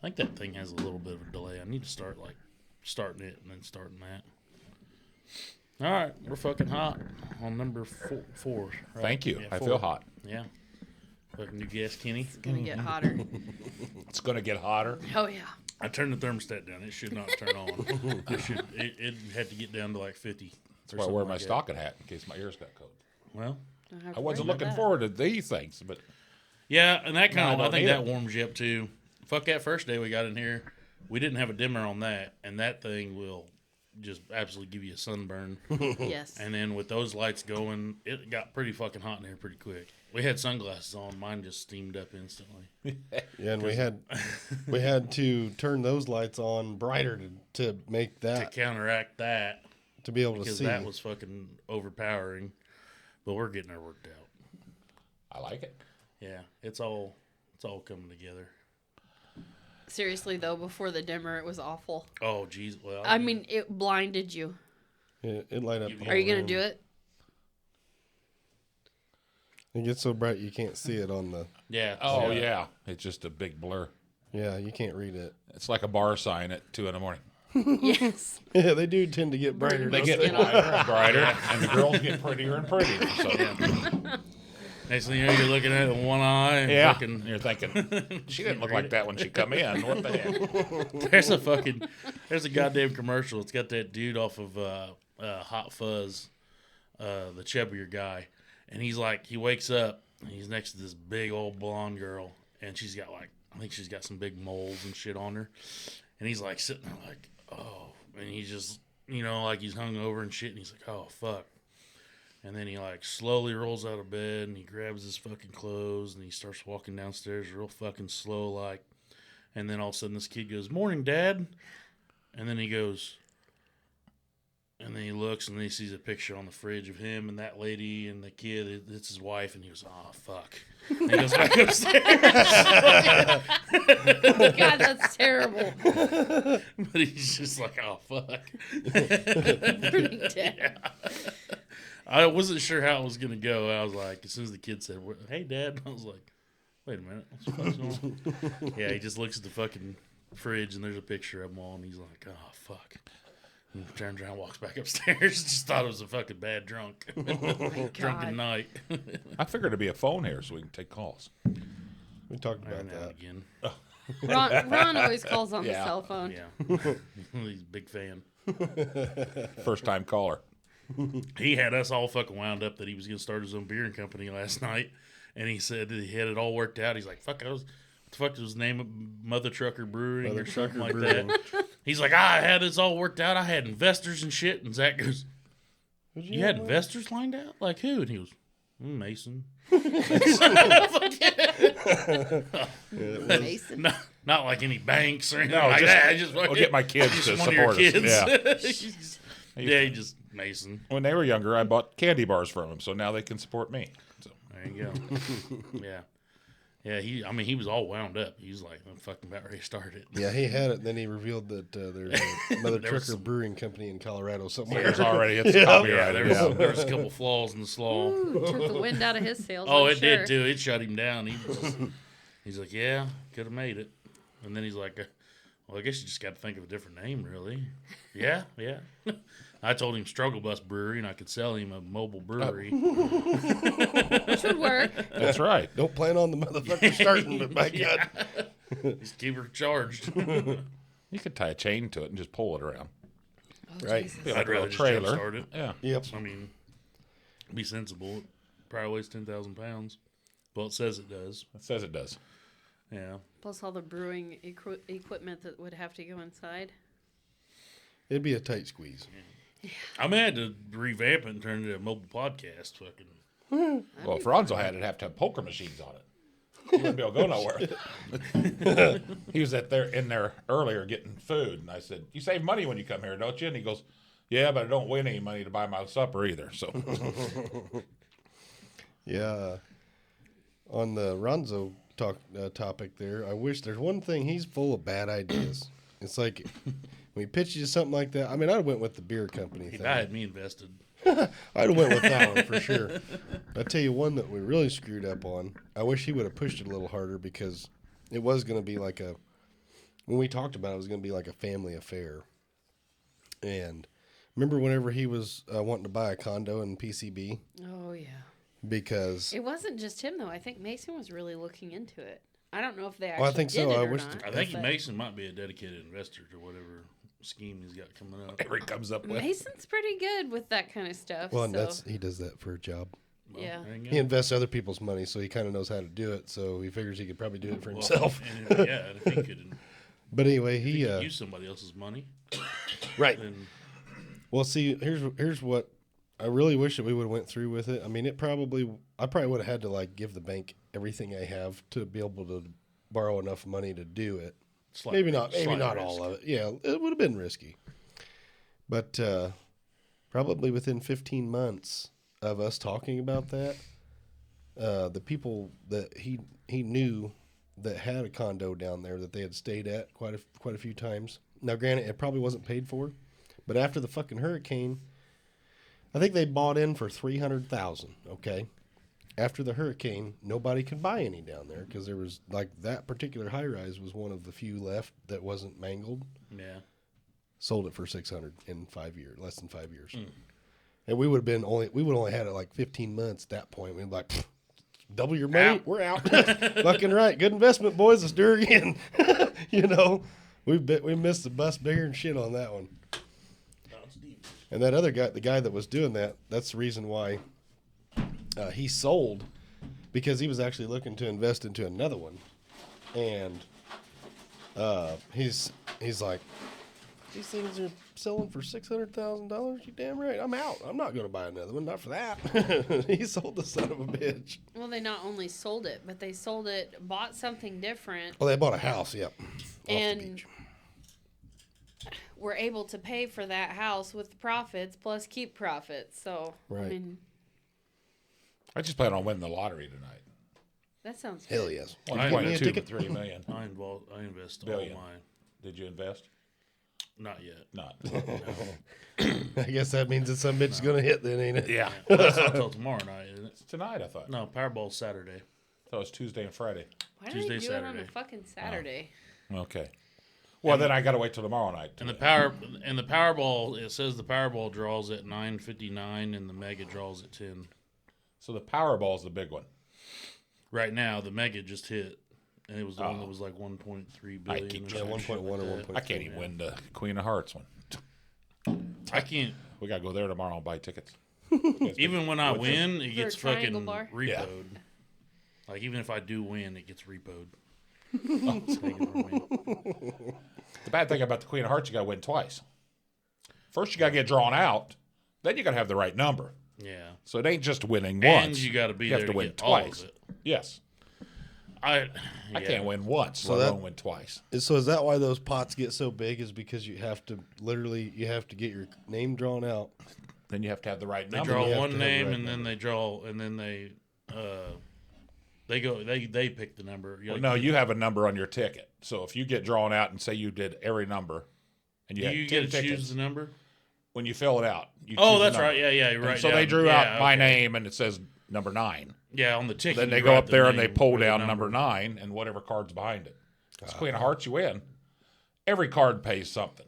think that thing has a little bit of a delay. I need to start starting it and then starting that. All right, we're fucking hot on number four. Right? Thank you. Yeah, I four. feel hot. Yeah. Fucking new guess, Kenny. It's gonna get hotter. It's going to get hotter. Oh yeah. I turned the thermostat down. It should not turn on. It had to get down to like 50. That's why I wear my stocking hat in case my ears got cold. Well, I wasn't looking forward to these things, but yeah, and that kind of, I think need that it. warms you up too. Fuck that first day we got in here. We didn't have a dimmer on that, and that thing will just absolutely give you a sunburn. Yes. And then with those lights going, it got pretty fucking hot in here pretty quick. We had sunglasses on. Mine just steamed up instantly. Yeah, and we had to turn those lights on brighter to make that To counteract that, to be able to because see. that was fucking overpowering. But we're getting our worked out. I like it. Yeah, it's all coming together. Seriously though, before the dimmer, it was awful. Oh, geez. Well, I mean, it blinded you. It light up. You- Are you gonna do it? It gets so bright you can't see it on the. yeah. Oh, yeah. It's just a big blur. Yeah, you can't read it. It's like a bar sign at 2 a.m. Yes. Yeah, they do tend to get brighter. They don't get they? brighter and brighter, and the girls get prettier and prettier. So, Next thing you know, you're looking at it with one eye. And yeah. fucking, You're thinking, she didn't look like that when she come in. What the heck? there's a goddamn commercial. It's got that dude off of Hot Fuzz, the chubbier guy, and he wakes up and he's next to this big old blonde girl, and she's got I think she's got some big moles and shit on her, and he's like sitting there like, oh, and he's just like he's hungover and shit, and he's like, oh fuck. And then he slowly rolls out of bed and he grabs his fucking clothes and he starts walking downstairs real fucking slow and then all of a sudden this kid goes, "Morning, Dad." And then he goes, and then he looks and then he sees a picture on the fridge of him and that lady and the kid. It's his wife, and he goes, "Oh fuck." And he goes back upstairs. God, that's terrible. But he's just like, "Oh fuck." Morning, Dad. Yeah. I wasn't sure how it was going to go. I was like, as soon as the kid said, "Hey, Dad," I was like, wait a minute. What's the fuck's going on? Yeah, he just looks at the fucking fridge, and there's a picture of him on, and he's like, oh, fuck. And he turns around and walks back upstairs. Just thought it was a fucking bad drunk. Oh my Drunken God. night. I figured it'd be a phone here so we can take calls. We talked Every about now and that. again. Ron always calls on the Yeah. cell phone. Yeah. He's a big fan. First time caller. He had us all fucking wound up that he was going to start his own beer company last night. And he said that he had it all worked out. He's like, what the fuck was his name? Mother Trucker Brewing Mother or something Trucker like Brewing. that. He's like, I had this all worked out. I had investors and shit. And Zach goes, you had investors lined out? Like who? And he goes, Mason. Mason. Not like any banks or anything No, like just- that. I just I'll get my kids just to one of your support us. kids. Yeah. Yeah, he just Mason. When they were younger, I bought candy bars from them, so now they can support me. So. There you go. Yeah. Yeah, he was all wound up. He was like, I'm fucking about ready to start it. Yeah, he had it. Then he revealed that there's a Mother There was Trucker Brewing Company in Colorado somewhere. There's already, it's Yeah, copyrighted. there was a couple flaws in the slaw. Took the wind out of his sails. Oh, I'm it sure. did too. It shut him down. He's like, yeah, could have made it. And then he's like, well, I guess you just got to think of a different name, really. Yeah. I told him Struggle Bus Brewery, and I could sell him a mobile brewery. Which would work. That's right. Don't plan on the motherfucker starting, but by Yeah. God. Just keep her charged. You could tie a chain to it and just pull it around. Oh, Right. Jesus. Be like I'd a rather little just trailer. jumpstart it. Yeah. Yep. I mean, be sensible. It probably weighs 10,000 pounds. Well, it says it does. It says it does. Yeah. Plus all the brewing equipment that would have to go inside. It'd be a tight squeeze. I may have to revamp it and turn it into a mobile podcast. Fucking. Well, if Ronzo had it, it'd have to have poker machines on it. He wouldn't be able to go nowhere. He was in there earlier getting food, and I said, "You save money when you come here, don't you?" And he goes, "Yeah, but I don't win any money to buy my supper either." So, Yeah. On the Ronzo topic there, I wish there's one thing, he's full of bad ideas. It's like when he pitched you something like that. I mean, I'd went with the beer company If thing. I had me invested. I'd have went with that one for sure. I tell you one that we really screwed up on. I wish he would have pushed it a little harder because it was going to be like a when we talked about it, it was going to be like a family affair. And remember whenever he was wanting to buy a condo in PCB? Oh, yeah. Because It wasn't just him, though. I think Mason was really looking into it. I don't know if they actually Well, I think did so. it I or wish not. I think but Mason might be a dedicated investor to whatever scheme he's got coming up. Whatever he comes up with. Mason's pretty good with that kind of stuff. well, and so, he does that for a job. Well, yeah. there you go. He invests other people's money, so he kind of knows how to do it. So he figures he could probably do it for Well, himself. and if he could, But anyway, he he could use somebody else's money. right. Then Well, see, here's what I really wish that we would have went through with it. I mean, I probably would have had to like give the bank everything I have to be able to borrow enough money to do it. Maybe not all of it. Yeah, it would have been risky. But probably within 15 months of us talking about that, the people that he knew that had a condo down there that they had stayed at quite a few times. Now, granted, it probably wasn't paid for, but after the fucking hurricane, I think they bought in for $300,000. Okay, after the hurricane, nobody could buy any down there because there was like that particular high rise was one of the few left that wasn't mangled. yeah, Sold it for $600 in 5 years, less than 5 years. And we would only had it like 15 months at that point. We'd be like, double your money, Out. we're out. Fucking right, good investment, boys. Let's do it again. You know, we missed the bus bigger and shit on that one. And that other guy, the guy that was doing that, that's the reason why he sold, because he was actually looking to invest into another one, and he's like, these things are selling for $600,000. You damn right. I'm out. I'm not going to buy another one. Not for that. He sold the son of a bitch. Well, they not only sold it, but they bought something different, Well, they bought a house. Yep. Off And- the beach. were able to pay for that house with the profits plus keep profits. So, I Right. mean, I just plan on winning the lottery tonight. that sounds good. Hell yes. Well, I Get me a 1.2 to ticket? 3 million. I invest Billion. all mine. Did you invest? Not yet. Not. I guess that means that some bitch is going to hit then, ain't it? Yeah. Well, that's not till tomorrow night, isn't it? It's tonight, I thought. No, Powerball's Saturday. Thought it was Tuesday and Friday. Why do Tuesday, they do it on a Saturday. fucking Saturday? Okay. Well, then I got to wait till tomorrow night. And the Powerball, it says the Powerball draws at 9:59 and the Mega draws at 10. So the Powerball's the big one. Right now, the Mega just hit, and it was the one that was like 1.3 billion. keep- Yeah, 1.1 or 1.2. I can't even win the Queen of Hearts one. I can't. We got to go there tomorrow and buy tickets. Even when I win, it For gets a triangle fucking bar? repoed. Yeah. Like even if I do win, it gets repoed. It's taken from me. The bad thing about the Queen of Hearts, you got to win twice. First, you got to get drawn out. Then you got to have the right number. Yeah, So it ain't just winning and once. you got to be You there have to win get all of twice. it. Yes. I Can't win once, So let that- alone win twice. So is that why those pots get so big? Is because you have to get your name drawn out. Then you have to have the right They number. draw You have one to have the name, right and then number. they draw, and then they pick the number. Well, no, you have a number on your ticket. So if you get drawn out and say you did every number, and you Do had you 10 get to tickets, choose the number? when you fill it out, you Oh, choose a that's number. right. Yeah, you're And right. so yeah, they drew yeah, out my okay. name, and it says number 9. Yeah, on the ticket. Then they you go write up the there and they name pull or the down number 9 and whatever card's behind it. It's Queen of Hearts, you win. Every card pays something.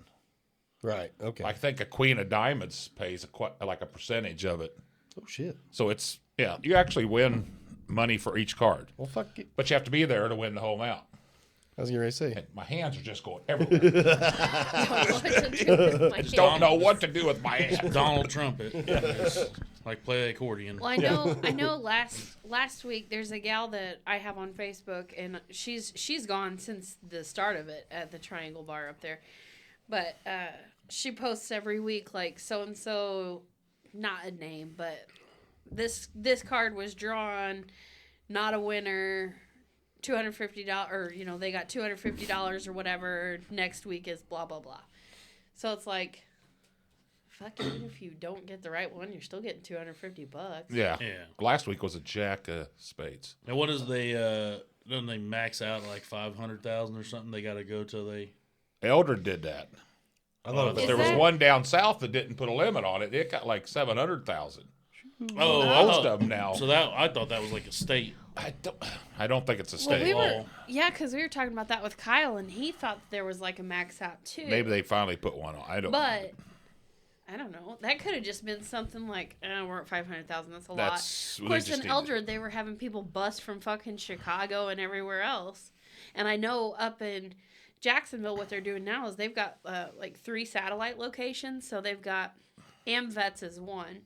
Right. Okay. I think a Queen of Diamonds pays like a percentage of it. Oh shit. So it's, you actually win money for each card. Well, fuck it. But you have to be there to win the whole amount. I was gonna say. And my hands are just going everywhere. Just Don't know what to do with my hands. Donald Trump it. Just, like play the accordion. Well, I know. Last week there's a gal that I have on Facebook, and she's gone since the start of it at the Triangle Bar up there, but she posts every week like so and so, not a name, but this card was drawn, not a winner. $250, or they got $250 or whatever. Next week is blah blah blah. So it's like, fuck, even if you don't get the right one, you're still getting $250. Yeah. Yeah. Last week was a jack of spades. Now, what is they? Doesn't they max out like 500,000 or something? They got to go till they. Eldred did that. I thought it But Is there was that- one down south that didn't put a limit on it. It got like 700,000. Oh, Most of them now. So that I thought that was like a state. I don't think it's a Well, state. because we were talking about that with Kyle, and he thought that there was like a max out too. Maybe they finally put one on. I don't. But I don't know. That could have just been something like, we're at 500,000. That's a lot. Of course, in Eldred, they were having people bust from fucking Chicago and everywhere else. And I know up in Jacksonville, what they're doing now is they've got like 3 satellite locations. So they've got AmVets as one.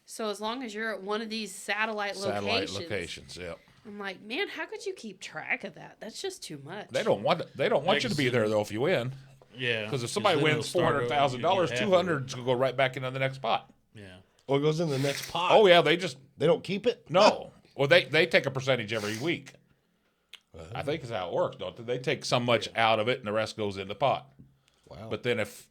So as long as you're at one of these satellite locations, yep. I'm like, man, how could you keep track of that? That's just too much. They don't want you to be there though if you win. Yeah. Because if somebody wins $400,000, 200 will go right back into the next pot. Yeah. Well, it goes in the next pot. Oh yeah, They don't keep it? no. Well, they take a percentage every week. I think is how it works, don't they? They take so much out of it, and the rest goes in the pot. Wow. But then if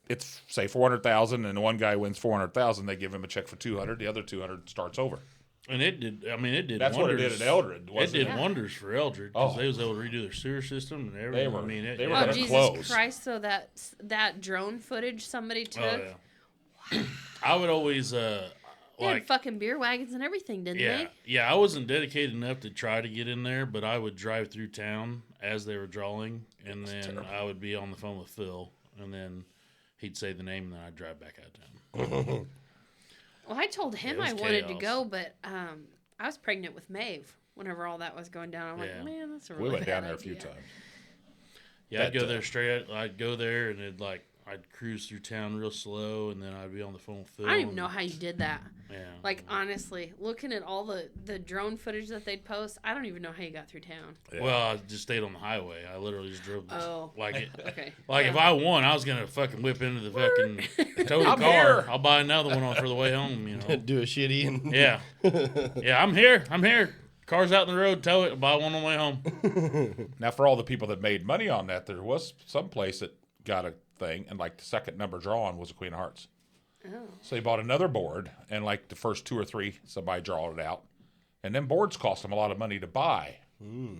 it's say 400,000, and one guy wins 400,000, they give him a check for 200. The other 200 starts over. And it did. I mean, it did. That's wonders. what it did at Eldred. It did wonders for Eldred because Oh. they was able to redo their sewer system and everything. They were- I mean, they were Oh, gonna Jesus close. Christ. So that drone footage somebody took. Oh yeah. I would always They had fucking beer wagons and everything, didn't yeah, they? yeah. I wasn't dedicated enough to try to get in there, but I would drive through town as they were drawing, and then I would be on the phone with Phil, and then he'd say the name, and then I'd drive back out of town. Well, I told him Yeah, it I was wanted to chaos. go, but I was pregnant with Maeve whenever all that was going down. I'm Yeah. like, man, that's a really We went down bad there a few idea. times. Yeah, I'd That, go there straight. I'd go there, and I'd cruise through town real slow, and then I'd be on the phone with Phil. I don't even know how you did that. Yeah. Like, honestly, looking at all the drone footage that they'd post, I don't even know how you got through town. Yeah. Well, I just stayed on the highway. I literally just drove. Oh. Okay. Like Yeah. if I won, I was gonna fucking whip into the fucking tow the I'm car. here. I'll buy another one on for the way home. You know. Do a shitty and Yeah. Yeah, I'm here. Car's out in the road. Tow it. I'll buy one on the way home. Now, for all the people that made money on that, there was some place that got a thing, and like the second number drawn was a Queen of Hearts. Oh. So they bought another board, and like the first 2 or 3, somebody drawed it out, and then boards cost them a lot of money to buy. You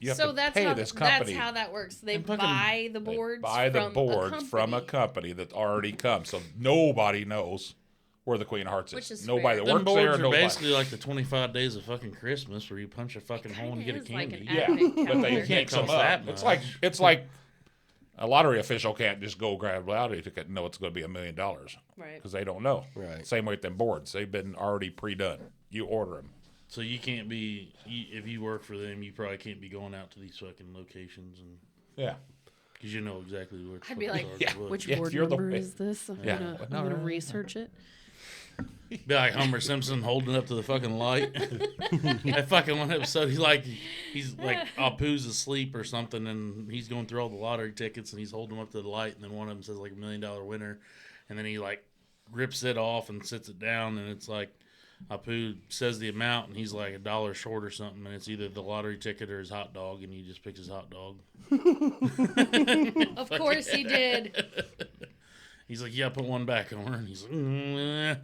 have to that's pay how this company. that's how that works. They And fucking- buy the They boards. buy the from boards from a company that already comes, so nobody knows where the Queen of Hearts Which is nobody fair. that Them works there. boards are Nobody. basically like the 25 days of fucking Christmas, where you punch a fucking hole and kinda get a is like candy. an Yeah, Advent but calendar. they Can't mix them cost that up. much. It's like a lottery official can't just go grab a lottery ticket and know it's going to be $1 million Right. because they don't know. Right. Same way with them boards; they've been already pre-done. You order them. So you can't be if you work for them, you probably can't be going out to these fucking locations and Yeah. because you know exactly where. I'd be like, Yeah. which Yeah, board you're the number way- is this? I'm Yeah. gonna, No, I'm gonna no, no. research it. Be like Homer Simpson holding up to the fucking light. That fucking one episode, he's like Apu's asleep or something, and he's going through all the lottery tickets, and he's holding them up to the light, and then one of them says like $1 million winner, and then he like rips it off and sits it down, and it's like Apu says the amount, and he's like $1 short or something, and it's either the lottery ticket or his hot dog, and he just picks his hot dog. Of course he did. He's like, yeah, put one back on her, and he's like,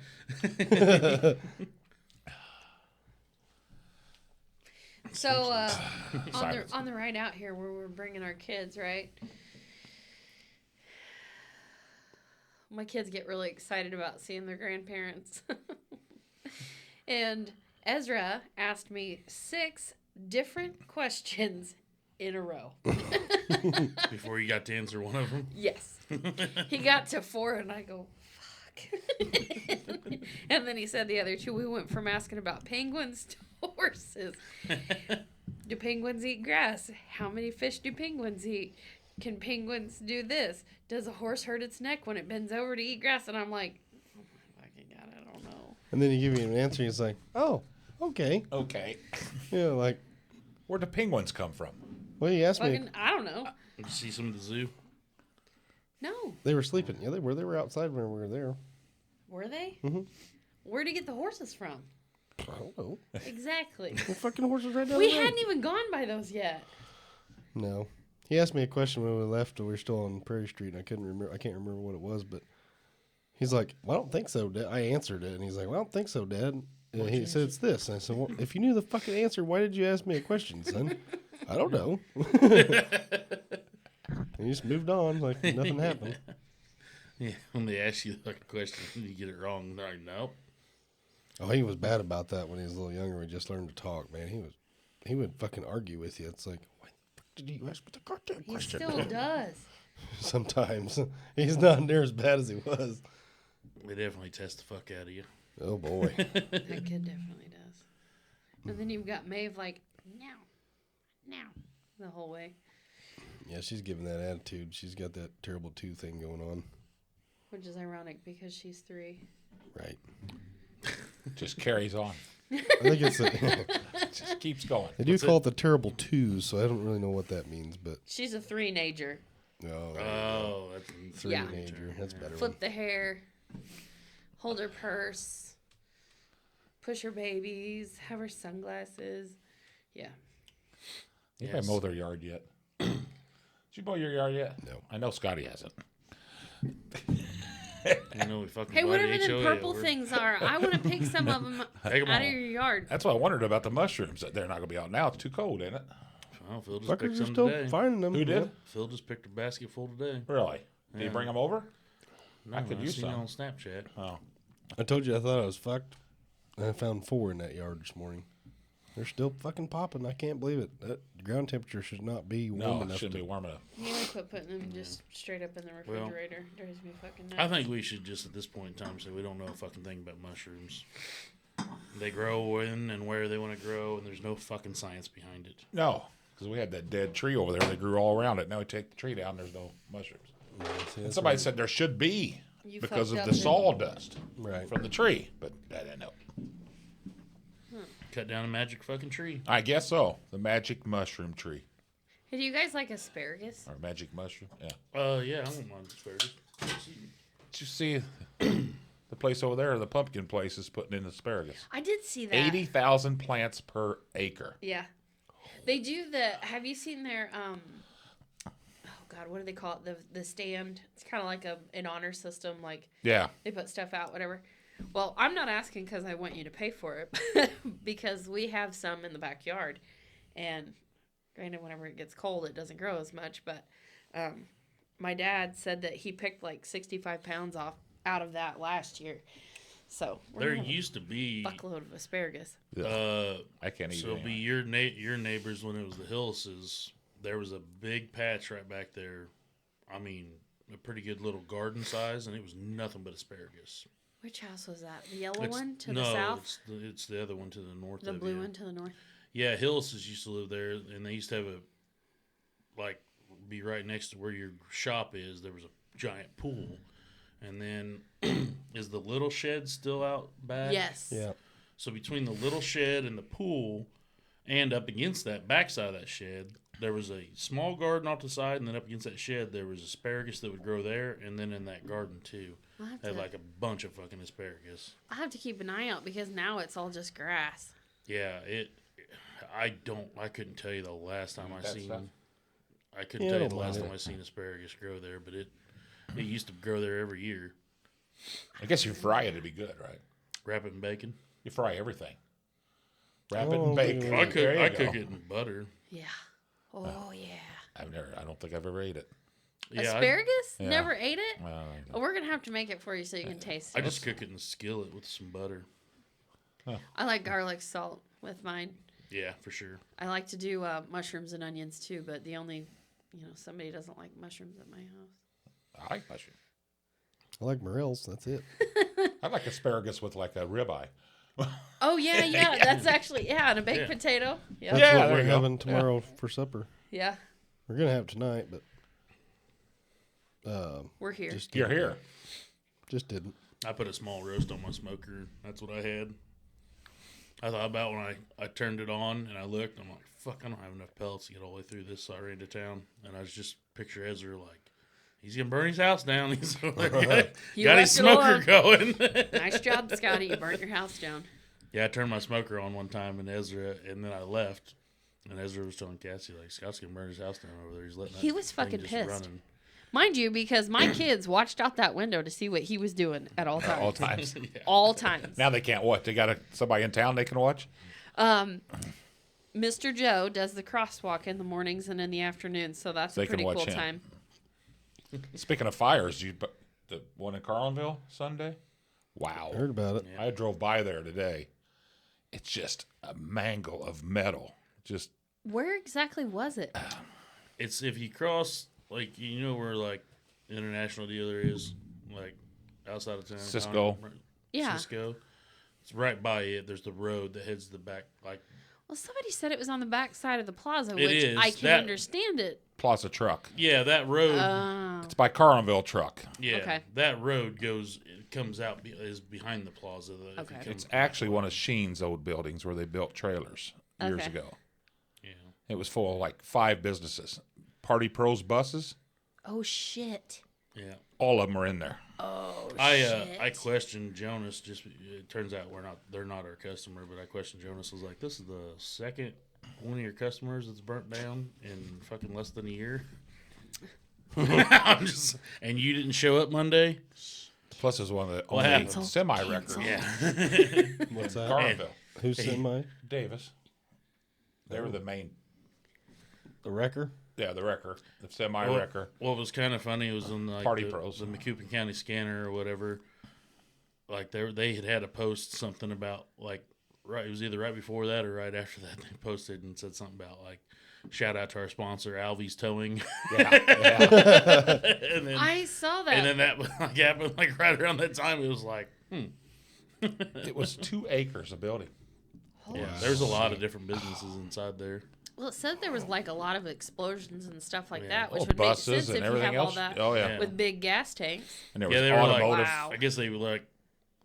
So Silence. on the ride out here, where we're bringing our kids, right? My kids get really excited about seeing their grandparents. And Ezra asked me 6 different questions in a row. before you got to answer one of them. Yes. He got to 4 and I go, fuck. And then he said the other 2, we went from asking about penguins to horses. Do penguins eat grass? How many fish do penguins eat? Can penguins do this? Does a horse hurt its neck when it bends over to eat grass? And I'm like, oh my fucking God, I don't know. And then you give you an answer. He's like, "Oh, okay." Okay. Yeah, like, Where'd the penguins come from? well, you asked me. Fucking, I don't know. Did you see some at the zoo? No. They were sleeping. Yeah, they were. They were outside when we were there. Were they? Mhm. Where'd he get the horses from? I don't know. Exactly. The fucking horses right down We the road. hadn't even gone by those yet. No. He asked me a question when we left. We were still on Prairie Street, and I couldn't remember. I can't remember what it was, but he's like, "Well, I don't think so, Dad." I answered it, and he's like, "Well, I don't think so, Dad." And he said, "It's this." And I said, "Well, if you knew the fucking answer, why did you ask me a question, son?" I don't know. And he just moved on like nothing happened. Yeah, when they ask you the fucking question, you get it wrong. They're like, nope. Oh, he was bad about that when he was a little younger. He just learned to talk, man. He would fucking argue with you. It's like, why the fuck did you ask me the goddamn He question? still does. Sometimes he's not near as bad as he was. They definitely test the fuck out of you. Oh boy. That kid definitely does. And then you've got Maeve like, now, the whole way. Yeah, she's giving that attitude. She's got that terrible 2 thing going on. Which is ironic because she's 3. Right. Just carries on. I think it's Just keeps going. they do call it the terrible 2, so I don't really know what that means, but She's a 3-nager. Oh, that's 3 yeah. major. That's a better. Flip the hair, hold her purse, push her babies, have her sunglasses. Yeah. You haven't mowed their yard yet. Did you mow your yard yet? No. I know Scotty hasn't. I know we fucking Hey, buy whatever the the HOA purple over. things are, I want to pick some of them Take 'em out all. of your yard. That's what I wondered about the mushrooms. That they're not going to be out now. It's too cold, isn't it? Oh, Phil just picked Fuckers are some still today. finding them. Who did? Phil just picked a basket full today. Really? Did you Yeah. bring them over? No, I could use seen it some. on Snapchat. Oh. I told you I thought I was fucked. And I found 4 in that yard this morning. They're still fucking popping. I can't believe it. That ground temperature should not be warm No, it enough shouldn't to be warm enough. You gotta quit putting them just straight up in the refrigerator. Drives me fucking nuts. I think we should just at this point in time say we don't know a fucking thing about mushrooms. They grow when and where they want to grow, and there's no fucking science behind it. No, because we had that dead tree over there. They grew all around it. Now we take the tree down. There's no mushrooms. See, And that's somebody right. said there should be You because fucked of up the sawdust Right. from the tree. But I didn't know. Cut down a magic fucking tree. I guess so. The magic mushroom tree. Hey, do you guys like asparagus? Or magic mushroom. Yeah. Yeah, I don't mind asparagus. Did you see the place over there? The pumpkin place is putting in asparagus. I did see that. 80,000 plants per acre. Yeah. They do the. Have you seen their oh God, what do they call it? The stand. It's kind of like an honor system. Like Yeah. they put stuff out, whatever. Well, I'm not asking because I want you to pay for it, because we have some in the backyard, and granted, whenever it gets cold, it doesn't grow as much. But my dad said that he picked like 65 pounds out of that last year. So There used to be buckload of asparagus. I can't eat so it'll be your neighbors when it was the Hillses. There was a big patch right back there. I mean, a pretty good little garden size, and it was nothing but asparagus. Which house was that? The yellow one to the south? It's the other one to the north. The blue one to the north? Yeah, Hillses used to live there, and they used to have be right next to where your shop is. There was a giant pool, and then is the little shed still out back? Yes. Yeah. So between the little shed and the pool, and up against that backside of that shed, there was a small garden off the side, and then up against that shed, there was asparagus that would grow there, and then in that garden too, had like a bunch of fucking asparagus. I have to keep an eye out because now it's all just grass. Yeah, I couldn't tell you the last time I seen. stuff? I couldn't tell you the last time I seen asparagus grow there, but it used to grow there every year. I guess you fry it, it'd be good, right? Wrap it in bacon. You fry everything. Wrap it Oh, in bacon. yeah. I cook it in butter. Yeah. Oh, yeah. I don't think I've ever ate it. Yeah, Asparagus? Yeah. Never ate it? Well, Oh, we're going to have to make it for you so you can taste I it. just cook it in a skillet with some butter. I like garlic salt with mine. Yeah, for sure. I like to do mushrooms and onions too, but the only, somebody doesn't like mushrooms at my house. I like mushroom. I like morels. That's it. I like asparagus with like a ribeye. Oh, yeah. That's actually, and a baked Yeah. potato. Yep. That's Yeah, what there we're you go. having tomorrow for supper. Yeah. We're gonna have it tonight, but We're here. You're here. Just didn't. I put a small roast on my smoker. That's what I had. I thought about when I turned it on and I looked. I'm like, fuck, I don't have enough pellets to get all the way through this side into town. And I was just picture Ezra like, he's gonna burn his house down. He's got You his left it smoker going. Nice job, Scotty. You burnt your house down. Yeah, I turned my smoker on one time and then I left. And Ezra was telling Cassie, like, Scott's gonna burn his house down over there. He's letting He that was thing fucking just pissed. running. Mind you, because my kids watched out that window to see what he was doing at all times. All times. All times. Now they can't watch. They got somebody in town they can watch. Mr. Joe does the crosswalk in the mornings and in the afternoons, so that's They a can pretty watch cool him. time. Speaking of fires, the one in Carlinville Sunday, Wow. I heard about it. I drove by there today. It's just a mangle of metal. Just Where exactly was it? It's if you cross, like, you know where, like, International Dealer is, like, outside of town. Cisco. Yeah. Cisco. It's right by it. There's the road that heads to the back, like, Well, somebody said it was on the back side of the plaza, It which is. I can That- understand it. Plaza Truck. yeah, that road. Oh. It's by Carlinville Truck. Yeah, Okay. that road comes out is behind the plaza. If you Okay. come It's back actually way. one of Sheen's old buildings where they built trailers years Okay. ago. Yeah. It was full of like 5 businesses. Party Pros buses, Oh, shit. Yeah. all of them are in there. Oh, I shit. questioned Jonas. It turns out they're not our customer, but I questioned Jonas. I was like, this is the second one of your customers that's burnt down in fucking less than a year. And you didn't show up Monday. Plus, is one of the What only happened? semi-wreckers. Yeah. What's that? Carlinville. Who's semi? Davis. They were the main. The wrecker? Yeah, the wrecker, the semi-wrecker. What was kind of funny was in like Party the Pros. Macoupin County Scanner or whatever. Like they had to post something about like it was either right before that or right after that they posted and said something about like shout out to our sponsor Alvy's Towing. Yeah. and then I saw that. and then that like, happened like right around that time. It was like It was 2 acres of building. yeah, there's a lot of different businesses inside there. Well, it said there was like a lot of explosions and stuff like Yeah. that, which Oh, would make buses sense and if you everything have all else. that Oh yeah. Yeah. with big gas tanks. And there was Yeah, they were like, automotive wow. I guess they were like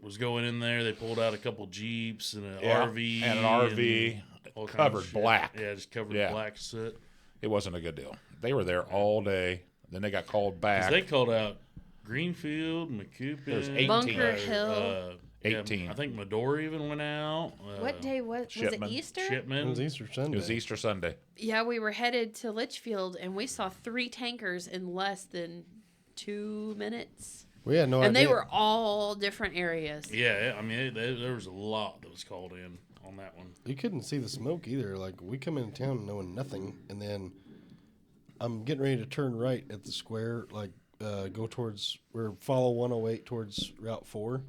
was going in there. They pulled out a couple Jeeps and an Yeah, RV and an RV all kinds of covered shit. black. Yeah, just covered Yeah. black soot. It wasn't a good deal. They were there all day. Then they got called 'Cause back. they called out Greenfield, Macoupin. There's 18. Bunker Hill. 18. I think Medora even went out. What day was it? Shipman. Easter? It Shipman. was Easter Sunday. It was Easter Sunday. Yeah, we were headed to Litchfield and we saw 3 tankers in less than 2 minutes. We had no And idea. they were all different areas. Yeah, I mean, there was a lot that was called in on that one. You couldn't see the smoke either. Like, we come into town knowing nothing, and then I'm getting ready to turn right at the square, like, go towards, or follow 108 towards Route 4.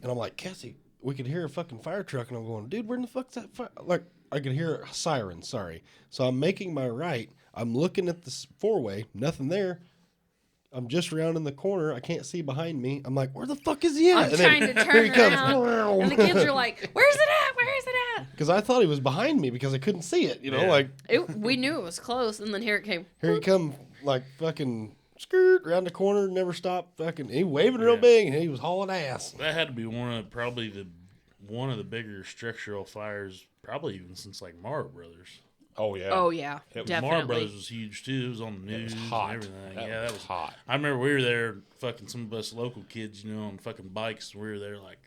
And I'm like, Cassie, we could hear a fucking fire truck, and I'm going, dude, where in the fuck's that fire? Like, I could hear a siren, sorry. So I'm making my right. I'm looking at the 4-way, nothing there. I'm just rounding the corner. I can't see behind me. I'm like, where the fuck is he at? I'm trying to turn around. And the kids are like, where's it at? Where is it at? Because I thought he was behind me because I couldn't see it. You know, Yeah. like, We knew it was close, and then here it came. here he come, like, fucking skirt around the corner, never stopped. Fucking, he waving real Yeah. big, and he was hauling ass. That had to be one of the bigger structural fires, probably even since like Mara Brothers. Oh yeah. Oh, yeah, It was Mara definitely. Brothers was huge too. It was on the It news was hot. and everything. That That was hot. I remember we were there, fucking some of us local kids, you know, on fucking bikes. We were there like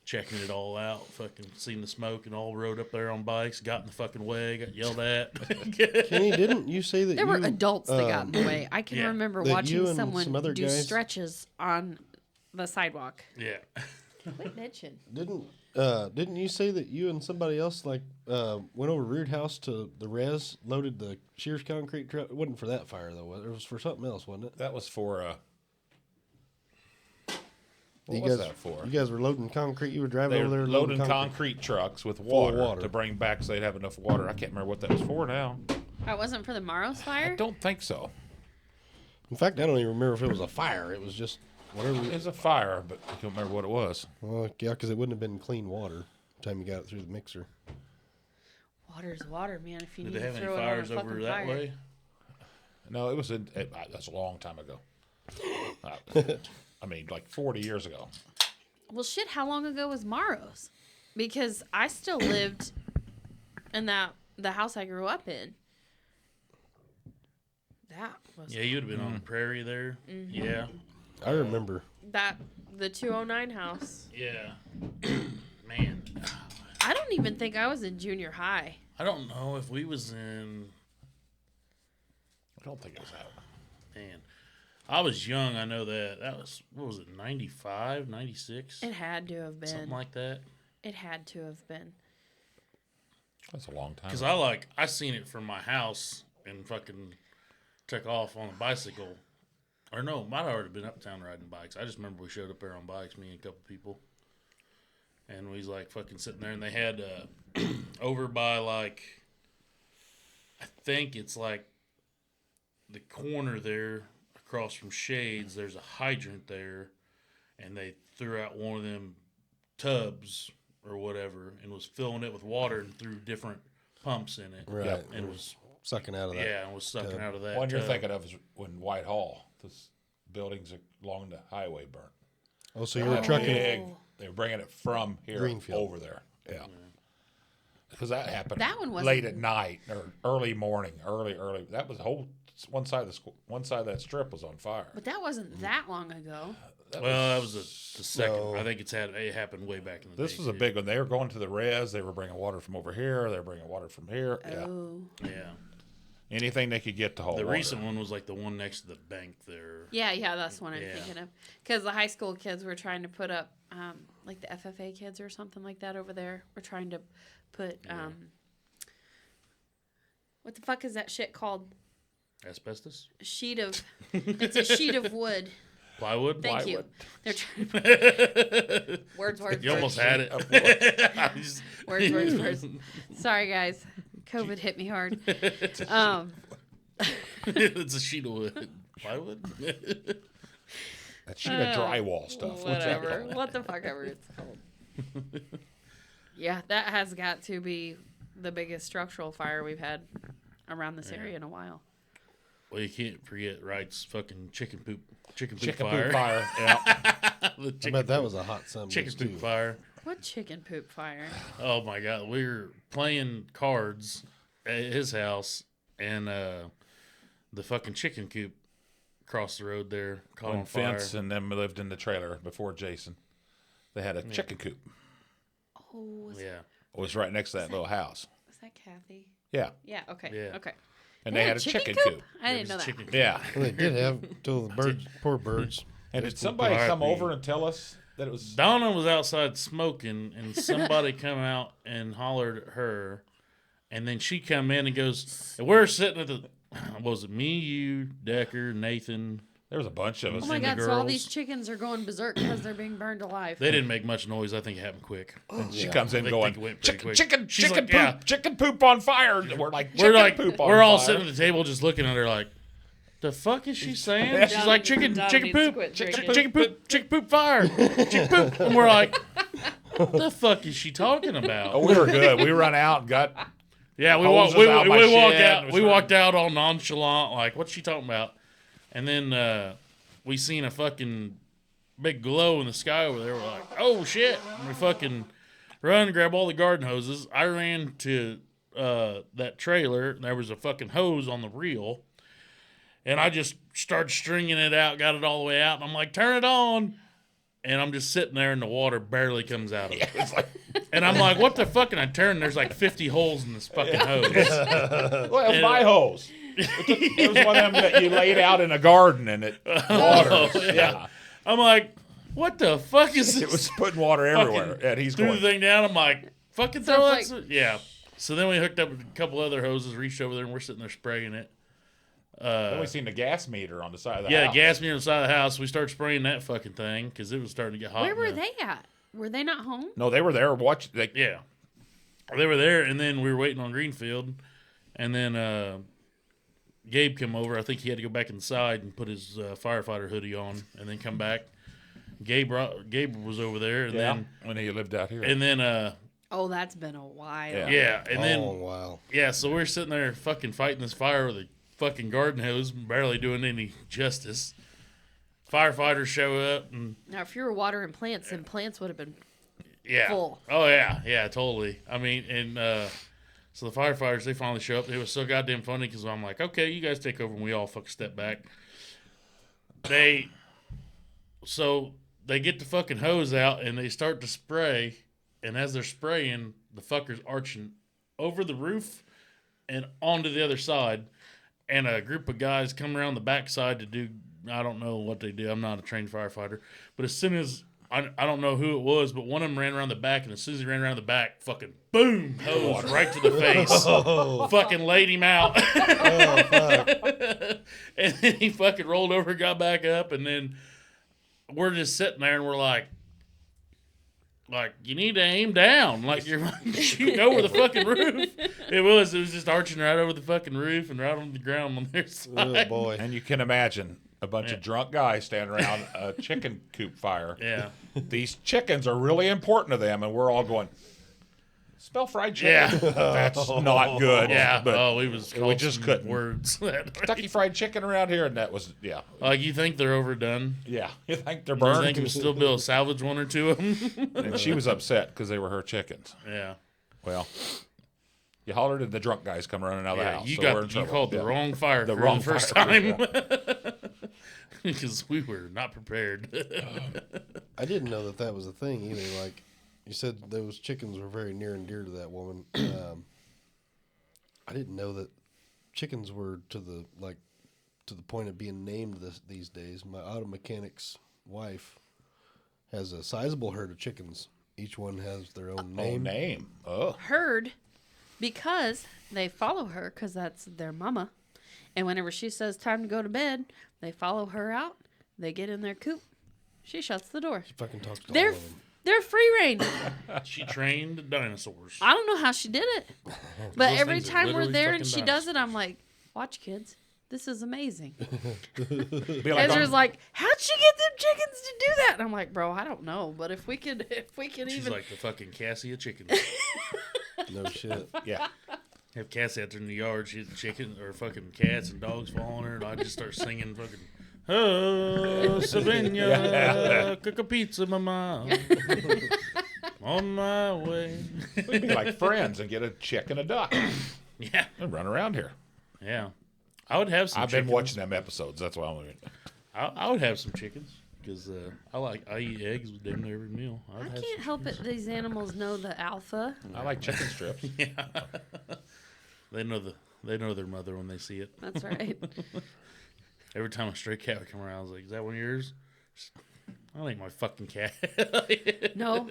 checking it all out, fucking seeing the smoke and all rode up there on bikes, got in the fucking way, got yelled at. Kenny, didn't you say that There you, were adults that got in the way. I can yeah. remember That you watching and someone some other do guys- stretches on the sidewalk. Yeah. Quit bitching. Didn't you say that you and somebody else like went over Reared House to the res, loaded the Shears concrete truck? It wasn't for that fire though. It was for something else, wasn't it? That was for what you was guys, that for? You guys were loading concrete. You were driving They over were there loading concrete trucks with of water, water. to bring back so they'd have enough water. I can't remember what that was for now. That wasn't for the Morrow's I fire? don't think so. In fact, I don't even remember if it was a fire. It was just whatever. It was a fire, but I don't remember what it was. Well, yeah, because it wouldn't have been clean water by the time you got it through the mixer. Water's water, man. If you Did need they have to any throw it on a fires over fucking that fire. way? No, it was that's a long time ago. I mean, like 40 years ago. Well, shit, how long ago was Morrow's? Because I still lived in the house I grew up in. That was Yeah, you'd have been on the prairie there. Mm-hmm. Yeah. I remember. the 209 house. Yeah. Man. I don't even think I was in junior high. I don't know if we was in. I don't think it was that. Man. I was young, I know that. That was, what was it, 95, 96? It had to have been. Something like that. It had to have been. That's a long time. Because ago. I seen it from my house and fucking took off on a bicycle Or no, might have already been uptown riding bikes. I just remember we showed up there on bikes, me and a couple people. And we was like fucking sitting there, and they had over by like, I think it's like the corner there across from Shades, there's a hydrant there, and they threw out one of them tubs or whatever and was filling it with water and threw different pumps in it. Right. Yep. And was Sucking out of that. yeah, and was sucking tub. out of that. One you're tub. thinking of is when Whitehall, the buildings along the highway burnt. Oh, so you were trucking it. They were bringing it from here Greenfield. over there. Yeah. Because that happened That one wasn't- late at night or early morning, early. That was the whole one side of that strip was on fire. But that wasn't that long ago. That was the second. So- I think it happened way back in the day. This was a too. big one. They were going to the res. They were bringing water from over here. They were bringing water from here. Yeah. Oh. Yeah. Anything they could get to hold The water. recent one was like the one next to the bank there. Yeah, that's what I'm Yeah. thinking of. Because the high school kids were trying to put up, like the FFA kids or something like that over there. We're trying to put, what the fuck is that shit called? Asbestos? A sheet of, it's a sheet of wood. Plywood? Thank you. Plywood. They're trying to, words. You almost had it. Words. Sorry, guys. COVID hit me hard. It's a sheet of wood. Plywood? That sheet of drywall stuff. What's that Whatever. called? What the fuck ever it's called. Yeah, that has got to be the biggest structural fire we've had around this area in a while. Well, you can't forget Wright's fucking chicken poop Chicken fire. poop fire. Yeah. The I chicken, bet that was a hot summer chicken too. poop fire. What chicken poop fire? Oh my god, we were playing cards at his house, and the fucking chicken coop across the road there caught on When fire. Vince and them lived in the trailer before Jason, they had a chicken coop. Oh, was Yeah, It was right next to that little house. that Kathy? Yeah. Yeah, okay. Yeah. Okay. And they had a chicken coop. I It didn't know was that. chicken coop. Yeah. Well, they did have till the birds, poor birds. And did somebody Right. come over and tell us that it was Donna was outside smoking, and somebody come out and hollered at her, and then she come in and goes, and we're sitting at the, what was it, me, you, Decker, Nathan. there was a bunch of us. Oh my and the god, so all girls. these chickens are going berserk because they're being burned alive. They didn't make much noise. I think it happened quick. She comes in They going, think it went pretty chicken, quick. chicken, She's chicken like, poop, yeah. chicken poop on fire. We're like, We're chicken like, poop on we're all fire. sitting at the table just looking at her like, the fuck is she saying? She's Donna- like, chicken Donna poop, needs to quit chicken drinking. poop fire, chicken poop. And we're like, what the fuck is she talking about? Oh, we were good. We run out and got Yeah, we hoses walked. out my We walked shed. out. It was We right. walked out all nonchalant, like, "What's she talking about?" And then we seen a fucking big glow in the sky over there. We're like, "Oh shit!" And we fucking run and grab all the garden hoses. I ran to that trailer. And there was a fucking hose on the reel, and I just started stringing it out. Got it all the way out, and I'm like, "Turn it on!" And I'm just sitting there, and the water barely comes out of it. it's like, And I'm like, "What the fuck?" And I turn, and there's like 50 holes in this fucking hose. well, it was my hose. It was one of them that you laid out in a garden and it water. Oh, yeah. I'm like, what the fuck is this? It was putting water everywhere. And he's Threw going, the thing down. I'm like, fucking So throw that. it's like- Yeah. So then we hooked up with a couple other hoses, reached over there, and we're sitting there spraying it. then we seen the gas meter on the side of the Yeah, house. gas meter on the side of the house. We started spraying that fucking thing because it was starting to get hot. Where in were the- they at? Were they not home? No, they were there watching. Yeah. They were there, and then we were waiting on Greenfield, and then Gabe came over. I think he had to go back inside and put his firefighter hoodie on, and then come back. Gabe was over there, and Yeah, when he lived out here. then Oh, that's been a while. Yeah. yeah, and then Oh wow. yeah, so we're sitting there fucking fighting this fire with a fucking garden hose, barely doing any justice. Firefighters show up, and Now, if you were watering plants, then plants would have been. yeah, Full. oh yeah, totally. I mean, and so the firefighters, they finally show up. It was so goddamn funny because I'm like, okay, you guys take over, and we all fucking step back. So they get the fucking hose out and they start to spray, and as they're spraying, the fucker's arching over the roof and onto the other side, and a group of guys come around the backside to do, I don't know what they do. I'm not a trained firefighter, but as soon as I don't know who it was, but one of them ran around the back, and as soon as he ran around the back, fucking boom, hose right to the face. Oh, Fucking laid him out. fuck. And then he fucking rolled over, got back up, and then we're just sitting there and we're like, you need to aim down. Like, you're shooting over the fucking roof. It was just arching right over the fucking roof and right on the ground on their side. Oh, boy. And you can imagine a bunch of drunk guys standing around a chicken coop fire. Yeah. These chickens are really important to them, and we're all going, smell fried chicken. Yeah. That's not good. Yeah. But we just some couldn't. words. Kentucky Fried Chicken around here, and that was, yeah. Like, you think they're overdone? Yeah. You think they're You burned? think we still be able to salvage one or two of them? And she was upset because they were her chickens. Yeah. Well, you hollered and the drunk guys come running out of the Yeah, house. you so we're in you trouble. called the Yeah. wrong fire The crew wrong the first fire time. crew, Because we were not prepared. I didn't know that was a thing either. Like you said, those chickens were very near and dear to that woman. I didn't know that chickens were to the point of being named these days. My auto mechanic's wife has a sizable herd of chickens. Each one has their own name. Oh. Herd, because they follow her because that's their mama. And whenever she says time to go to bed, they follow her out. They get in their coop. She shuts the door. She fucking talks to They're all of them. they're free range. She trained dinosaurs. I don't know how she did it, but Those every things are time we're literally there and fucking she does it, I'm like, "Watch, kids, this is amazing." Be like Ezra's on- like, "How'd she get them chickens to do that?" And I'm like, "Bro, I don't know, but if we could She's even." like the fucking Kassie of chickens. No shit. yeah. Have Cassie out there in the yard, she's chicken or fucking cats and dogs following her, and I just start singing fucking, "Oh, Savannah, cook a pizza, mama, on my way." We'd be like friends and get a chick and a duck Yeah, and run around here. yeah. I would have some. I've been chickens. watching them episodes. That's why I'm doing it. I would have some chickens because I eat eggs with damn near every meal. I can't help it. These animals know the alpha. I like chicken strips. Yeah, they know their mother when they see it. That's right. Every time a stray cat would come around, I was like, "Is that one of yours?" I ain't my fucking cat. No,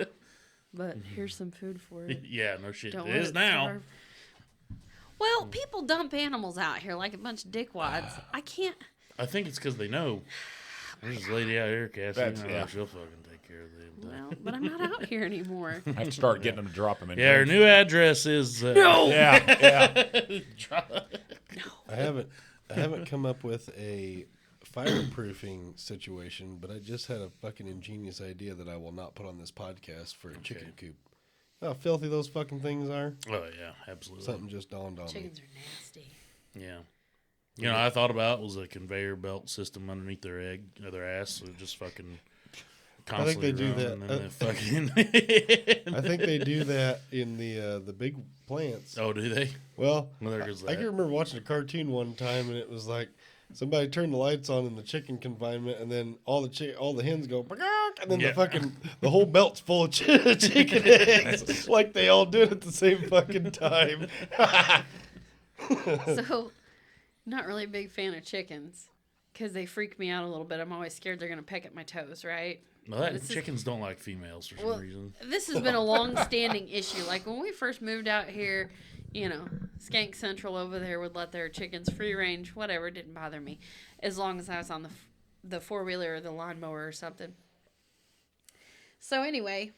but here's some food for it. Yeah, no shit. Don't It let is it now. starve. Well, people dump animals out here like a bunch of dickwads. I can't. I think it's because they know. There's this lady out here, Cassie. That's- I know yeah. she'll fucking take care of them. Well, but I'm not out here anymore. I have to start getting them to drop them in. Yeah, her drinks. new address is. No. Yeah, yeah. I haven't come up with a fireproofing situation, but I just had a fucking ingenious idea that I will not put on this podcast for a chicken coop. How filthy those fucking things are. Oh yeah, absolutely. Something just dawned on me. Chickens are nasty. Yeah. You know, I thought about was a conveyor belt system underneath their ass, so just fucking. I think they do run, that. and then they fucking. I think they do that in the big plants. Oh, do they? Well, Well, there goes I that. can remember watching a cartoon one time, and it was like somebody turned the lights on in the chicken confinement, and then all the hens go, "Bark," and then Yeah. the whole belt's full of chicken eggs, like they all do it at the same fucking time. So, not really a big fan of chickens because they freak me out a little bit. I'm always scared they're going to peck at my toes, right? Well, This is- chickens don't like females for some Well, reason. this has been a long-standing issue. Like when we first moved out here, Skank Central over there would let their chickens free range, whatever, it didn't bother me, as long as I was on the four-wheeler or the lawnmower or something. So anyway,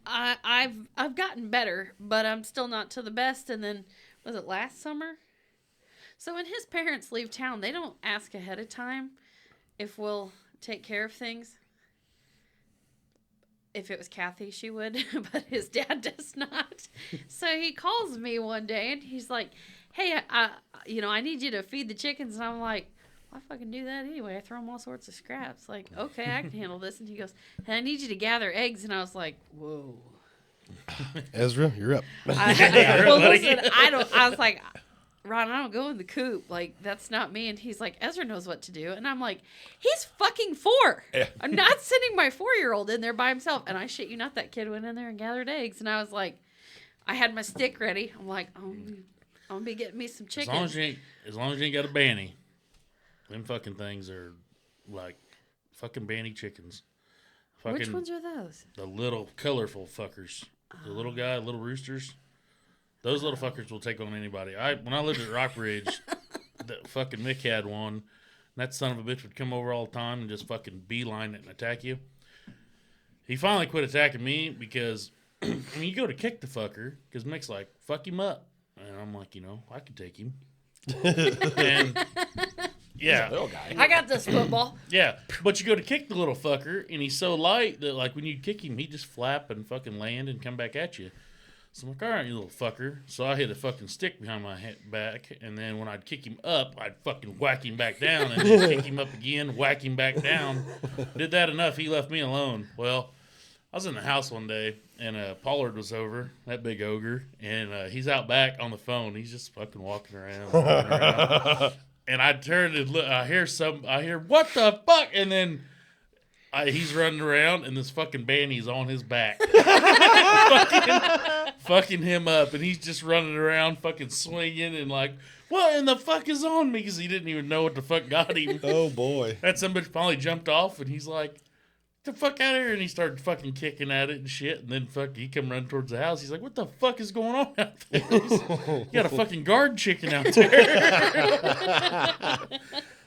I've gotten better, but I'm still not to the best. And then was it last summer? So when his parents leave town, they don't ask ahead of time if we'll take care of things. If it was Kathy, she would, but his dad does not. So he calls me one day and he's like, "Hey, I need you to feed the chickens." And I'm like, "Well, I fucking do that anyway. I throw them all sorts of scraps. Like, okay, I can handle this." And he goes, "And I need you to gather eggs." And I was like, "Whoa." Ezra, you're up. Well, listen, I was like, "Ron, I don't go in the coop. Like, that's not me." And he's like, "Ezra knows what to do." And I'm like, "He's fucking 4. Yeah. I'm not sending my 4-year-old in there by himself." And I shit you not, that kid went in there and gathered eggs. And I was like, I had my stick ready. I'm like, I'm gonna be getting me some chicken. As long as you ain't got a banny, them fucking things are like fucking banny chickens. Fucking Which ones are those? the little colorful fuckers. The little little roosters. Those little fuckers will take on anybody. When I lived at Rockbridge, that fucking Mick had one. And that son of a bitch would come over all the time and just fucking beeline it and attack you. He finally quit attacking me because, I mean, you go to kick the fucker because Mick's like, fuck him up. And I'm like, I could take him. And yeah. Little guy. I got this football. Yeah. But you go to kick the little fucker and he's so light that like when you kick him, he just flap and fucking land and come back at you. So I'm like, all right, you little fucker. So I hit a fucking stick behind my back, and then when I'd kick him up, I'd fucking whack him back down, and then kick him up again, whack him back down. Did that enough, he left me alone. Well, I was in the house one day, and Pollard was over, that big ogre, and he's out back on the phone. He's just fucking walking around. And I turned and look, I hear, what the fuck? And then he's running around, and this fucking banny's on his back. fucking him up, and he's just running around fucking swinging and like, what in the fuck is on me? Because he didn't even know what the fuck got him. Oh, boy. That somebody finally jumped off, and he's like, get the fuck out of here. And he started fucking kicking at it and shit, and then he come running towards the house. He's like, what the fuck is going on out there? You got a fucking guard chicken out there.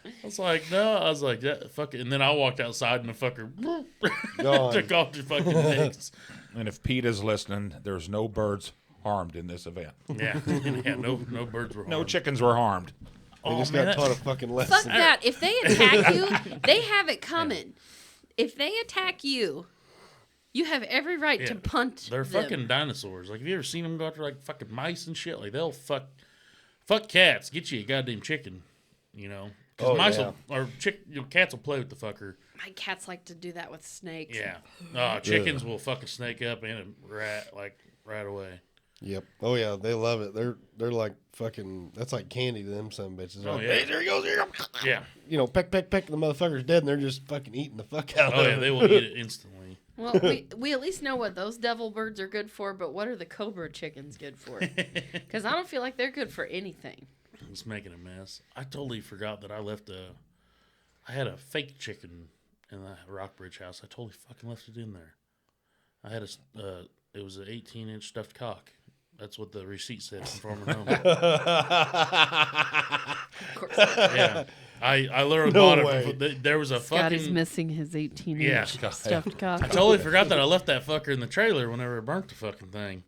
I was like, no. I was like, yeah, fuck it. And then I walked outside, and the fucker took off the fucking legs. And if Pete is listening, there's no birds harmed in this event. Yeah, no birds were harmed. No chickens were harmed. They just got taught a fucking lesson. Fuck that. If they attack you, they have it coming. If they attack you, you have every right to punt They're them. fucking dinosaurs. Like, have you ever seen them go after, like, fucking mice and shit? Like, they'll fuck cats. Get you a goddamn chicken, Because mice cats will play with the fucker. My cats like to do that with snakes. Yeah. Chickens will fuck a snake up and a rat, like, right away. Yep. Oh, yeah. They love it. They're like fucking, that's like candy to them some bitches. Oh, Like, yeah. hey, there he goes. Here he goes. Yeah. Peck, the motherfucker's dead, and they're just fucking eating the fuck out Oh, of yeah, it. they will eat it instantly. Well, we at least know what those devil birds are good for, but what are the cobra chickens good for? Because I don't feel like they're good for anything. It's making a mess. I totally forgot that I had a fake chicken in the Rockbridge house. I totally fucking left it in there. I had it was an 18-inch stuffed cock. That's what the receipt said from Farmer Home. Of course. Yeah. I literally No bought way. it. There was a Scott is fucking... missing his 18-inch Yeah. stuffed cock. I totally forgot that I left that fucker in the trailer whenever I burnt the fucking thing.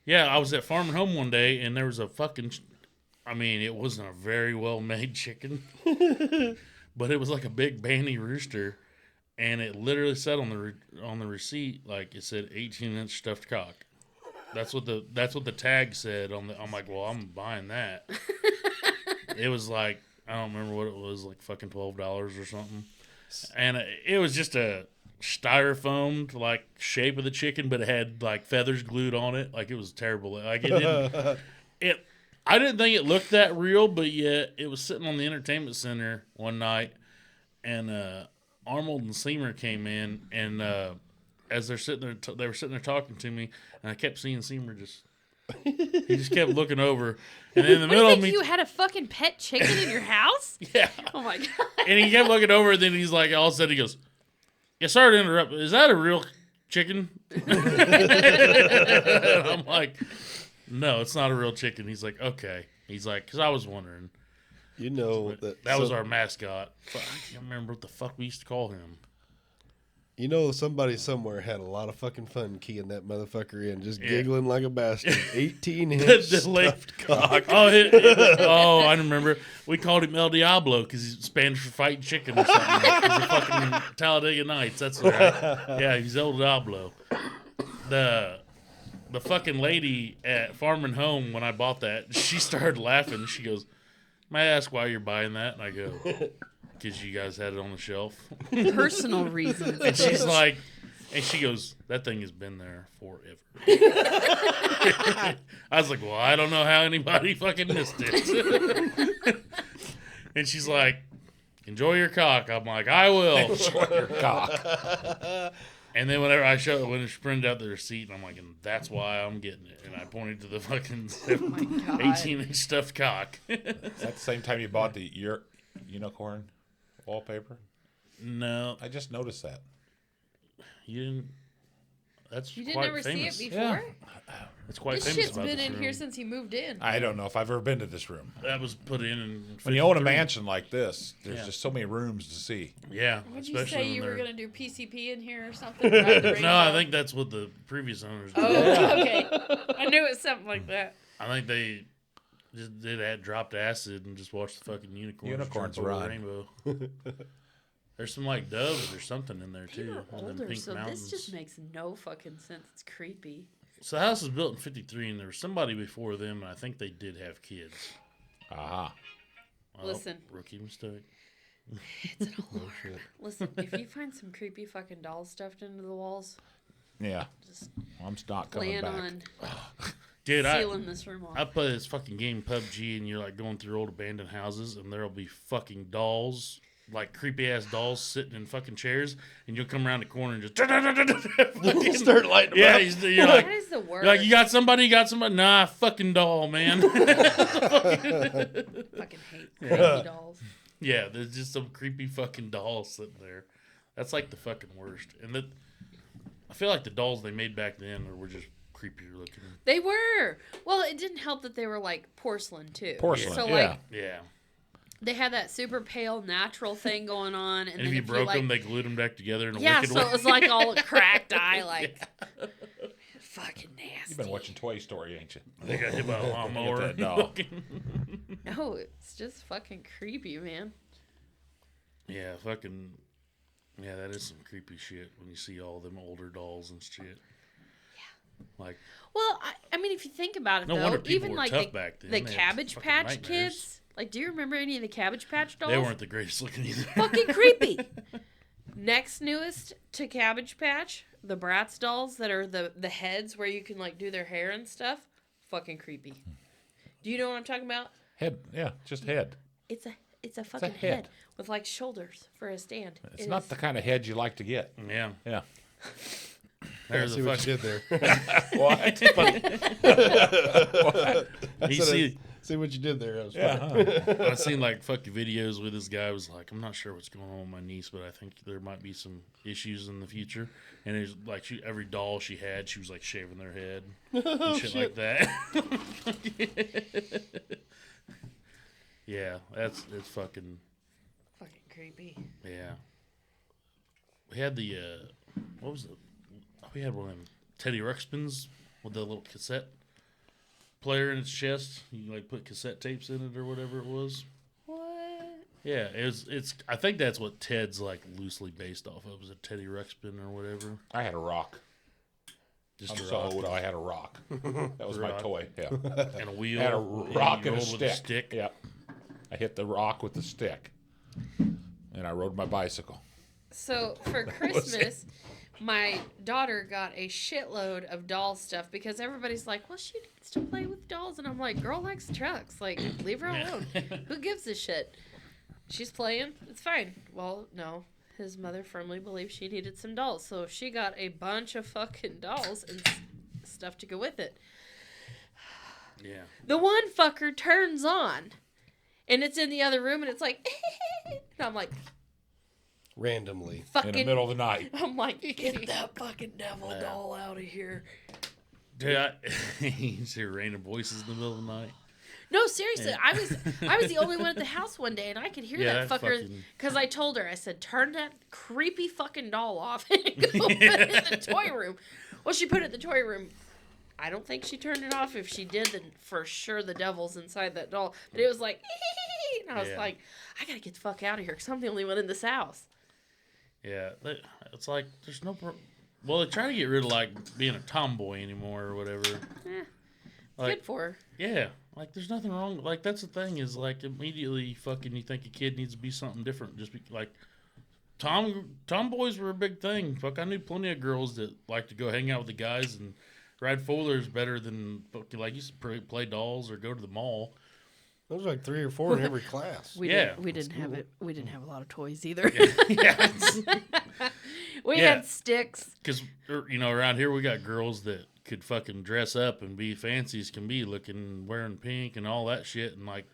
Yeah, I was at Farm and Home one day, and there was a fucking... I mean, it wasn't a very well-made chicken. But it was like a big banty rooster. And it literally said on the receipt, like, it said 18-inch stuffed cock. That's what the tag said on the. I'm like, well, I'm buying that. It was like, I don't remember what it was, like fucking $12 or something. And it was just a styrofoam like shape of the chicken, but it had like feathers glued on it. Like, it was terrible. Like, it didn't. I didn't think it looked that real, but yet it was sitting on the entertainment center one night, and Arnold and Seymour came in, and as they're sitting there, they were sitting there talking to me, and I kept seeing Seymour he just kept looking over, and in the middle of me, You had a fucking pet chicken in your house? yeah, Oh my god! and he kept looking over, and then he's like, all of a sudden he goes, "Yeah, sorry to interrupt, but is that a real chicken?" And I'm like, "No, it's not a real chicken." He's like, "Okay." He's like, "Because I was wondering." That was our mascot. I can't remember what the fuck we used to call him. Somebody somewhere had a lot of fucking fun keying that motherfucker in, just giggling like a bastard. 18-inch stuffed cock. I remember. We called him El Diablo because he's Spanish for fighting chicken or something. He's a fucking Talladega Nights. That's right. Yeah, he's El Diablo. The fucking lady at Farm and Home, when I bought that, she started laughing. She goes, "May I ask why you're buying that?" And I go, "Because you guys had it on the shelf." Personal reasons. And she's like, and she goes, "That thing has been there forever." I was like, "Well, I don't know how anybody fucking missed it." And she's like, "Enjoy your cock." I'm like, "I will." Enjoy your cock. And then when she printed out the receipt, I'm like, "And that's why I'm getting it." And I pointed to the fucking 18-inch stuffed cock. Is that the same time you bought the unicorn wallpaper? No, I just noticed that. you didn't. That's You didn't quite ever famous. see it before? Yeah. It's quite This famous shit's about been this in room. here since he moved in. I don't know if I've ever been to this room. That was put in When you own a 53. mansion like this, there's Yeah. just so many rooms to see. Yeah, Would you especially say when you were they're- going to do PCP in here or something? Ride the No, I rainbow? think that's what the previous owners did. Oh, okay. I knew it was something like that. I think they just did that, dropped acid, and just watched the fucking Unicorns jump over the run. rainbow. There's some like doves or something in there They too. were On them older, pink so mountains. this just makes no fucking sense. It's creepy. So the house was built in '53, and there was somebody before them, and I think they did have kids. Aha. Well, Listen. rookie mistake. It's an alarm. Listen, if you find some creepy fucking dolls stuffed into the walls, Yeah. just I'm not coming plan back. on Dude, sealing this room off. I play this fucking game PUBG, and you're like going through old abandoned houses, and there'll be fucking dolls, like creepy ass dolls sitting in fucking chairs, and you'll come around the corner and just fucking, Start lighting them yeah, up. you're like, That is the worst. you're like, you got somebody, nah, fucking doll, man. fucking hate creepy dolls. Yeah, there's just some creepy fucking dolls sitting there. That's like the fucking worst. And I feel like the dolls they made back then were just creepier looking. They were. Well, it didn't help that they were like porcelain too. Porcelain, So yeah. like Yeah. they had that super pale natural thing going on, and And then if you broke like, them, they glued them back together in a yeah, wicked so way. it was like all a cracked eye, like fucking nasty. You've been watching Toy Story, ain't you? They got hit by a lawnmower. that doll. No, it's just fucking creepy, man. Yeah, fucking. Yeah, that is some creepy shit when you see all them older dolls and shit. Yeah. Like, Well, I mean, if you think about it, no though, wonder people even were like tough back then. the They had Cabbage fucking Patch nightmares. Kids. Like, do you remember any of the Cabbage Patch dolls? They weren't the greatest looking either. Fucking creepy. Next newest to Cabbage Patch, the Bratz dolls that are the heads where you can like do their hair and stuff. Fucking creepy. Do you know what I'm talking about? Head. Yeah, just head. It's a fucking head. head with like shoulders for a stand. It's It not is- the kind of head you like to get. Yeah. Yeah. There's See a what fucking. you did there. What? You see, See what you did there. That was Yeah. funny. Huh. I've seen like fucking videos with this guy was like, I'm not sure what's going on with my niece, but I think there might be some issues in the future. And it's like every doll she had, she was like shaving their head and shit like that. Yeah, it's fucking fucking creepy. yeah. We had the what was it? We had one of them Teddy Ruxpins with the little cassette player in its chest. You can like put cassette tapes in it or whatever it was. What? Yeah, it's. I think that's what Ted's like loosely based off of. Was it Teddy Ruxpin or whatever? I had a rock. Just I'm a so rock old. I had a rock. That was my Rock. toy. Yeah. and a wheel. I had a and rock you and a rolled with stick. Yep. I hit the rock with the stick, and I rode my bicycle. So for Christmas, my daughter got a shitload of doll stuff because everybody's like, well, she needs to play with dolls. And I'm like, girl likes trucks. Like, leave her alone. Who gives a shit? She's playing. It's fine. Well, no. His mother firmly believed she needed some dolls. So she got a bunch of fucking dolls and stuff to go with it. Yeah. The one fucker turns on. And it's in the other room and it's like, and I'm like, Randomly. fucking. In the middle of the night. I'm like, get that fucking devil doll out of here. Dude, you hear random voices in the middle of the night. No, seriously, I was the only one at the house one day, and I could hear Yeah, that that fucker fucking- because I told her, I said, turn that creepy fucking doll off and go put it in the toy room. Well, she put it in the toy room. I don't think she turned it off. If she did, then for sure the devil's inside that doll. But it was like, and I was Yeah. like, I gotta get the fuck out of here because I'm the only one in this house. Yeah, it's like there's no. Well, they try to get rid of like being a tomboy anymore or whatever. Like, Good for her. yeah, like there's nothing wrong. Like that's the thing is like immediately fucking you think a kid needs to be something different. Just be like tomboys were a big thing. Fuck, I knew plenty of girls that like to go hang out with the guys and ride four-wheelers better than fucking like used to play dolls or go to the mall. There was like 3 or 4 in every class. We Yeah. didn't have it. We didn't have a lot of toys either. Yeah, We Yeah. had sticks. because you know around here we got girls that could fucking dress up and be fancy as can be, looking wearing pink and all that shit, and like,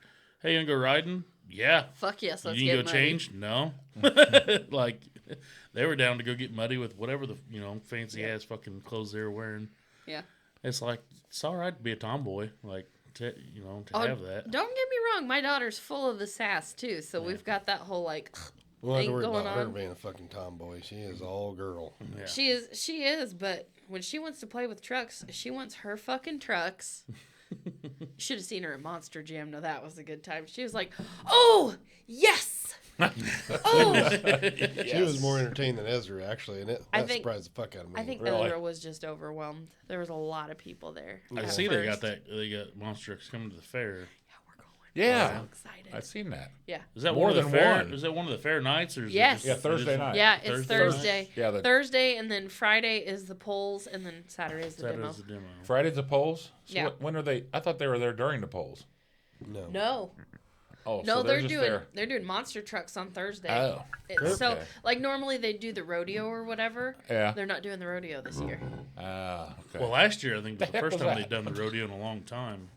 hey, you wanna go riding? Yeah. Fuck yes, let's You get need to go money. change? No. Like, They were down to go get muddy with whatever the fancy ass fucking clothes they were wearing. Yeah. It's like it's all right to be a tomboy, like to have that. Don't get me wrong, my daughter's full of the sass too, so we've got that whole like Well, I thing don't worry going about her on. being a fucking tomboy. She is all girl. Yeah. She is, but when she wants to play with trucks, she wants her fucking trucks. Should have seen her at Monster Jam. No, that was a good time. She was like, "Oh, yes." Oh, She was more entertained than Ezra, actually, and that think- surprised the fuck out of me. I think Really? Ezra was just overwhelmed. There was a lot of people there. I see they got monster trucks coming to the fair. Yeah, we're going. Yeah. I'm excited. I've seen that. Yeah. Is that More one of the than fair? one. Is that one of the fair nights or is Yes. it Yeah, just, Thursday night. Yeah, it's Thursday. Yeah, Thursday, and then Friday is the polls, and then Saturday is the demo. Saturday's the demo. Friday's the polls? So Yeah. when are they? I thought they were there during the polls. No. No, Oh, no, so they're just doing there. they're doing monster trucks on Thursday. Oh, So, okay. like normally they do the rodeo or whatever. Yeah. They're not doing the rodeo this year. Okay. Well, last year I think was the heck first was time that? they'd done the rodeo in a long time.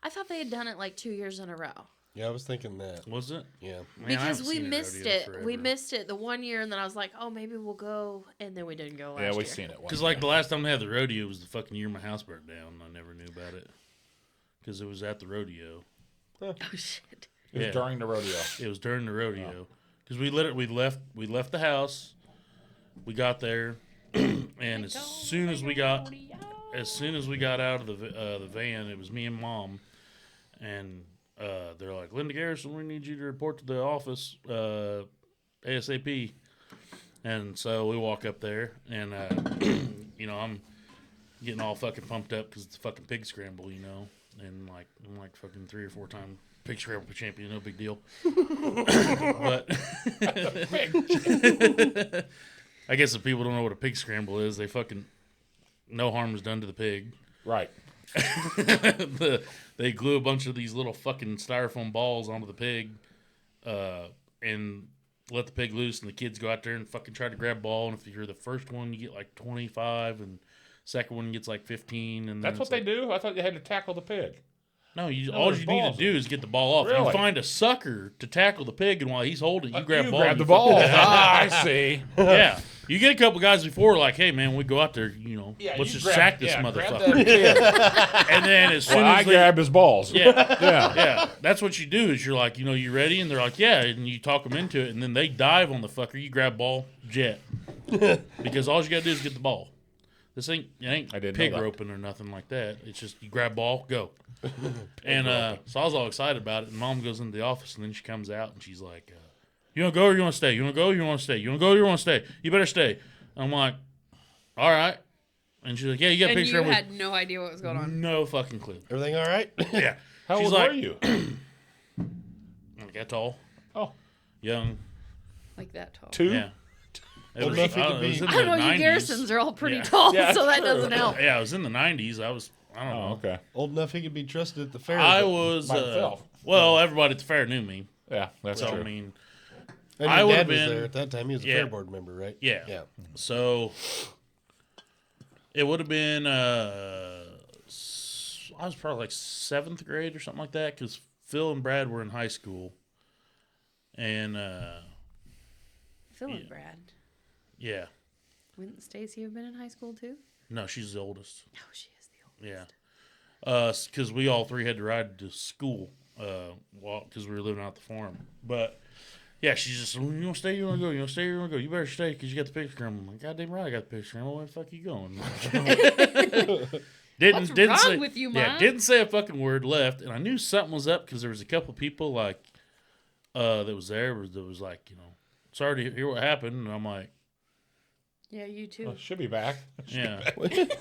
I thought they had done it like 2 years in a row. Yeah, I was thinking that. Was it? Yeah. Man, I Because haven't we seen a missed rodeo it. forever. We missed it the one year, and then I was like, oh, maybe we'll go. And then we didn't go last year. Yeah, we've seen it. Because like the last time they had the rodeo was the fucking year my house burnt down. I never knew about it because it was at the rodeo. Oh, shit. It was yeah. during the rodeo. It was during the rodeo because we left the house. We got there, and as soon as we got out of the van, it was me and Mom, and they're like, Linda Garrison, we need you to report to the office ASAP. And so we walk up there, and I'm getting all fucking pumped up because it's a fucking pig scramble, and like I'm like fucking 3 or 4 time pig scramble champion, no big deal. But I guess if people don't know what a pig scramble is, they fucking no harm is done to the pig. Right. They glue a bunch of these little fucking styrofoam balls onto the pig, and let the pig loose, and the kids go out there and fucking try to grab ball. And if you're the first one, you get like 25, and second one gets like 15. And That's what they do? I thought you had to tackle the pig. No, all there's you need to balls do is get the ball off. Really? You find a sucker to tackle the pig, and while he's holding it, you grab ball. grab and the you ball. fucking- I see. Yeah. You get a couple guys before, like, hey, man, we go out there, let's just sack this Grab motherfucker. that pig. And then as soon Well, I as they, grabbed his balls. yeah, Yeah. yeah, that's what you do is you're like, you ready? And they're like, yeah, and you talk them into it, and then they dive on the fucker. You grab ball, jet. Because all you got to do is get the ball. This ain't I didn't pig know that. roping or nothing like that. It's just you grab ball, go. And so I was all excited about it, and Mom goes into the office, and then she comes out, and she's like, you want to go or you want to stay? You want to go or you want to stay? You want to go or you want to stay? You better stay. I'm like, all right. And she's like, yeah, you got a And picture you of me. had no idea what was going on. No fucking clue. Everything all right? Yeah. How She's old like, were you? Like that tall, Oh, young. Like that tall. 2? Yeah. It Well, was, enough you I could don't know, it was be- in I don't the know, you 90s. Garrisons are all pretty Yeah. tall, Yeah, so that true. doesn't help. Yeah, it was in the 90s. I don't know. Oh, okay. Old enough he could be trusted at the fair. I but- was, By himself. well, everybody at the fair knew me. Yeah, that's So, true. I mean, And I your would've dad was been- there at that time. He was a Yeah. fair board member, right? yeah. Yeah. So, it would have been, I was probably like 7th grade or something like that because Phil and Brad were in high school. And, Phil and Yeah. Brad. yeah. Wouldn't Stacy have been in high school too? No, she's the oldest. No, she is the oldest. Yeah. Because we all 3 had to ride to school because we were living out the farm. But, yeah, she's just, you want to stay, you want to go, you want to stay, you want to go. You better stay because you got the pig scramble. I'm like, goddamn right, I got the pig scramble. Where the fuck you going? What's wrong with you, Yeah, Mom? didn't say a fucking word, left. And I knew something was up because there was a couple people, like, that was there that was like, sorry to hear what happened. And I'm like, Yeah, you too. Well, she'll be back. yeah.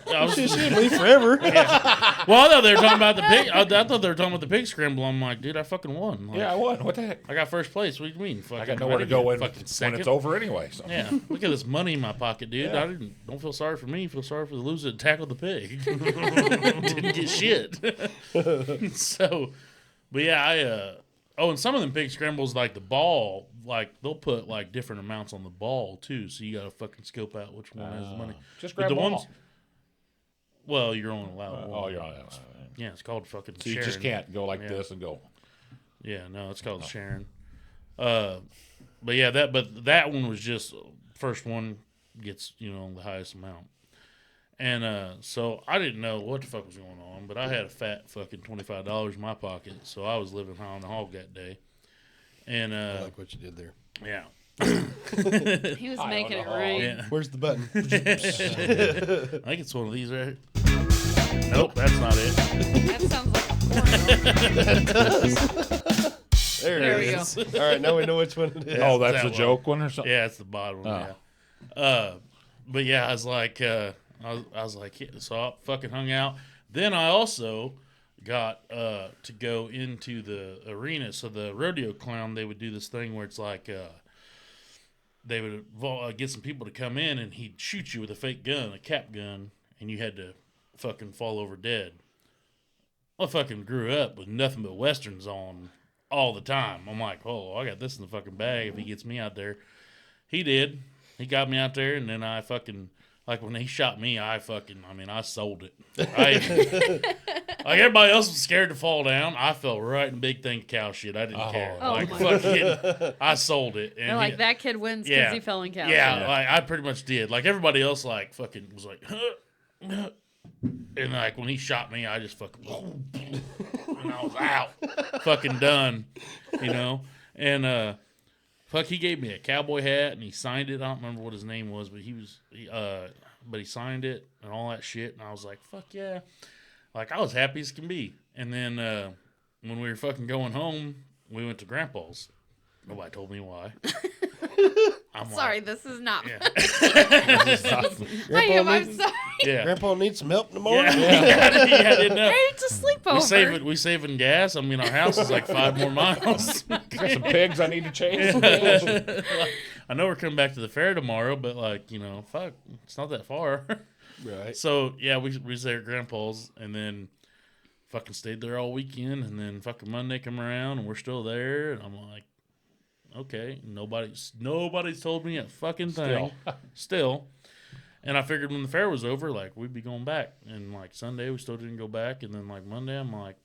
I was, She should leave forever. well, I thought they were talking about the pig. I thought they were talking about the pig scramble. I'm like, dude, I fucking won. Like, Yeah, I won. What the heck? I got first place. What do you mean? Fucking, I got nowhere to didn't go get when fucking it's second. over anyway. So. Yeah, look at this money in my pocket, dude. Yeah. I don't feel sorry for me. Feel sorry for the loser that tackled the pig. Didn't get shit. So, but yeah, and some of them pig scrambles, like the ball, like they'll put like different amounts on the ball too. So you gotta fucking scope out which one has the money. Just But grab the ball. ones, well, you're only allowed one. Oh, you're on. Yeah, it's called fucking So you sharing. just can't go like Yeah. this and go. Yeah, no, it's called sharing. But yeah, that one was just first one gets the highest amount. And so I didn't know what the fuck was going on, but I had a fat fucking $25 in my pocket, so I was living high on the hog that day. And I like what you did there. yeah. He was making it rain. Yeah. Where's the button? I think it's one of these right here. Nope, that's not it. That sounds like a porno. There we it go. is. All right, now we know which one it is. Oh, that's that the one. joke one or something? Yeah, it's the bottom one. Oh. Yeah. But yeah, I was like, I was like, yeah, so I fucking hung out. Then I also got to go into the arena. So the rodeo clown, they would do this thing where it's like, they would get some people to come in and he'd shoot you with a fake gun, a cap gun, and you had to fucking fall over dead. I fucking grew up with nothing but westerns on all the time. I'm like, oh, I got this in the fucking bag if he gets me out there. He did. He got me out there, and then I fucking, like when he shot me, I sold it. Like everybody else was scared to fall down. I fell right in big thing cow shit. I didn't care. Oh Like my fucking, I sold it. And They're like, that kid wins because he fell in cow. yeah, like I pretty much did. Like everybody else, like fucking was like, and like when he shot me, I just fucking, and I was out, fucking done, And fuck, he gave me a cowboy hat and he signed it. I don't remember what his name was, but he signed it and all that shit. And I was like, fuck yeah, like I was happy as can be. And then when we were fucking going home, we went to Grandpa's. Nobody told me why. I'm Sorry, this is not. Yeah. I'm sorry. Yeah. Grandpa needs some help in the morning. Yeah, I didn't know. Hey, it's a sleepover. We saving gas. I mean, our house is like 5 more miles. Got some pigs I need to chase. I know we're coming back to the fair tomorrow, but like, fuck, it's not that far. Right. So yeah, we was there at Grandpa's, and then fucking stayed there all weekend, and then fucking Monday come around, and we're still there, and I'm like, okay, nobody's told me a fucking thing. Still. And I figured when the fair was over, like, we'd be going back. And, like, Sunday, we still didn't go back. And then, like, Monday, I'm like,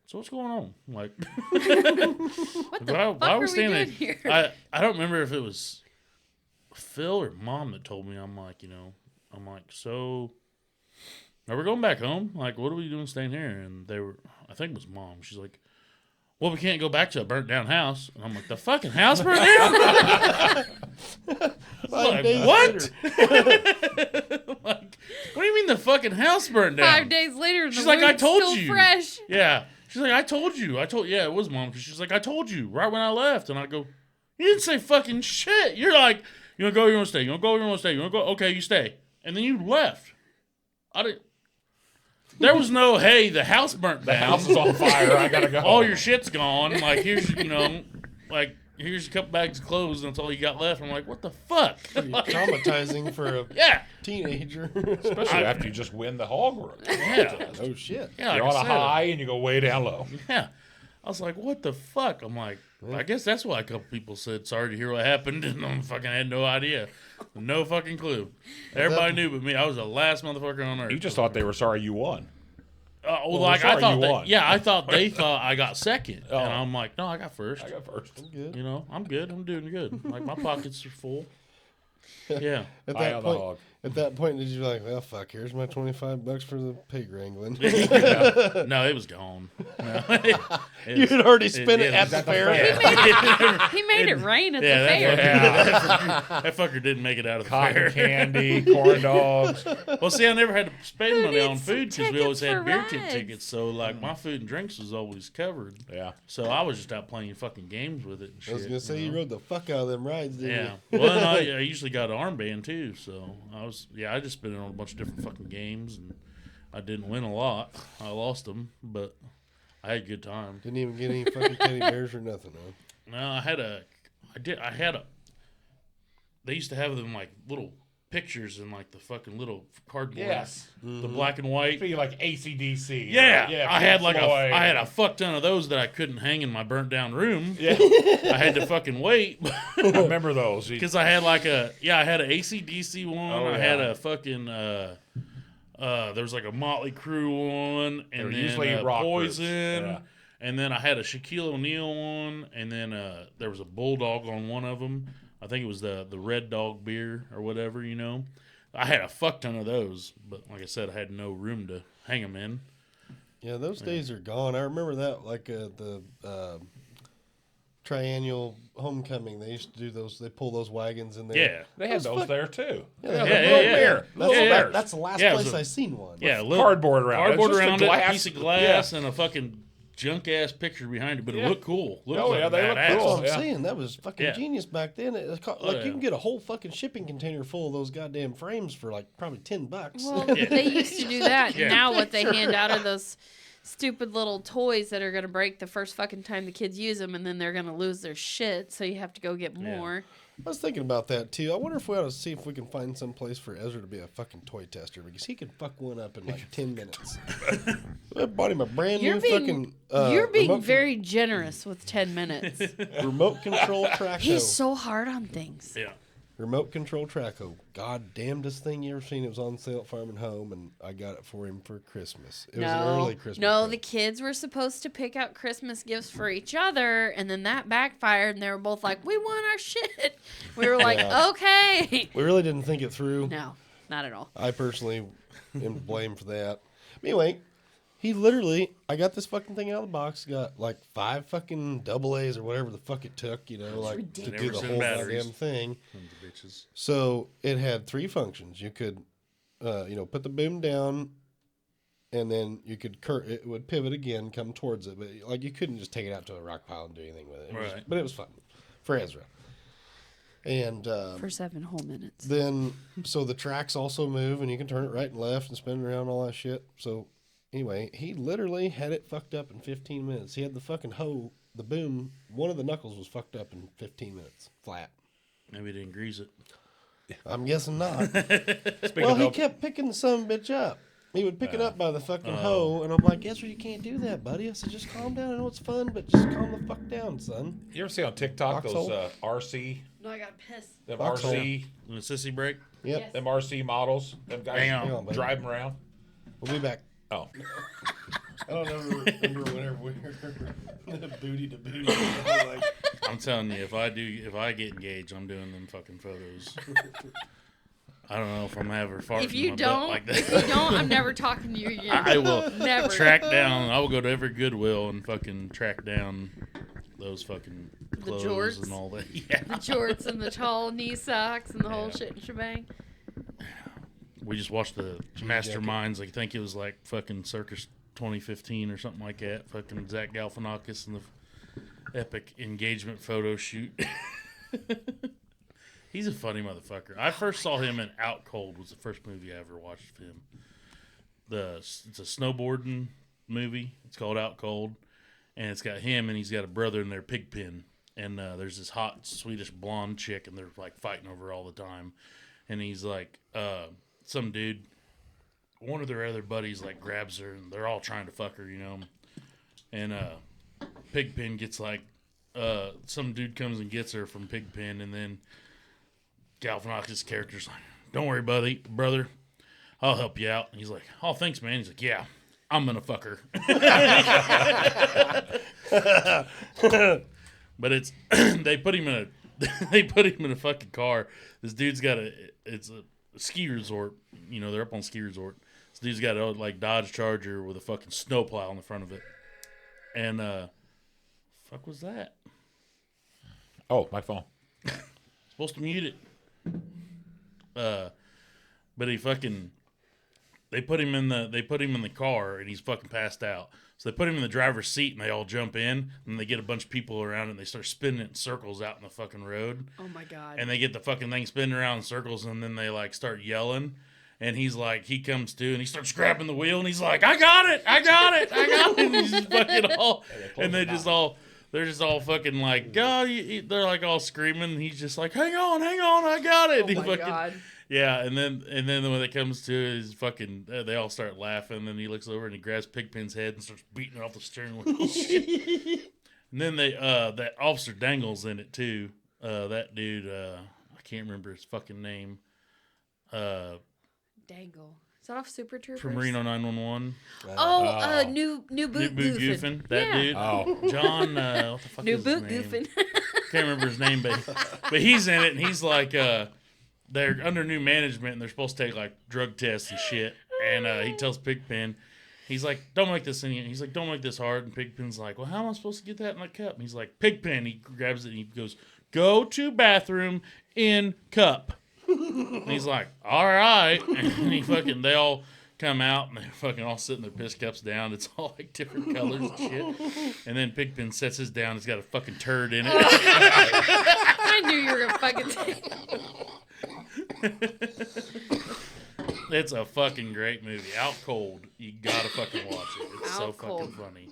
so what's going on? Like, What the fuck are we doing here? I don't remember if it was Phil or Mom that told me. I'm like, so are we going back home? Like, what are we doing staying here? And I think it was Mom. She's like, well, we can't go back to a burnt down house. And I'm like, the fucking house burnt down? Like, what? Like, what do you mean the fucking house burned down? 5 days later, the She's like, I wound's told still you. fresh. Yeah. She's like, I told you. Yeah, it was Mom. Because she's like, I told you right when I left. And I go, you didn't say fucking shit. You're like, you want to go, you want to stay. You want to go, you want to stay. You want to go, okay, you stay. And then you left. There was no, hey, the house burnt down. The house is on fire. I gotta go. All your shit's gone. Like, here's a couple bags of clothes, and that's all you got left. I'm like, what the fuck? Traumatizing for a teenager. Especially after you just win the hog run. Yeah. Oh, shit. Yeah, You're like on I a said. high and you go way down low. Yeah. I was like, what the fuck? I'm like, I guess that's why a couple people said sorry to hear what happened, and I fucking had no idea. No fucking clue. Everybody knew but me. I was the last motherfucker on earth. You just thought they were sorry you won. I sorry thought you won. I thought they thought I got second. Oh. And I'm like, no, I got first. I got first. I'm good. I'm good. I'm doing good. Like, my pockets are full. Yeah. At Eye that on the point, hog. At that point, did you like, well, fuck, here's my $25 for the pig wrangling? No, it was gone. No. You had already spent it at the at the fair. fair. He made it rain at the Yeah, fair. that fucker didn't make it out of the Cotton fair. candy, corn dogs. Well, see, I never had to spend Who money on needs some food because we always tickets had for beer tent rides? tickets. So, like, my food and drinks was always covered. Yeah. So I was just out playing fucking games with it and shit. I was going to say, you know? rode the fuck out of them rides, didn't Yeah. you? Well, and I usually got an armband too. So I just spent it on a bunch of different fucking games, and I didn't win a lot. I lost them, but I had a good time. Didn't even get any fucking teddy bears or nothing, huh? No, they used to have them like little pictures in like the fucking little cardboard. Yes. The black and white. Speaking like AC/DC. Yeah, I had Pink like Floyd. I had a fuck ton of those that I couldn't hang in my burnt down room. Yeah. I had to fucking wait I remember those. because I had like I had an AC/DC one. Oh, I yeah. had a fucking there was like a Motley Crue one, They were and usually then rock groups. Poison, Yeah. And then I had a Shaquille O'Neal one, and then there was a Bulldog on one of them. I think it was the Red Dog beer or whatever, you know. I had a fuck ton of those, but like I said, I had no room to hang them in. Yeah, those days are gone. I remember that, like the triennial homecoming. They used to do those. They pull those wagons in there. Yeah. They had those there too. Yeah, Beer. That's the last Yeah, it place was a- I seen one. Yeah, a little Cardboard around it. cardboard It's just a around it, glass. piece of glass, and a fucking junk ass picture behind it, but it looked cool. Looked Oh, like yeah, they look badass. That's cool. what I'm Yeah. saying. That was fucking Yeah. genius back then. Like yeah. you can get a whole fucking shipping container full of those goddamn frames for like probably $10. Well, they used to do that. Yeah. Now what they hand out are those stupid little toys that are going to break the first fucking time the kids use them, and then they're going to lose their shit, so you have to go get more. I was thinking about that too. I wonder if we ought to see if we can find some place for Ezra to be a fucking toy tester because he can fuck one up in like 10 minutes. I bought him a brand You're new being, fucking. you're being remote, very generous with 10 minutes. remote control track. He's so hard on things. Yeah. Remote control Traco. God damnedest thing you ever seen. It was on sale at Farm and Home, and I got it for him for Christmas. It was an early Christmas. No, present. the kids were supposed to pick out Christmas gifts for each other, and then that backfired, and they were both like, "We want our shit." We were like, "Okay." We really didn't think it through. No, not at all. I personally am to blame for that. Anyway, he literally, I got this fucking thing out of the box, got like 5 fucking double A's or whatever the fuck it took, you know, like to do the Never whole batteries. goddamn thing. Sons of bitches. So it had 3 functions. You could, put the boom down, and then you could it would pivot again, come towards it, but like you couldn't just take it out to a rock pile and do anything with it. Right. But it was fun for Ezra. And For 7 whole minutes. then, so the tracks also move, and you can turn it right and left and spin it around, all that shit. So anyway, he literally had it fucked up in 15 minutes. He had the fucking hoe, the boom, one of the knuckles was fucked up in 15 minutes, flat. Maybe didn't grease it. I'm guessing not. Speaking Well, he of, kept picking the son of a bitch up. He would pick it up by the fucking hoe, and I'm like, Ezra, you can't do that, buddy. I said, just calm down. I know it's fun, but just calm the fuck down, son. you ever see on TikTok Foxhole? those RC, No, I got pissed. them Foxhole. RC, And a sissy break? Yep. Yes. them RC models, them guys Hang on, buddy. drive 'em around? We'll be back. Oh, I don't ever remember whenever we were booty to booty. Like, I'm telling you, if I get engaged, I'm doing them fucking photos. I don't know if I'm ever farting If you my butt don't, like that. if you don't, I'm never talking to you again. I will Never. track down. I will go to every Goodwill and fucking track down those fucking clothes jorts? and all that. Yeah. The jorts and the tall knee socks and the whole shit and shebang. We just watched the Masterminds. I think it was like fucking Circus 2015 or something like that. Fucking Zach Galifianakis and the epic engagement photo shoot. He's a funny motherfucker. I first saw him in Out Cold. Was the first movie I ever watched of him. It's a snowboarding movie. It's called Out Cold, and it's got him and he's got a brother in their pig pen. And there's this hot Swedish blonde chick, and they're like fighting over her all the time. And he's like, some dude, one of their other buddies like grabs her, and they're all trying to fuck her, you know. And Pigpen gets like, some dude comes and gets her from Pigpen, and then Galifianakis' character's like, "Don't worry, brother, I'll help you out." And he's like, "Oh, thanks, man." He's like, "Yeah, I'm gonna fuck her." But it's they put him in a fucking car. This dude's got it's a ski resort. You know, they're up on ski resort. This dude's got a like Dodge Charger with a fucking snowplow on the front of it. And fuck was that? oh, my phone. Supposed to mute it. But they put him in the car, and he's fucking passed out. So they put him in the driver's seat, and they all jump in, and they get a bunch of people around it, and they start spinning it in circles out in the fucking road. Oh my god. And they get the fucking thing spinning around in circles, and then they like start yelling. And he's like, he comes to, and he starts grabbing the wheel, and he's like, I got it. And he's just fucking all, and they're just all fucking like, God, they're like all screaming. And he's just like, hang on, I got it. Oh And he my fucking, god. yeah, and then when it comes to it, he's fucking, they all start laughing. And then he looks over and he grabs Pigpen's head and starts beating it off the steering wheel. And then that Officer Dangle's in it too. That dude, I can't remember his fucking name. Dangle. that off Super Troopers? from Reno 911. New Boot Goofin. That dude. Oh. John, what the fuck New is Boot his name? Goofin. Can't remember his name, but he's in it, and he's like, they're under new management, and they're supposed to take like drug tests and shit. And he tells Pigpen, he's like, don't make this he's like, don't make this hard. And Pigpen's like, well, how am I supposed to get that in my cup? And he's like, Pigpen. He grabs it and he goes, go to bathroom in cup. And he's like, all right. And they all come out and they're fucking all sitting their piss cups down. It's all like different colors and shit. And then Pigpen sets his down. It's got a fucking turd in it. I knew you were gonna fucking say. It's a fucking great movie. Out Cold. You gotta fucking watch it. It's so Out Cold. fucking funny.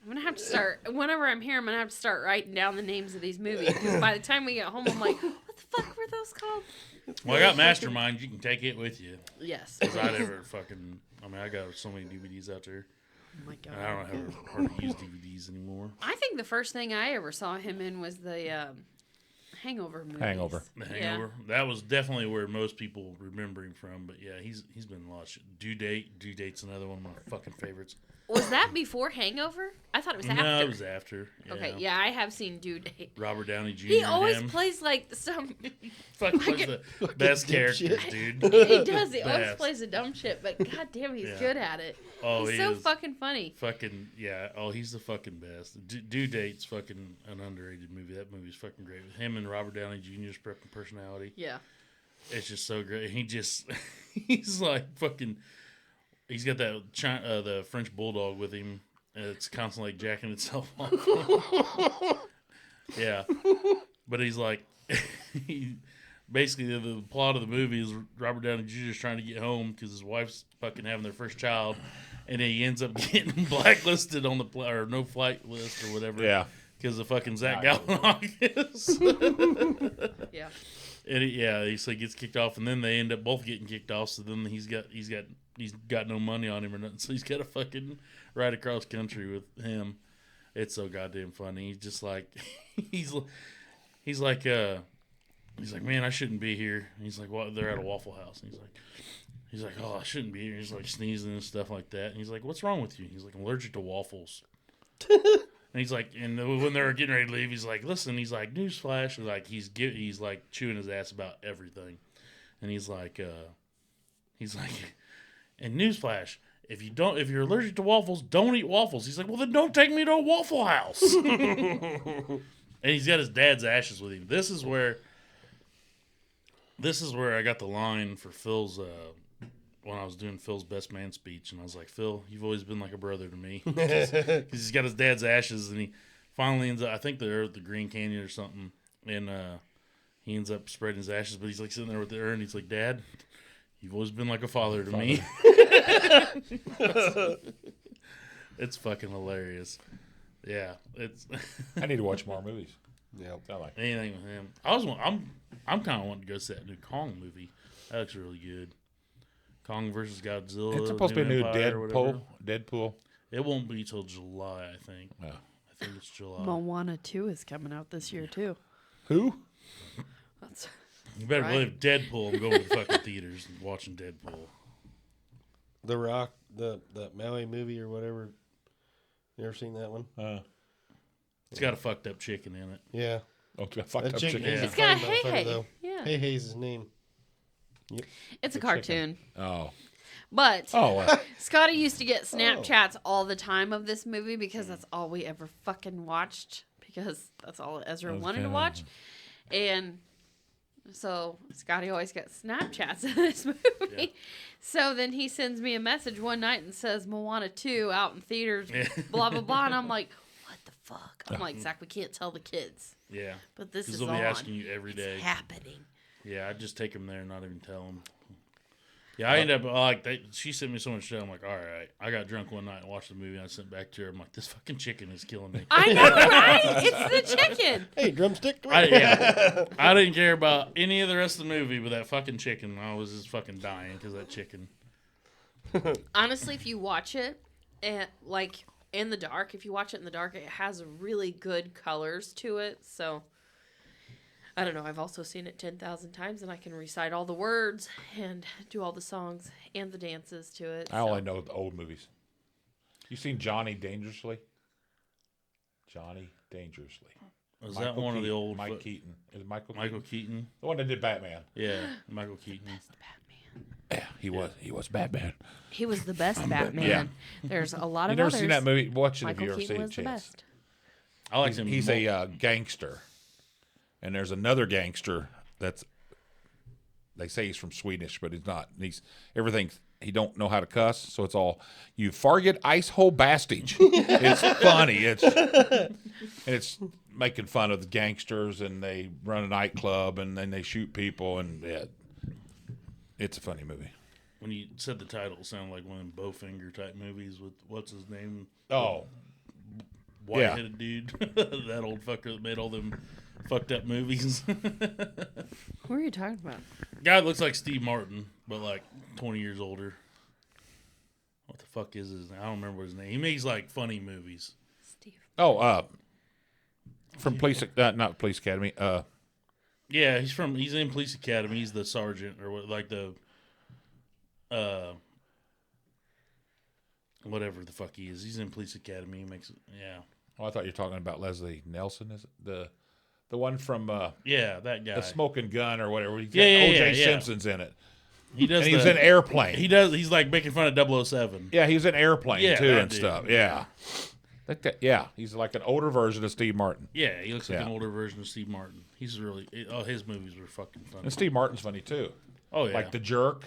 I'm gonna have to start. Whenever I'm here, I'm gonna have to start writing down the names of these movies. Because by the time we get home, I'm like, what the fuck were those called? Well, I got Mastermind. You can take it with you. Yes. Because I never fucking... I mean, I got so many DVDs out there. Oh my god. And I don't hardly use DVDs anymore. I think the first thing I ever saw him in was the Hangover movies. Hangover. The Hangover. Yeah. That was definitely where most people remember him from. But yeah, he's been a lot of shit. Due Date's another one of my fucking favorites. Was that before Hangover? I thought it was after. No, it was after. Yeah. Okay, yeah, I have seen Due Date. Robert Downey Jr. He always and him. plays like some. Fucking plays the best characters, dipshit. dude. He does. He always Best. plays a dumb shit, but goddamn, he's Yeah. good at it. Oh, he's he so is. fucking funny. Fucking, yeah. Oh, he's the fucking best. Due Date's fucking an underrated movie. That movie's fucking great. With him and Robert Downey Jr.'s personality. Yeah. It's just so great. He's like fucking, he's got that the French Bulldog with him. And it's constantly like jacking itself off. Yeah. But he's like, basically the plot of the movie is Robert Downey Jr. is trying to get home because his wife's fucking having their first child. And then he ends up getting blacklisted on the or no flight list or whatever. Yeah. Because of fucking Zach Galifianakis. Yeah. And so he gets kicked off, and then they end up both getting kicked off. So then he's got no money on him or nothing. So he's got to fucking ride across country with him. It's so goddamn funny. He's just like he's like man, I shouldn't be here. And he's like, well, they're at a Waffle House, and he's like, oh, I shouldn't be here. He's like sneezing and stuff like that. And he's like, what's wrong with you? He's like, I'm allergic to waffles. And he's like, and when they're getting ready to leave, he's like, listen, he's like, newsflash. He's like chewing his ass about everything. And he's like, and newsflash, if you're allergic to waffles, don't eat waffles. He's like, well, then don't take me to a Waffle House. And he's got his dad's ashes with him. This is where I got the line for Phil's, when I was doing Phil's best man speech, and I was like, Phil, you've always been like a brother to me. Because he's got his dad's ashes, and he finally ends up, I think they're at the Green Canyon or something, and he ends up spreading his ashes, but he's like sitting there with the urn, he's like, Dad, you've always been like a father to me. It's fucking hilarious. Yeah, it's I need to watch more movies. Yeah. I like it. anything with him. I'm kind of wanting to go see that new Kong movie. That looks really good. Kong versus Godzilla. It's supposed to be a new Empire or whatever. Deadpool. It won't be till July, I think. Yeah. I think it's July. Moana 2 is coming out this year too. Who? That's You better Right. believe Deadpool. I'm going to the fucking theaters and watching Deadpool. The Rock, the Maui movie or whatever. You ever seen that one? It's got a fucked up chicken in it. Yeah. Oh, it's got fucked That up chicken. chicken. He's a It's got funny Hey motherfucker, Hey. though. Yeah. Hey Hey's his name. It's a The cartoon. Oh. But Oh. Scotty used to get Snapchats all the time of this movie because that's all we ever fucking watched. Because that's all Ezra wanted to watch. And so Scotty always gets Snapchats of this movie. Yeah. So then he sends me a message one night and says Moana 2 out in theaters, Yeah. blah, blah, blah. And I'm like, what the fuck? I'm like, Zach, we can't tell the kids. Yeah. But this Because is they'll be on. asking you every day. It's happening. Yeah, I just take them there and not even tell them. Yeah, I end up like she sent me so much shit. I'm like, all right. I got drunk one night and watched the movie, and I sent it back to her. I'm like, this fucking chicken is killing me. I know, right? It's the chicken. Hey, drumstick. Come I here. didn't care about any of the rest of the movie, but that fucking chicken, I was just fucking dying because that chicken. Honestly, if you watch it, and like in the dark, if you watch it in the dark, it has really good colors to it. So I don't know. I've also seen it 10,000 times, and I can recite all the words and do all the songs and the dances to it. I only know the old movies. You seen Johnny Dangerously? Johnny Dangerously. Was that one of the old Mike Keaton? Is it Michael Michael Keaton? Keaton? The one that did Batman. Yeah, Michael Keaton. Best Batman. Yeah, he was. He was Batman. He was the best Batman. Yeah. There's a lot You of never others. seen that movie? Watch it if Michael you ever Keaton seen a was the chance. best. I like him. He's a gangster, and there's another gangster that's. They say he's from Swedish, but he's not. And he's everything. He don't know how to cuss, so it's all you farget ice hole bastage. It's funny. It's making fun of the gangsters, and they run a nightclub, and then they shoot people, and it's a funny movie. When you said the title, it sounded like one of them Bowfinger type movies with what's his name? Oh, White-headed dude. That old fucker that made all them fucked up movies. Who are you talking about? Guy that looks like Steve Martin, but like 20 years older. What the fuck is his name? I don't remember his name. He makes like funny movies. Steve. From Police, not Police Academy. Yeah, he's in Police Academy. He's the sergeant or what, like the whatever the fuck he is. He's in Police Academy. He makes yeah. Oh, I thought you were talking about Leslie Nelson. Is it the one from Yeah, that guy. the Smoking Gun or whatever? He's got Yeah, O.J. yeah. Simpson's in it. He does. And he was in Airplane. He's like making fun of 007. Yeah, he was in Airplane Yeah, too that and dude. stuff. Yeah. Yeah, he's like an older version of Steve Martin. Yeah, he looks like Yeah. an older version of Steve Martin. He's really his movies were fucking funny. And Steve Martin's funny too. Oh yeah, Like The Jerk,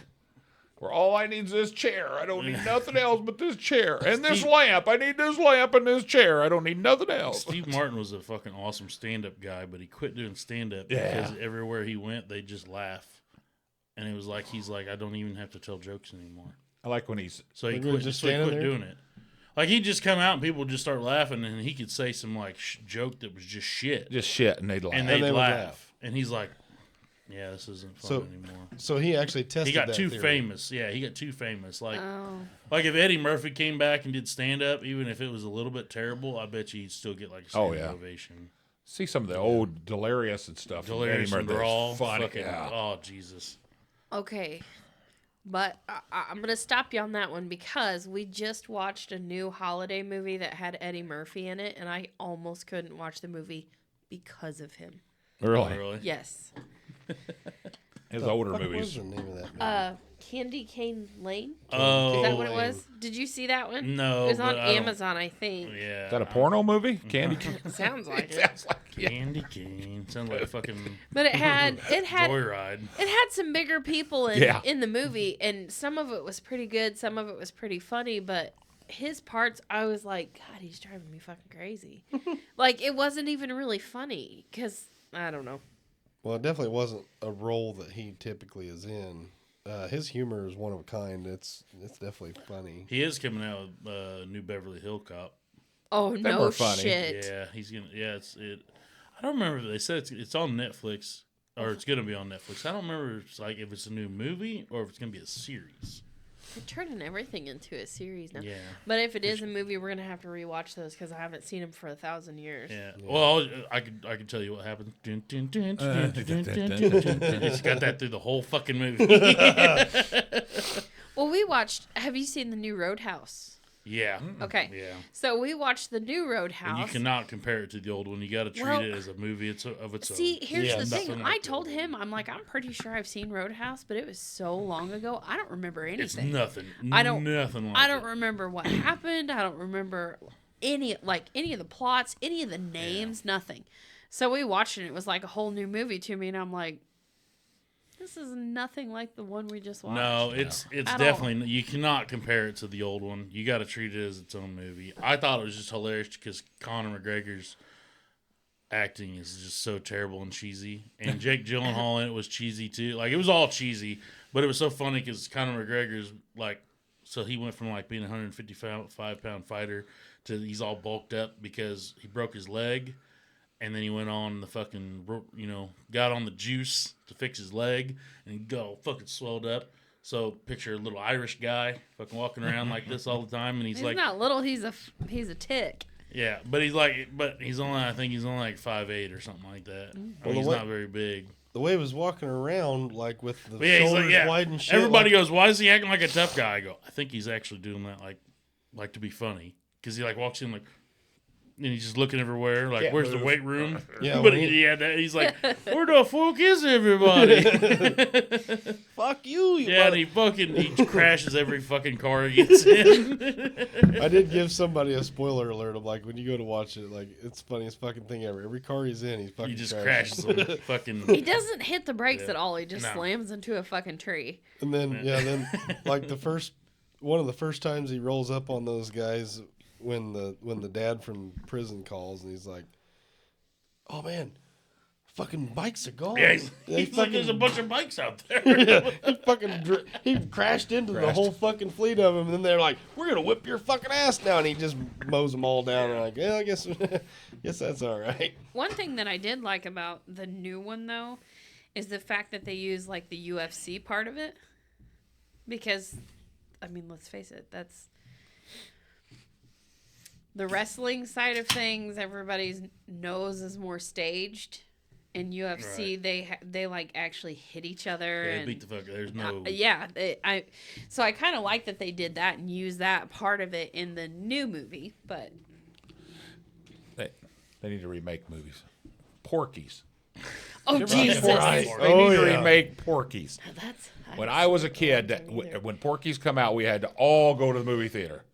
where all I need is this chair. I don't need nothing else but this chair. And this Steve- lamp. I need this lamp and this chair. I don't need nothing else. Steve Martin was a fucking awesome stand-up guy, but he quit doing stand-up Yeah. because everywhere he went, they just laugh, and it was like he's like, I don't even have to tell jokes anymore. I like when he's So he Like, we're quit. just So he quit standing there? doing it. Like he'd just come out and people would just start laughing, and he could say some like joke that was just shit, just shit and they'd laugh. and they'd they would laugh. laugh. And he's like, "Yeah, this isn't fun So- anymore." So he actually tested. He got that too theory. famous. Yeah, he got too famous. Like Oh. if Eddie Murphy came back and did stand up, even if it was a little bit terrible, I bet you he'd still get like a standing yeah. ovation. See some of the old Delirious and stuff. from Delirious Eddie and Murphy. Raw, Funny. fucking, Yeah. oh Jesus. Okay. But I'm going to stop you on that one because we just watched a new holiday movie that had Eddie Murphy in it, and I almost couldn't watch the movie because of him. Really? Really? Yes. His older What was movies. the name of that movie? Candy Cane Lane? Oh, Is that what it Lane. was? Did you see that one? No, It was on but I don't- Amazon, I think. Yeah. Is that a porno movie? Candy Cane? Sounds like it. Sounds like yeah. Candy cane sounds like fucking But it had Joyride. it had some bigger people Yeah. in the movie, and some of it was pretty good, some of it was pretty funny, but his parts, I was like, God, he's driving me fucking crazy. Like, it wasn't even really funny, because, I don't know. Well, it definitely wasn't a role that he typically is in. His humor is one of a kind. It's definitely funny. He is coming out with New Beverly Hill Cop. Oh, Them no were funny. shit. Yeah, he's gonna. Yeah, I don't remember if they said it's on Netflix or it's gonna be on Netflix. I don't remember if it's a new movie or if it's gonna be a series. They're turning everything into a series now. Yeah. But if it is a movie, we're going to have to rewatch those, because I haven't seen them for 1,000 years. Yeah. Well, I could tell you what happened. It's got that through the whole fucking movie. Well, we watched, have you seen the new Roadhouse? Yeah. Okay. Yeah. So we watched the new Roadhouse. And you cannot compare it to the old one. You got to treat Well, it as a movie of its See, own. here's Yeah, the thing. nothing I like the told old him, I'm like, I'm pretty sure I've seen Roadhouse, but it was so long ago. I don't remember It's anything. nothing. I don't- Nothing like I don't it. remember what happened. I don't remember any of the plots, any of the names, nothing. So we watched it. It was like a whole new movie to me, and I'm like, this is nothing like the one we just watched. No, it's At all. definitely you cannot compare it to the old one. You got to treat it as its own movie. I thought it was just hilarious because Conor McGregor's acting is just so terrible and cheesy, and Jake Gyllenhaal in it was cheesy too. Like it was all cheesy, but it was so funny because Conor McGregor's like, so he went from like being a 155-pound fighter to he's all bulked up because he broke his leg. And then he went on the fucking, got on the juice to fix his leg, and he got all fucking swelled up. So picture a little Irish guy fucking walking around like this all the time, and he's He's like, not little. He's a tick. Yeah, but he's only, I think he's only like 5'8" or something like that. I mean, Well, he's not very big. The way he was walking around, like with the But yeah, he's shoulders like, yeah. wide and shit. Everybody like, goes, "Why is he acting like a tough guy?" I go, "I think he's actually doing that like to be funny, because he like walks in like, and he's just looking everywhere, like, Can't where's move. the weight room?" Yeah, but when he's like, "Where the fuck is everybody?" fuck you. Yeah, and he crashes every fucking car he gets in. I did give somebody a spoiler alert. I'm like, when you go to watch it, like, it's the funniest fucking thing ever. Every car he's in, he's fucking He just crashes. crashes them. Fucking. He doesn't hit the brakes Yeah. at all. He just No. slams into a fucking tree. And then, then like one of the first times he rolls up on those guys when the dad from prison calls and he's like, "Oh man, fucking bikes are gone." Yeah, They he's like, there's a bunch of bikes out there. he crashed into the whole fucking fleet of them, and then they're like, "We're gonna whip your fucking ass now," and he just mows them all down. And I'm like, yeah, I guess that's all right. One thing that I did like about the new one, though, is the fact that they use, like, the UFC part of it. Because, I mean, let's face it, that's... The wrestling side of things, everybody knows is more staged. In UFC, they like actually hit each other. Yeah, and beat the fuck. There's no. So I kind of like that they did that and used that part of it in the new movie. But They need to remake movies. Porky's. oh Jesus, They Oh, need to yeah. remake Porky's. that's When I was a kid, when Porky's come out, we had to all go to the movie theater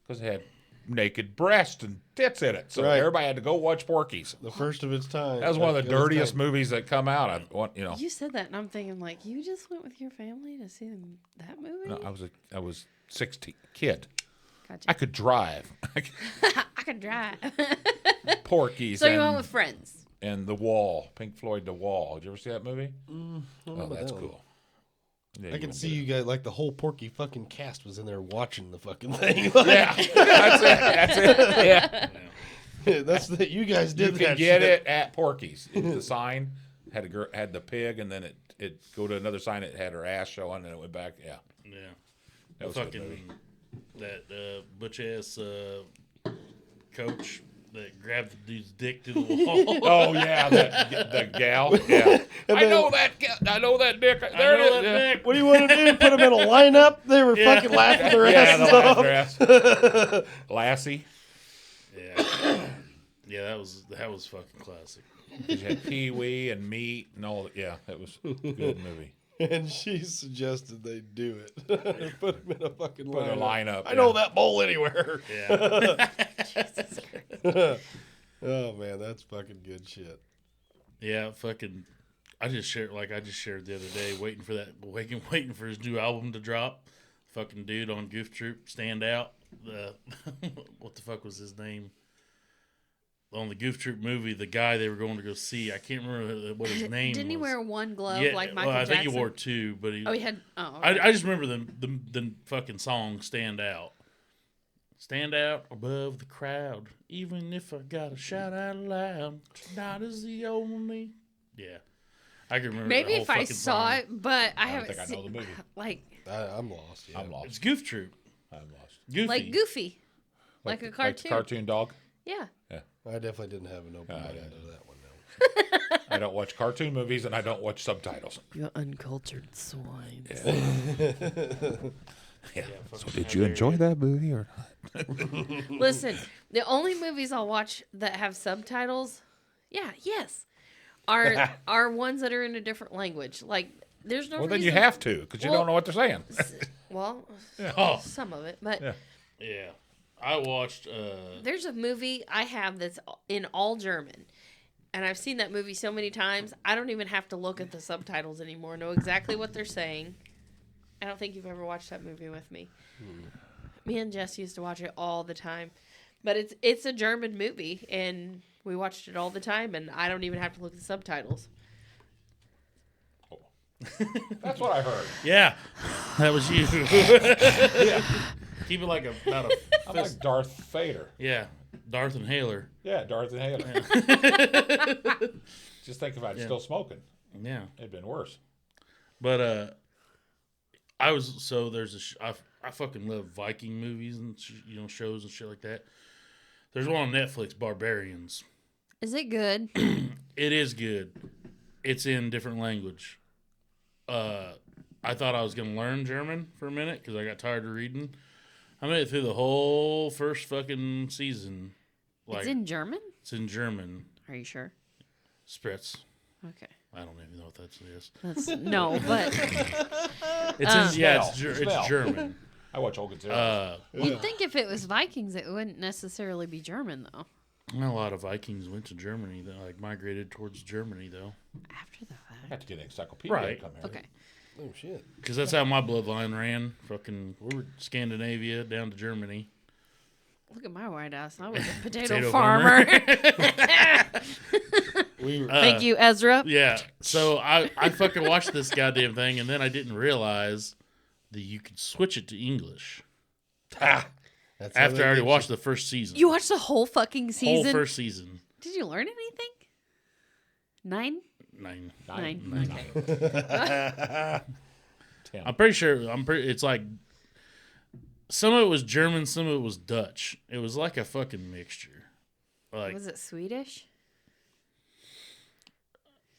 because it had naked breasts and tits in it. So Right. everybody had to go watch Porky's. The first of its time. That was one of the It was dirtiest time. movies that come out. I want, You said that, and I'm thinking like, you just went with your family to see that movie? No, I was 16 kid. Gotcha. I could drive. I can drive. Porky's So you went with friends. and The Wall, Pink Floyd, The Wall. Did you ever see that movie? know Oh, about that's that one. cool. Yeah, I can wouldn't see get you guys, like the whole Porky fucking cast was in there watching the fucking thing. it. Yeah, that's it. Yeah, That's that you guys you did can that get shit. it at Porky's. The sign had the pig, and then it go to another sign. It had her ass showing, and it went back. Yeah, Yeah. that was a good movie. That butch ass coach that grabbed the dude's dick to the wall. Oh yeah, the gal. Yeah, I know that dick. There I know it that is. Yeah. dick. What do you want to do? Put them in a lineup? They were fucking laughing their Yeah, asses the off. last dress. Lassie. Yeah. Yeah, that was fucking classic. You had Pee Wee and Meat and all. Yeah, that was a good movie. And she suggested they do it. Put them in a fucking Put a lineup. I know that bowl anywhere. Yeah. Oh man, that's fucking good shit. Yeah, fucking. I just shared the other day, waiting for his new album to drop. Fucking dude on Goof Troop, stand out. What the fuck was his name? On the Goof Troop movie, the guy they were going to go see, I can't remember what his name Didn't he was. wear one glove Yeah, like Michael well, I Jackson? think he wore two, but he. Oh, he had. Oh, okay. I just remember the fucking song "Stand Out." Stand out above the crowd, even if I gotta shout out loud. Tonight is the only. Yeah, I can remember. Maybe the whole if I fucking saw song. it, but I don't haven't think I know seen. the movie. Like I'm lost. Yeah. I'm lost. It's Goof Troop. I'm lost. Goofy. like Goofy, like a the cartoon. cartoon dog. Yeah. I definitely didn't have an open mind yeah. to that one. No. I don't watch cartoon movies and I don't watch subtitles. You uncultured swine. Yeah. So did you enjoy that movie or not? Listen, the only movies I'll watch that have subtitles, are ones that are in a different language. Like there's no. Well, then reason, you have to because you Well- don't know what they're saying. Well, Oh, some of it, but Yeah. yeah. I watched. there's a movie I have that's in all German. And I've seen that movie so many times, I don't even have to look at the subtitles anymore. Know exactly what they're saying. I don't think you've ever watched that movie with me. Me and Jess used to watch it all the time. But it's a German movie, and we watched it all the time, and I don't even have to look at the subtitles. That's what I heard. Yeah, that was you. Keep it like about a I'm like Darth Vader. yeah, Darth Inhaler. Yeah, Darth Inhaler. Just think if I'd still smoking, Yeah, it'd been worse. but I was I fucking love Viking movies and shows and shit like that. There's one on Netflix, Barbarians. Is it good? It is good. It's in different language. I thought I was going to learn German for a minute because I got tired of reading. I made it through the whole first fucking season. It's in German? It's in German. Are you sure? Spritz. Okay. I don't even know what that is. No, but It's German. I watch Hogan's Heroes. you'd think if it was Vikings, it wouldn't necessarily be German, though. A lot of Vikings went to Germany. That migrated towards Germany though. After the I fact. have to get an encyclopedia Right. to come here. Okay. Oh shit. Because that's how my bloodline ran. Fucking Scandinavia down to Germany. Look at my white ass. I was a potato, Potato farmer. We were, Thank you, Ezra. Yeah. So I fucking watched this goddamn thing, and then I didn't realize that you could switch it to English that's how after they I already get watched the first season. You watched the whole fucking season? Whole first season. Did you learn anything? 9? 9. 9. Okay. 10. I'm pretty sure. It's like some of it was German, some of it was Dutch. It was like a fucking mixture. Like Was it Swedish?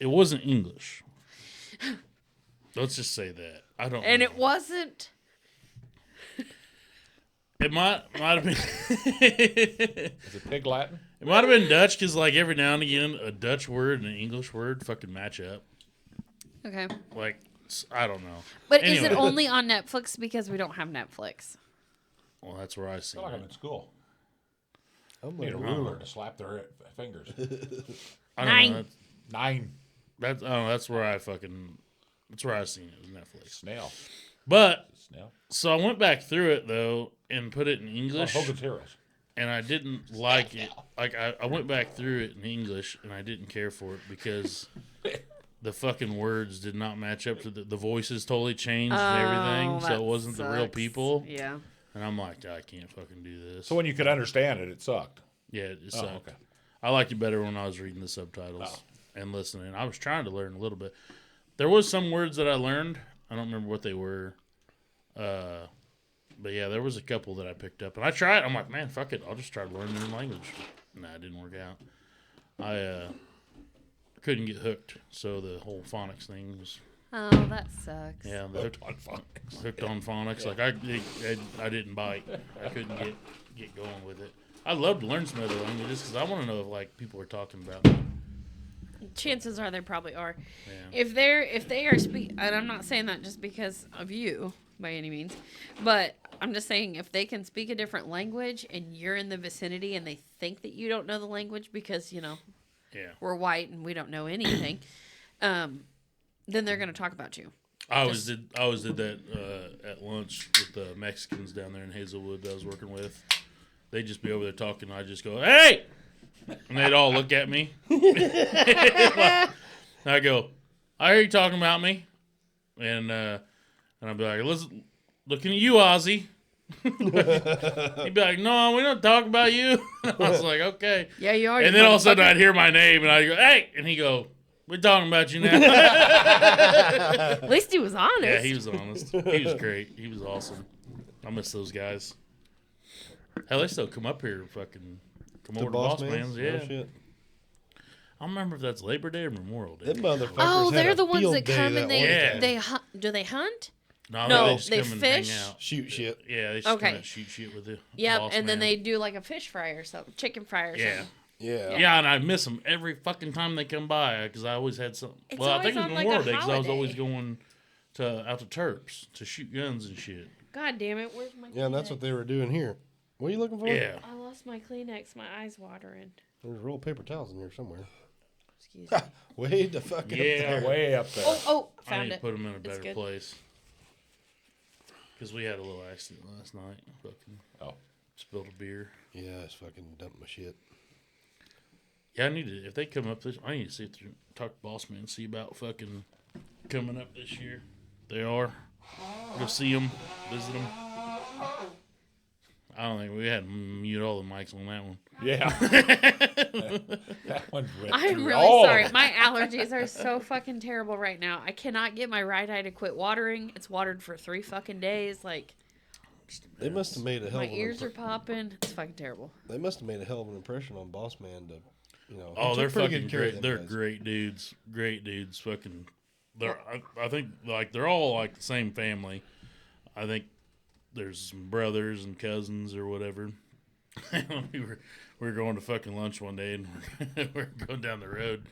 it wasn't English. Let's just say that. I don't. And know. it wasn't. It might have been. Is it Pig Latin? It might have been Dutch because, like, every now and again, a Dutch word and an English word fucking match up. Okay. Like, I don't know. But is it Anyway. only on Netflix because we don't have Netflix? Well, that's where I I see feel like I'm it. in school. I'm Need a like, ruler to slap their fingers. I don't 9. know. 9. That's where I fucking. That's where I seen it. Was Netflix. Snail. But Snail. so I went back through it though and put it in Oh, English, Hogan's Heroes. and I didn't like it. Like I went back through it in English, and I didn't care for it because the fucking words did not match up to the voices. Totally changed and everything, so that it wasn't the real sucks. people. Yeah. And I'm like, I can't fucking do this. So when you could understand it, it sucked. Yeah, it Oh, sucked. okay. I liked it better when I was reading the subtitles Oh. and listening. I was trying to learn a little bit. There was some words that I learned. I don't remember what they were. But yeah, there was a couple that I picked up. And I tried. I'm like, man, fuck it. I'll just try to learn a new language. Nah, it didn't work out. I couldn't get hooked. So the whole phonics thing was, Oh, that sucks. yeah, the Hooked on phonics. hooked on phonics. Like I didn't bite. I couldn't get going with it. I'd love to learn some other languages because I want to know if like people are talking about me. Chances are they probably are. Yeah. If they are and I'm not saying that just because of you by any means, but I'm just saying if they can speak a different language and you're in the vicinity and they think that you don't know the language because Yeah. we're white and we don't know anything, then they're going to talk about you. I always did that at lunch with the Mexicans down there in Hazelwood that I was working with. They'd just be over there talking, and I'd just go, "Hey!" And they'd all look at me. And I go, "I hear you talking about me." And I'd be like, "Listen, looking at you, Ozzy." He'd be like, "No, we don't talk about you." I was like, "Okay." Yeah, you are. And then all of a sudden I'd hear my name, and I'd go, "Hey!" And he'd go, "We're talking about you now." At least he was honest. Yeah, he was honest. He was great. He was awesome. I miss those guys. Hell, they still come up here and fucking come over to Boss Man's. Yeah. No shit. I don't remember if that's Labor Day or Memorial Day. Them motherfuckers Oh, had they're a the ones field that day come and that one Yeah. time. they do they hunt? No, they just they come and fish. hang out. shoot shit. Yeah, they just Okay. come and shoot shit with the Yep, Boss and then Man. they do like a fish fry or something, chicken fry or Yeah. something. Yeah. Yeah, and I miss them every fucking time they come by because I always had something. It's Well, I think it always was on, like, a Memorial Day because I was holiday. always going out to Terps to shoot guns and shit. God damn it, where's my Yeah, and that's Kleenex? what they were doing here. What are you looking for? Yeah. I lost my Kleenex, my eyes watering. There's a roll of paper towels in here somewhere. Excuse me. Way the fuck up Yeah, there. Way up there. Oh, I found need to it. put them in a It's better good. place. Because we had a little accident last night. Fucking Oh. spilled a beer. Yeah, it's fucking dump my shit. Yeah, I need to. If they come up this, I need to see if they talk to Boss Man, see about fucking coming up this year. They are. Go see them, visit them. I don't think we had to mute all the mics on that one. Yeah. That one ripped I am through really all of sorry. it. My allergies are so fucking terrible right now. I cannot get my right eye to quit watering. It's watered for 3 fucking days. Like, Just a They mess. must have made a hell My of an ears are popping. It's fucking terrible. They must have made a hell of an impression on Boss Man to, you know. he Oh, took they're pretty fucking good care of great. them They're guys. great dudes. Great dudes. Fucking. I think like they're all like the same family. I think there's some brothers and cousins or whatever. we were going to fucking lunch one day and we're going down the road.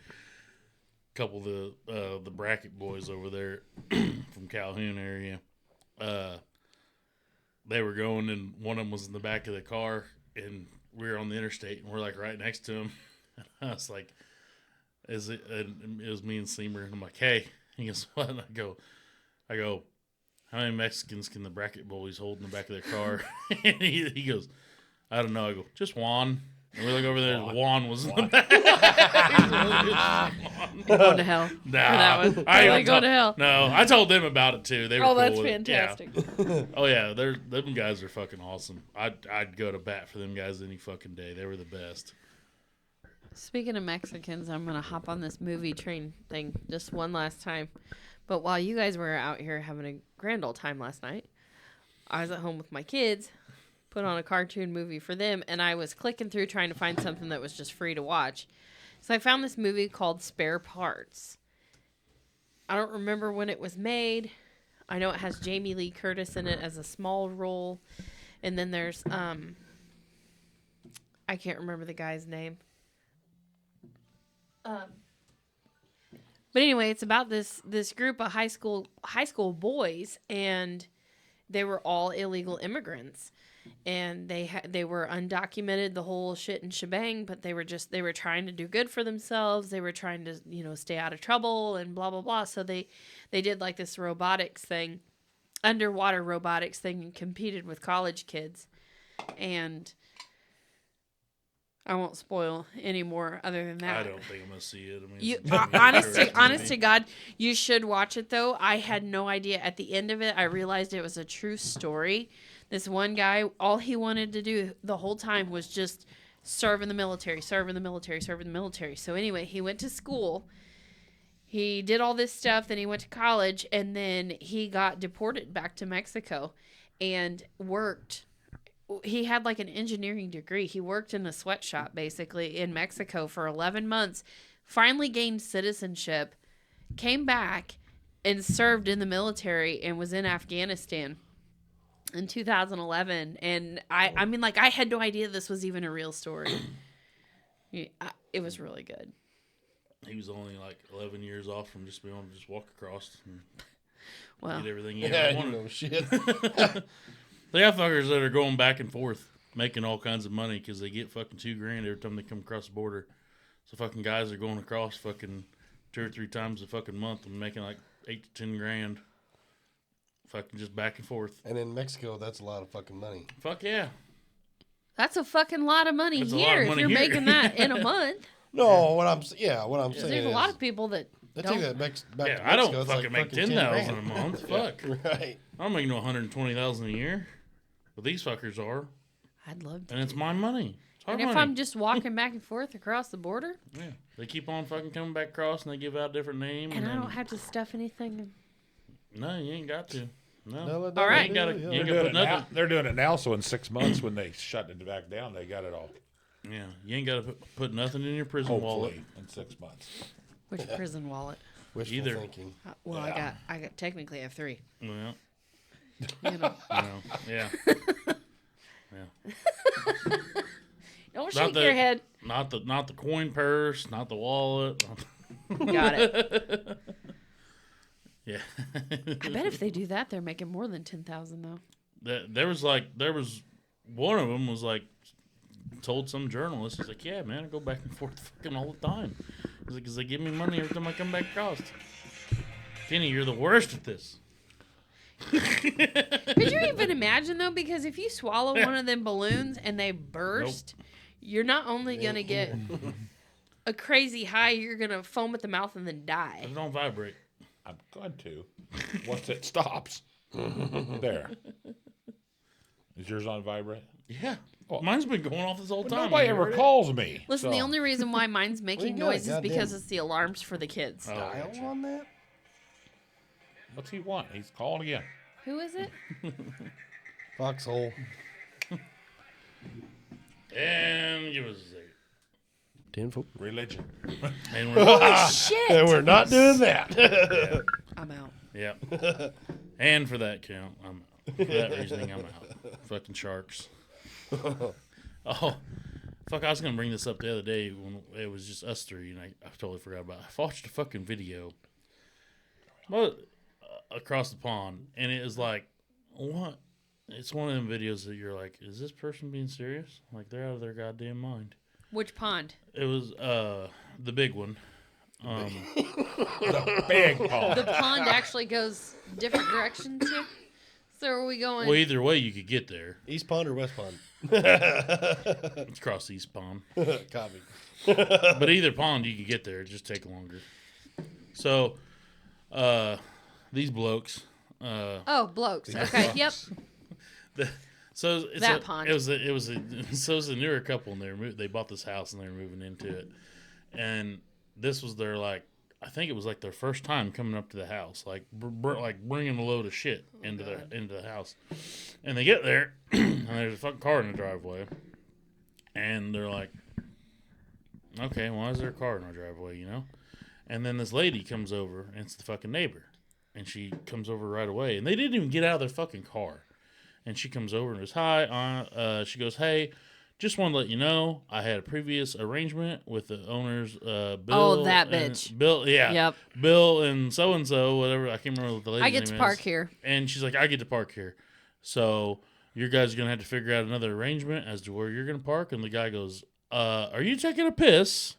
A couple of the bracket boys over there from Calhoun area. They were going and one of them was in the back of the car and we were on the interstate and we're like right next to him. I was like, "Is it?" And it was me and Seymour. And I'm like, "Hey," he goes, "What?" And I go, "How many Mexicans can the bracket boys hold in the back of their car?" And he goes, "I don't know." I go, "Just Juan." And we look over there, and Juan was in the back. You're going to hell. Nah, For that one. I Really even going to hell. No, I told them about it too. They were Oh, cool that's with it. Yeah. fantastic. Oh yeah, them guys are fucking awesome. I'd go to bat for them guys any fucking day. They were the best. Speaking of Mexicans, I'm going to hop on this movie train thing just one last time. But while you guys were out here having a grand old time last night, I was at home with my kids, put on a cartoon movie for them, and I was clicking through trying to find something that was just free to watch. So I found this movie called Spare Parts. I don't remember when it was made. I know it has Jamie Lee Curtis in it as a small role. And then there's, I can't remember the guy's name. But anyway, it's about this group of high school boys, and they were all illegal immigrants, and they were undocumented, the whole shit and shebang. But they were trying to do good for themselves. They were trying to stay out of trouble and blah blah blah. So they did like this robotics thing, underwater robotics thing, and competed with college kids, and I won't spoil any more other than that. I don't think I'm gonna see it. I mean, You, it's a Jamie Lee honest Curtis to movie. God, you should watch it though. I had no idea. At the end of it, I realized it was a true story. This one guy, all he wanted to do the whole time was just serve in the military. So anyway, he went to school. He did all this stuff. Then he went to college, and then he got deported back to Mexico, and worked. He had like an engineering degree. He worked in a sweatshop basically in Mexico for 11 months, finally gained citizenship, came back and served in the military and was in Afghanistan in 2011. And I mean, like, I had no idea this was even a real story. It was really good. He was only like 11 years off from just being able to just walk across and Well, get everything he Yeah, ever you wanted. know shit. They have fuckers that are going back and forth, making all kinds of money because they get fucking $2,000 every time they come across the border. So fucking guys are going across fucking 2 or 3 times a fucking month and making like $8 to $10,000, fucking just back and forth. And in Mexico, that's a lot of fucking money. Fuck yeah. that's a fucking lot of money That's a lot here of if money you're here. making that in a month. No, what I'm saying There's a lot of people that they don't. take that back to Yeah, Mexico. I don't it's fucking make 10 $10,000 grand. a month. Fuck. Right. I'm making $120,000 a year, but these fuckers are, I'd love to. and it's my money. It's our And money. if I'm just walking back and forth across the border, Yeah, they keep on fucking coming back across, and they give out a different name. and I then- don't have to stuff anything. No, you ain't got to. No. No, All right. You gotta- yeah. you They're ain't doing, it now, nothing. they're doing it now, so in 6 months when they shut it back down, they got it all. Yeah, you ain't got to put nothing in your prison wallet. Hopefully, in 6 months. Which prison wallet? Wishful Either. thinking. Well, Yeah. I got technically I have 3. Well, You know, yeah. don't Not shake the- your head. Not the coin purse, not the wallet. Got it. Yeah. I bet if they do that, they're making more than 10,000 though. there was one of them was like told some journalist, he's like, yeah, man, I go back and forth fucking all the time. He's like, because they give me money every time I come back across. Kenny, you're the worst at this. Could you even imagine though? Because if you swallow one of them balloons and they burst, you're not only gonna get a crazy high, you're gonna foam at the mouth and then die. It don't vibrate. I'm going to. Once it stops. There. Is yours on vibrate? Yeah. Well, Mine's been going off this whole But time. nobody You ever heard it? calls me. Listen, the so- only reason why mine's making got? noise is Goddamn. because it's the alarms for the kids. Oh, Dial gotcha. on that? What's he want? He's calling again. Who is it? Foxhole. And give us a second. 10 foot. Religion. And we're, Shit. And we're not doing that. yeah. I'm out. Yeah. And for that count, I'm out. For that reasoning, I'm out. Fucking sharks. Oh, fuck, I was going to bring this up the other day when it was just us three, and I totally forgot about it. I watched a fucking video across the pond, and it was like, what? It's one of them videos that you're like, is this person being serious? Like, they're out of their goddamn mind. Which pond? It was the big one. The big pond. The pond actually goes different directions here. So are we going? Well, either way, you could get there. East Pond or West Pond? It's across East Pond. Copy. But either pond, you could get there. It just take longer. So, these blokes. Blokes. Okay. Yep. So it's That pond. It was a newer couple, and they bought this house and they were moving into it, and this was their I think it was their first time coming up to the house, bringing a load of shit into the house, and they get there and there's a fucking car in the driveway, and they're like, okay, why is there a car in our driveway, And then this lady comes over, and it's the fucking neighbor, and she comes over right away, and they didn't even get out of their fucking car. And she comes over and goes, hi. She goes, hey, just want to let you know I had a previous arrangement with the owners, Bill. Oh, that bitch. Bill, yeah. Yep. Bill and so-and-so, whatever. I can't remember what the lady's I name get is. to park here. And she's like, I get to park here. So you guys are going to have to figure out another arrangement as to where you're going to park. And the guy goes, are you taking a piss?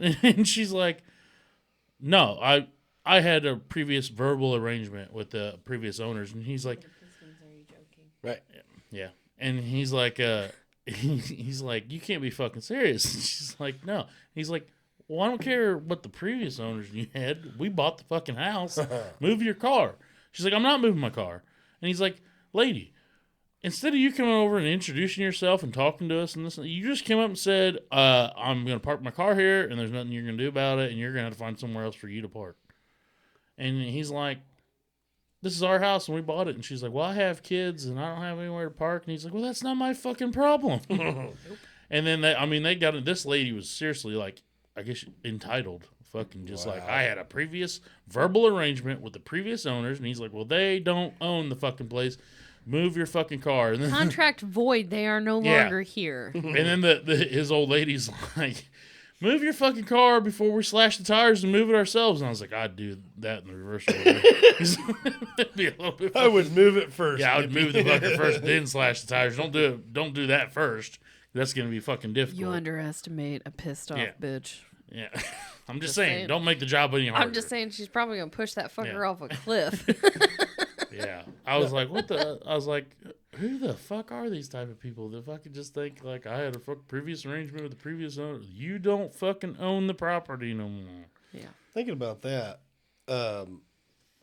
And she's like, no, I had a previous verbal arrangement with the previous owners. And he's like, Right. yeah. And he's like, he's like, you can't be fucking serious. And she's like, no. He's like, well, I don't care what the previous owners you had. We bought the fucking house. Move your car. She's like, I'm not moving my car. And he's like, lady, instead of you coming over and introducing yourself and talking to us and this, you just came up and said, I'm going to park my car here and there's nothing you're going to do about it and you're going to have to find somewhere else for you to park. And he's like, this is our house and we bought it. And she's like, well, I have kids and I don't have anywhere to park. And he's like, well, that's not my fucking problem. And then they got it. This lady was seriously I guess entitled. Fucking just I had a previous verbal arrangement with the previous owners. And he's like, well, they don't own the fucking place. Move your fucking car. And then Contract void. They are no longer here. And then his old lady's like, move your fucking car before we slash the tires and move it ourselves. And I was like, I'd do that in the reverse order. It'd be a little bit I would move it first. Yeah, I would move the fucker first, then slash the tires. Don't do that first. That's gonna be fucking difficult. You underestimate a pissed off bitch. Yeah. I'm just saying, don't make the job any harder. I'm just saying she's probably gonna push that fucker off a cliff. Yeah. I was like, who the fuck are these type of people that fucking just think I had a previous arrangement with the previous owner? You don't fucking own the property no more. Yeah. Thinking about that, I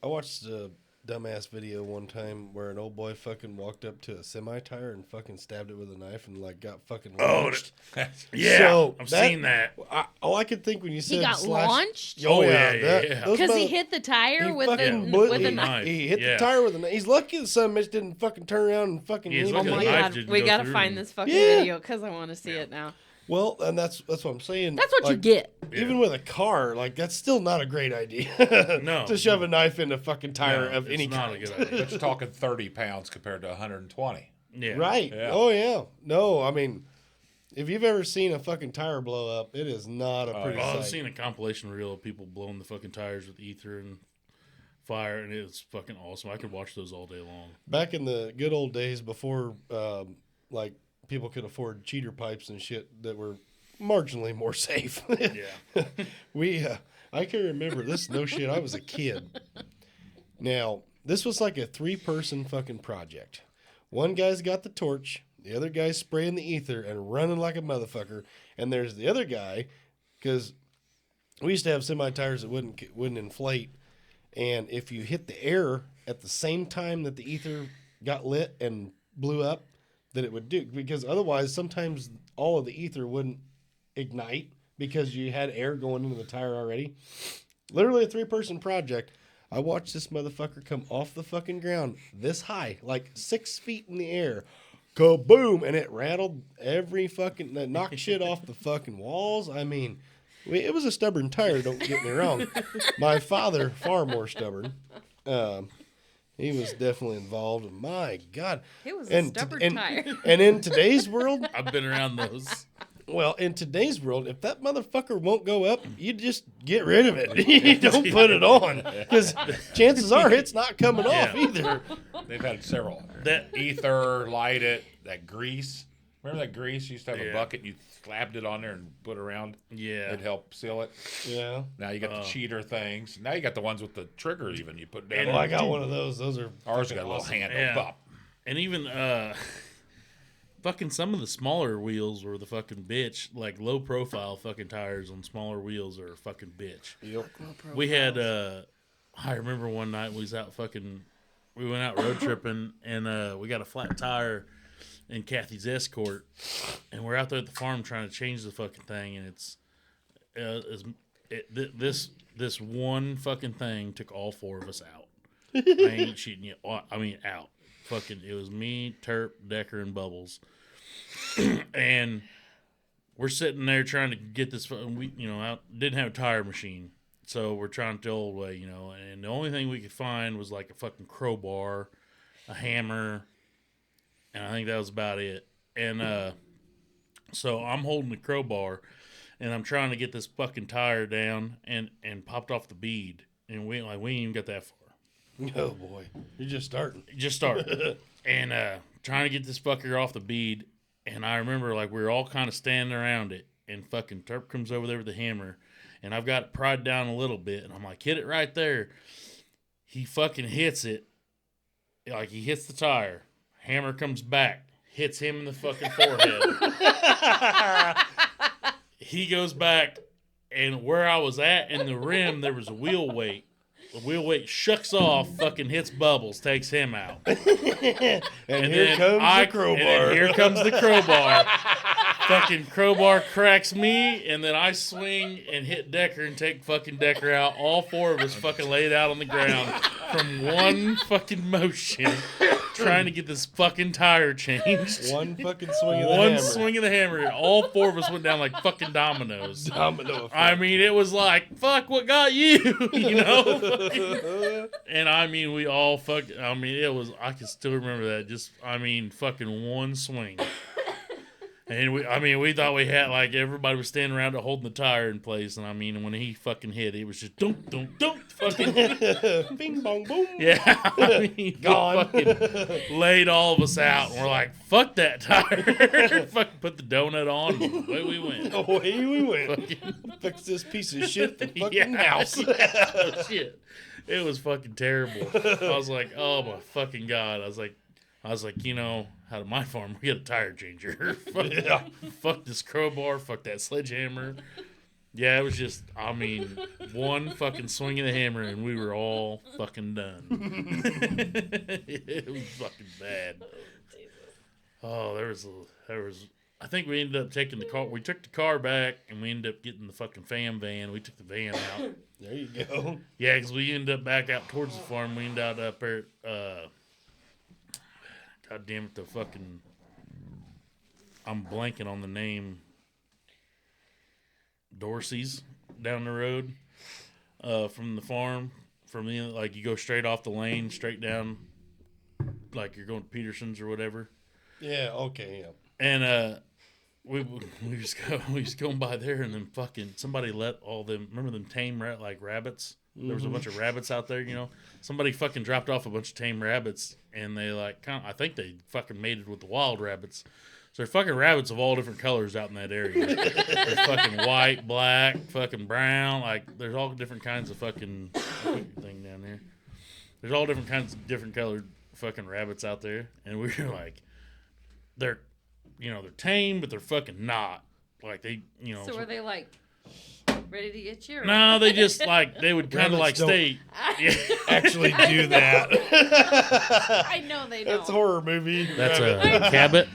watched a dumbass video one time where an old boy fucking walked up to a semi-tire and fucking stabbed it with a knife and got fucking launched. Yeah, So I've seen that. All I could think when you said He got launched? Oh yeah. Because he hit the tire with a knife. He hit the tire with a knife. He's lucky the son of a bitch didn't fucking turn around and fucking Yeah, Oh my knife god, we go gotta through find him. this fucking Yeah. video because I want to see it now. Well, and that's what I'm saying. That's what you get. Even with a car, that's still not a great idea. No. To shove a knife in a fucking tire of any it's not kind. a good idea. But you're talking 30 pounds compared to 120. Yeah. Right. Yeah. Oh, yeah. No, I mean, if you've ever seen a fucking tire blow up, it is not a pretty I've sight. seen a compilation reel of people blowing the fucking tires with ether and fire, and it's fucking awesome. I could watch those all day long. Back in the good old days before, people could afford cheater pipes and shit that were marginally more safe. Yeah. I can remember this. No shit. I was a kid. Now, this was like a 3-person fucking project. One guy's got the torch. The other guy's spraying the ether and running like a motherfucker. And there's the other guy, because we used to have semi-tires that wouldn't inflate. And if you hit the air at the same time that the ether got lit and blew up, then it would do. Because otherwise, sometimes all of the ether wouldn't ignite because you had air going into the tire already. Literally a 3-person project. I watched this motherfucker come off the fucking ground this high, like 6 feet in the air. Kaboom! And it rattled every fucking, it knocked shit off the fucking walls. I mean, it was a stubborn tire, don't get me wrong. My father, far more stubborn. He was definitely involved. My God. It was a stubborn tire. And in today's world, I've been around those. well, in today's world, if that motherfucker won't go up, you just get rid of it. You don't put it on. Because chances are it's not coming off either. They've had several. That Ether, light it, that grease. Remember that grease? You used to have a Yeah. bucket, you slapped it on there and put it around. Yeah. It'd help seal it. Yeah. Now you got the cheater things. Now you got the ones with the trigger even. You put down. Well, I got one of those. Those are Ours got a little awesome. handle. Yeah. Pop. And even fucking some of the smaller wheels were the fucking bitch. Like low profile fucking tires on smaller wheels are a fucking bitch. Yep. We had I remember one night we went out road tripping and we got a flat tire in Kathy's Escort and we're out there at the farm trying to change the fucking thing and this one fucking thing took all four of us out. I ain't cheating you. I mean out. Fucking it was me, Terp, Decker, and Bubbles. And we're sitting there trying to get this. We, out didn't have a tire machine, so we're trying to the old way, And the only thing we could find was like a fucking crowbar, a hammer, and I think that was about it. And so I'm holding the crowbar, and I'm trying to get this fucking tire down, and popped off the bead, and we ain't even got that far. Oh boy, you're just starting. Just started. And trying to get this fucker off the bead. And I remember like we were all kind of standing around it. And fucking Terp comes over there with the hammer. And I've got it pried down a little bit. And I'm like, hit it right there. He fucking hits it. Like he hits the tire. Hammer comes back. Hits him in the fucking forehead. He goes back. And where I was at in the rim, there was a wheel weight. The wheel weight shucks off, fucking hits Bubbles, takes him out. and here comes the crowbar. And here comes the crowbar. Fucking crowbar cracks me, and then I swing and hit Decker and take fucking Decker out. All four of us fucking laid out on the ground from one fucking motion, trying to get this fucking tire changed. One fucking swing of the One hammer. swing of the hammer, and all four of us went down like fucking dominoes. Domino effect. I mean, it was like, fuck, what got you? And I mean, we all fucking, I mean, it was, I can still remember that. Just, I mean, fucking one swing. And we thought we had, like, everybody was standing around holding the tire in place. And I mean, when he fucking hit, it was just dunk, dunk, dunk, fucking. Bing, bong, boom. Yeah. I mean, Gone. Fucking laid all of us out. And we're like, fuck that tire. Fucking put the donut on. And away we went. Away we went. Fucking, Fix this piece of shit the fucking yeah. house. Oh, shit. It was fucking terrible. I was like, oh my fucking God. I was like, out of my farm, we had a tire changer. Fuck this crowbar. Fuck that sledgehammer. Yeah, it was just, I mean, one fucking swing of the hammer and we were all fucking done. It was fucking bad. Oh, there was, I think we ended up taking the car. We took the car back and we ended up getting the fucking fam van. We took the van out. There you go. Yeah, because we ended up back out towards the farm. We ended up there at, God damn it, the fucking, I'm blanking on the name, Dorsey's down the road from the farm. From the, like, you go straight off the lane, straight down, like you're going to Peterson's or whatever. Yeah, okay, yeah. And we was going by there, and then fucking somebody let all them, remember them tame rabbits? There was a bunch of rabbits out there, Somebody fucking dropped off a bunch of tame rabbits, and they I think they fucking mated with the wild rabbits. So there's fucking rabbits of all different colors out in that area. There's fucking white, black, fucking brown. Like, there's all different kinds of fucking thing down there. There's all different kinds of different colored fucking rabbits out there, and we were like, they're tame, but they're fucking not. Like, they, So were they like ready to get you? No, they just like, they would kind of like stay. Yeah. Actually do that. I know they don't. That's a horror movie. That's a Cabot.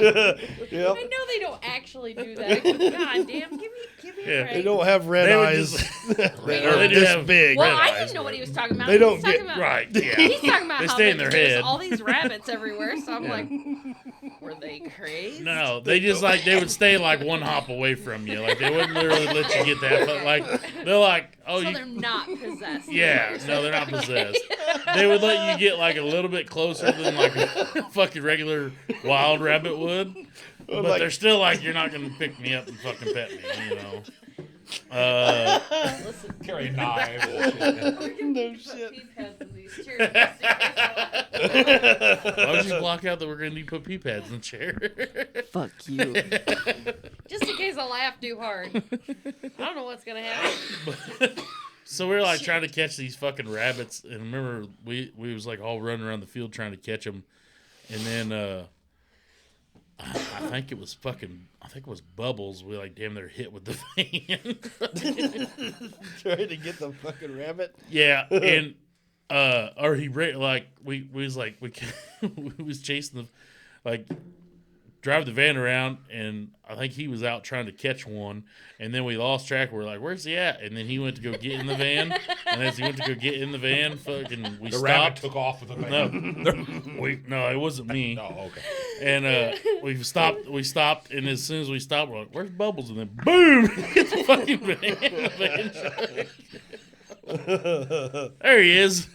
Yep. I know they don't actually do that. God damn, give me Yeah. They don't have red They would eyes just- that They are do this have big. Well, red I eyes, didn't know what he was talking about. They don't He's talking get- about, Right, yeah. He's talking about They how stay in their there's head. all these rabbits everywhere. So I'm like, were they crazy? No, they just like they would stay like one hop away from you. Like they wouldn't literally let you get that. But like they're like, oh, So you. they're not possessed. Yeah, no, they're not possessed. They would let you get like a little bit closer than like a fucking regular wild rabbit would. But like- they're still like, you're not gonna pick me up and fucking pet me, you know. Listen, Carry knives. And shit. No put shit. pee pads in these chairs just in case. Why would you block out that we're gonna need to put pee pads in the chair? Fuck you. Just in case I laugh too hard. I don't know what's gonna happen. So we were like trying to catch these fucking rabbits, and remember we was like all running around the field trying to catch them, and then I think it was Bubbles. We like damn near hit with the van. Trying to get the fucking rabbit. Yeah, and or he like we was like we was chasing the like drive the van around, and I think he was out trying to catch one, and then we lost track. We're like, where's he at? And then he went to go get in the van, and as he went to go get in the van, fucking we The rabbit stopped. took off with the van. No, it wasn't me. Oh, okay. And we stopped, and as soon as we stopped, we're like, where's Bubbles? And then boom, hit the fucking van. There he is.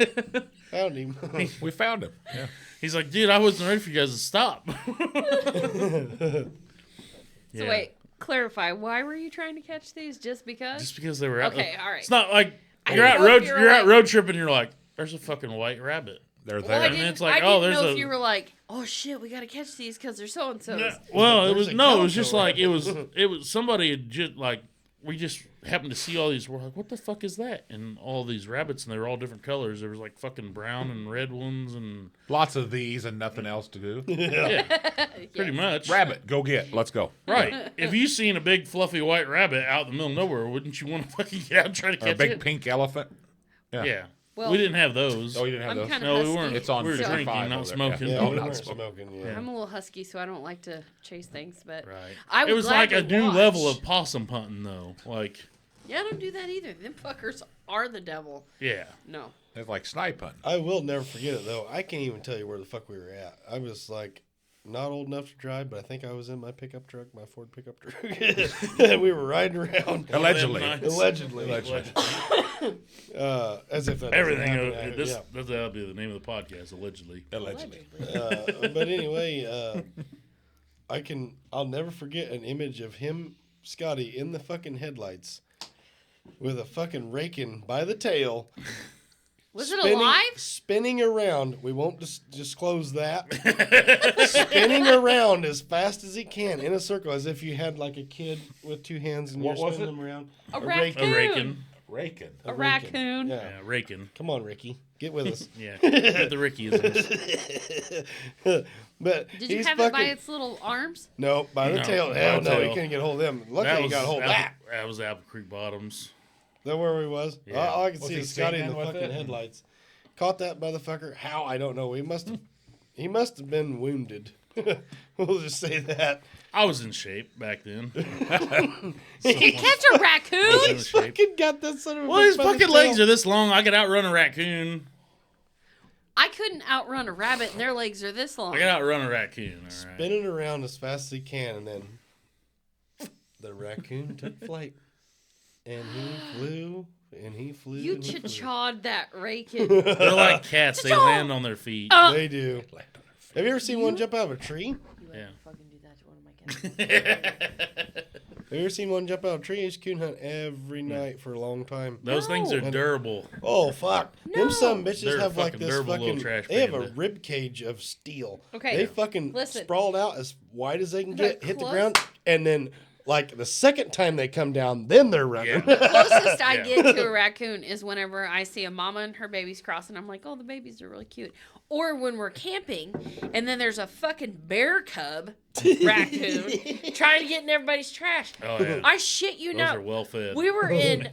Found him. We found him. Yeah. He's like, dude, I wasn't ready for you guys to stop. So wait, clarify. Why were you trying to catch these? Just because? Just because they were out. Okay, all right. It's not like I you're didn't out know if road you were you're out like- road tripping. You're like, there's a fucking white rabbit. They're Well, there. I And didn't, it's like, I oh, didn't there's know a- if you were like, oh shit, we gotta catch these because they're so and so's. Well, it There's was a no, it was just calico like it was somebody had just like we just happened to see all these. We're like, what the fuck is that? And all these rabbits, and they were all different colors. There was like fucking brown and red ones, and Lots of these and nothing else to do. yeah, pretty much. Rabbit, go get. Let's go. Right. If you seen a big fluffy white rabbit out in the middle of nowhere, wouldn't you want to fucking get out and try to Or a catch big it? pink elephant. Yeah. Well, We didn't have those. Oh, you didn't have I'm those? kind of No, we husky. weren't. It's on We were 55 drinking, not over there. smoking. Yeah, Oh, we not weren't smoking. smoking. Yeah. I'm a little husky, so I don't like to chase things. But Right. I It was glad like a to new watch. level of possum hunting, though. Like, Yeah, I don't do that either. Them fuckers are the devil. yeah. No. It's like snipe hunting. I will never forget it though. I can't even tell you where the fuck we were at. I was like not old enough to drive, but I think I was in my pickup truck, my Ford pickup truck. And we were riding around. Allegedly. Allegedly. As if that Everything. happened. That'll be the name of the podcast, allegedly. Allegedly. But anyway, I'll never forget an image of him, Scotty, in the fucking headlights with a fucking raking by the tail. Was it alive? Spinning around. We won't disclose that. Spinning around as fast as he can in a circle, as if you had like a kid with two hands and What you're was spinning it? them around. A rake- A raccoon. raking. Raking. A raccoon. Yeah. Yeah, raking. Come on, Ricky. Get with us. Yeah. Get the Rickyisms. But Did you he's have it by fucking- its little arms? No, by the No, tail. by Hell the no, tail. you couldn't get a hold of them. Luckily, you got a hold of that. That was Apple Creek Bottoms. Is that where he was? Yeah. All I can Was see he is Scotty in the singing with fucking it? headlights. Caught that motherfucker. How? I don't know. He must have been wounded. We'll just say that. I was in shape back then. Catch a raccoon? in shape. Fucking got that son of a Well, bitch his by the fucking tail. legs are this long. I could outrun a raccoon. I couldn't outrun a rabbit, and their legs are this long. I could outrun a raccoon. All right. Spinning around as fast as he can, and then the raccoon took flight. And he flew, and he flew. You and he flew. cha-chawed that raking. They're like cats. They land on their feet. They do. Have you ever seen one jump out of a tree? Yeah. Fucking do that to one of my cats. Have you ever seen one jump out of a tree? He's coon hunt every night for a long time. Those things are No. durable. Oh fuck! No. Them some bitches They're have like fucking this durable little fucking. trash They have a panda. rib cage of steel. Okay. They fucking Listen. sprawled out as wide as they can The get, hit the close- ground, and then like the second time they come down, then they're running. Yeah. Closest I Yeah. get to a raccoon is whenever I see a mama and her babies crossing. I'm like, oh, the babies are really cute. Or when we're camping, and then there's a fucking bear cub raccoon trying to get in everybody's trash. Oh yeah. I shit you Those not. are well fed. We were in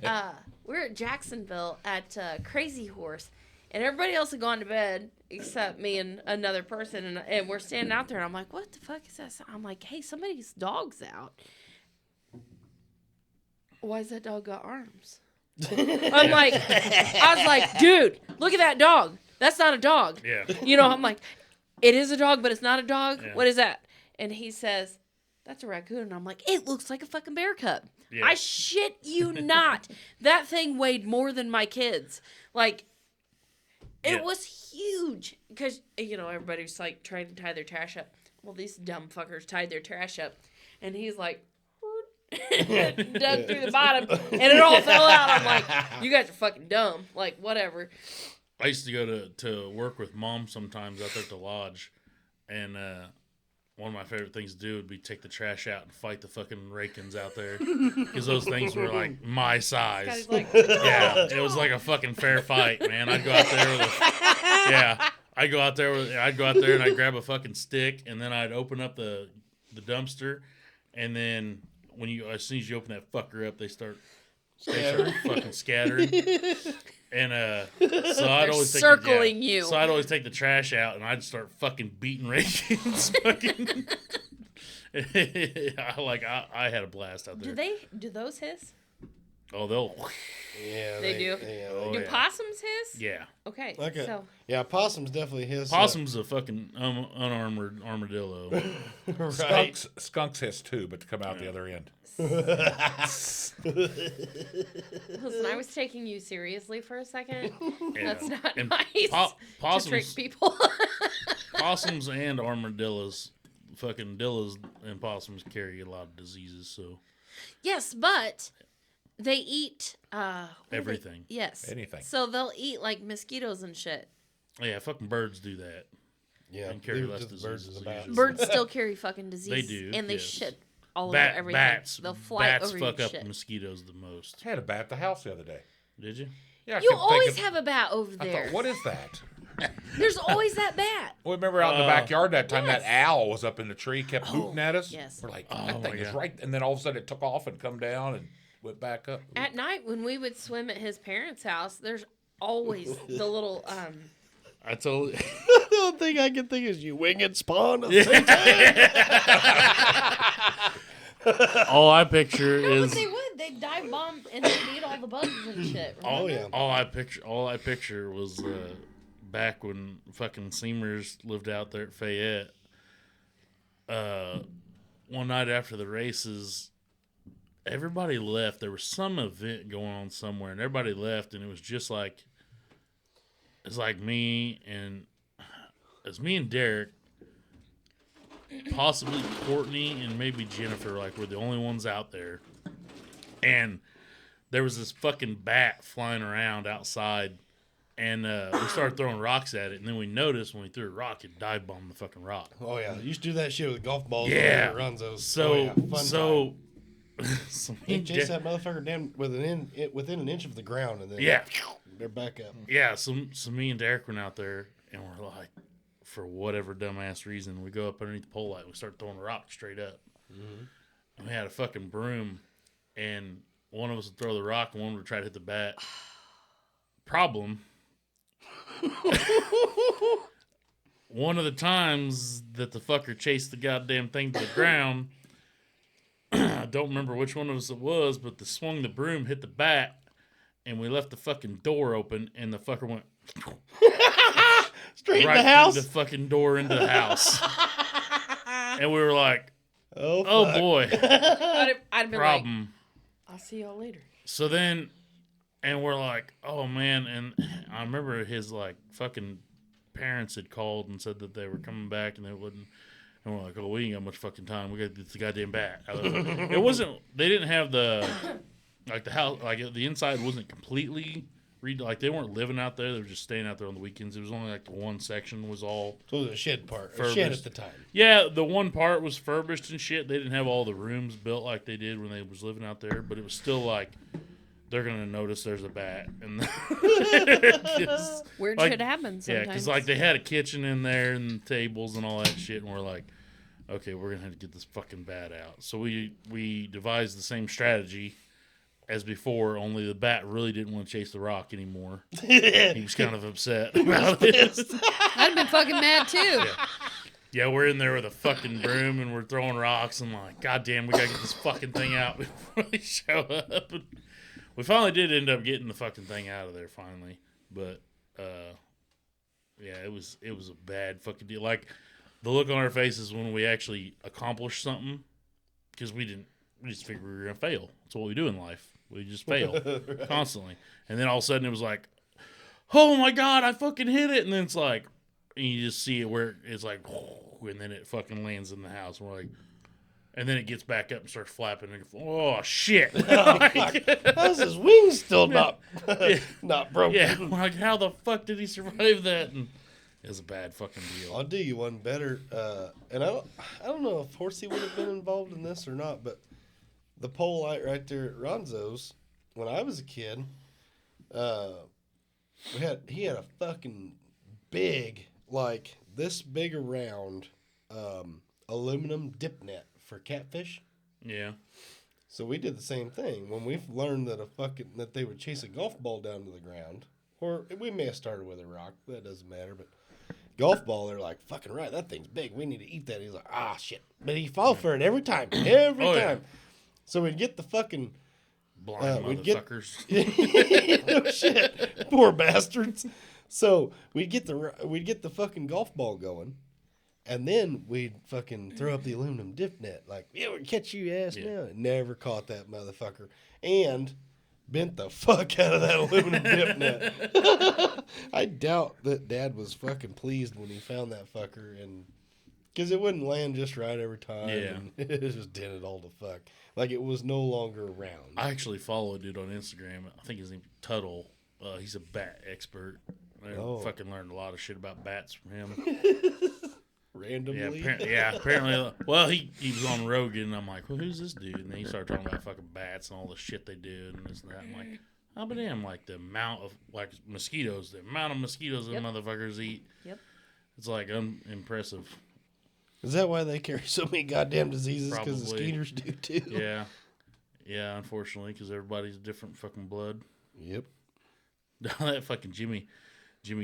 we were at Jacksonville at Crazy Horse, and everybody else had gone to bed except me and another person, and we're standing out there, and I'm like, what the fuck is that sound? I'm like, hey, somebody's dog's out. why's that dog got arms? I was like, dude, look at that dog. That's not a dog. Yeah. I'm like, it is a dog, but it's not a dog. Yeah. What is that? And he says, that's a raccoon. And I'm like, it looks like a fucking bear cub. Yeah. I shit you not. That thing weighed more than my kids. Like, it was huge. Because, everybody's like trying to tie their trash up. Well, these dumb fuckers tied their trash up. And he's like, dug through the bottom. And it all fell out. I'm like, you guys are fucking dumb. Like, whatever. I used to go to work with Mom sometimes out there at the lodge. And one of my favorite things to do would be take the trash out and fight the fucking rakins out there. Because those things were like my size. Yeah, it was like a fucking fair fight, man. I'd go out there with I'd go out there and I'd grab a fucking stick and then I'd open up the dumpster and then as soon as you open that fucker up, they start fucking scattering. And so I'd always circling you. So I'd always take the trash out and I'd start fucking beating rakins. Fucking. I had a blast out there. Do those hiss? Oh, they'll. Yeah, They do? Yeah, Do possums hiss? Yeah. Okay. So yeah, possums definitely hiss. Possum's a fucking unarmored armadillo. Right. Skunks hiss too, but to come out the other end. Listen, I was taking you seriously for a second. Yeah. That's not And nice possums, to trick people. possums and armadillos, fucking dillos and possums carry a lot of diseases. So Yes, but they eat everything. Yes. Anything. So they'll eat like mosquitoes and shit. Yeah, fucking birds do that. Yeah, And carry leave less just birds diseases in the back. usually. Birds still carry fucking disease. They do, And they yes. shit all over everything. Bats. They'll fly Bats over fuck your up shit. mosquitoes the most. I had a bat at the house the other day. Did you? Yeah, I You kept always thinking- have a bat over I there. thought, what is that? There's always that bat. Well, remember out in the backyard that time yes. that owl was up in the tree, kept hooting at us? yes. We're like, Oh, that thing my is God. right. And then all of a sudden it took off and come down and went back up. At night when we would swim at his parents' house, there's always the little I told you. The only thing I can think is you winged spawn. At the same time. All I picture But is they would. They'd dive bomb and they'd eat all the bugs and shit. all, remember? yeah. all I picture was back when fucking Seamers lived out there at Fayette. One night after the races, everybody left. There was some event going on somewhere, and everybody left, and it was just like it's like me and Derek, possibly Courtney, and maybe Jennifer. Like we're the only ones out there, and there was this fucking bat flying around outside. And we started throwing rocks at it, and then we noticed when we threw a rock, it dive bombed the fucking rock. Oh yeah, you used to do that shit with golf balls. Yeah. When it runs those. So, oh, yeah. Fun so me They and chase Derek- that motherfucker down within an inch of the ground, and then yeah, they're back up. yeah. So me and Derek went out there, and we're like, for whatever dumbass reason, we go up underneath the pole light, and we start throwing a rock straight up. Mm-hmm. And we had a fucking broom, and one of us would throw the rock, and one would try to hit the bat. Problem. One of the times that the fucker chased the goddamn thing to the ground, I don't remember which one of us it was, but swung the broom, hit the bat, and we left the fucking door open, and the fucker went Straight right in the house. through the fucking door into the house. And we were like, oh oh boy, I'd have been like, problem. I'll see y'all later. So then, and we're like, oh man, and I remember his like fucking parents had called and said that they were coming back and they wouldn't. And we're like, oh, we ain't got much fucking time. We got to get the goddamn bat. It wasn't. They didn't have the house. Like the inside wasn't completely like they weren't living out there. They were just staying out there on the weekends. It was only like the one section was all. So it was a shed part. A Furbished. shed at the time. Yeah, the one part was furbished and shit. They didn't have all the rooms built like they did when they was living out there, but it was still like they're gonna notice there's a bat and Weird like, shit happens yeah, sometimes. because like they had a kitchen in there and tables and all that shit, and we're like, okay, we're gonna have to get this fucking bat out. So we devised the same strategy as before, only the bat really didn't want to chase the rock anymore. He was kind of upset about it. I'd have been fucking mad too. Yeah, we're in there with a fucking broom and we're throwing rocks and like, God damn, we gotta get this fucking thing out before they show up. And we finally did end up getting the fucking thing out of there finally, but yeah, it was a bad fucking deal. Like the look on our faces when we actually accomplished something, because we just figured we were gonna fail. That's what we do in life. We just fail constantly, and then all of a sudden it was like, oh my God, I fucking hit it, and then it's like. And you just see it where it's like, and then it fucking lands in the house. And we're like, and then it gets back up and starts flapping. And oh shit! How's his wings still not broken? Yeah, like how the fuck did he survive that? And it was a bad fucking deal. I'll do you one better. And I don't know if Horsey would have been involved in this or not, but the pole light right there at Ronzo's, when I was a kid, he had a fucking big. Like this big around aluminum dip net for catfish. Yeah. So we did the same thing when we learned that they would chase a golf ball down to the ground, or we may have started with a rock. That doesn't matter. But golf ball, they're like, fucking right, that thing's big. We need to eat that. He's like, shit. But he fall for it every time, every time. Yeah. So we'd get the fucking blind motherfuckers. No shit, poor bastards. So we'd get the fucking golf ball going, and then we'd fucking throw up the aluminum dip net. Like, yeah, we'd catch you ass now. Never caught that motherfucker, and bent the fuck out of that aluminum dip net. I doubt that Dad was fucking pleased when he found that fucker, and because it wouldn't land just right every time. Yeah, and it just dented all the fuck. Like it was no longer around. I actually follow a dude on Instagram. I think his name's Tuttle. He's a bat expert. I fucking learned a lot of shit about bats from him. Randomly? Yeah, apparently. Well, he was on Rogan, and I'm like, well, who's this dude? And then he started talking about fucking bats and all the shit they do and this and that. I'm like, how about damn, like the amount of, like mosquitoes, the amount of mosquitoes that motherfuckers eat. Yep. It's like impressive. Is that why they carry so many goddamn diseases? Because the skeeters do too? Yeah. Yeah, unfortunately, because everybody's different fucking blood. Yep. That fucking Jimmy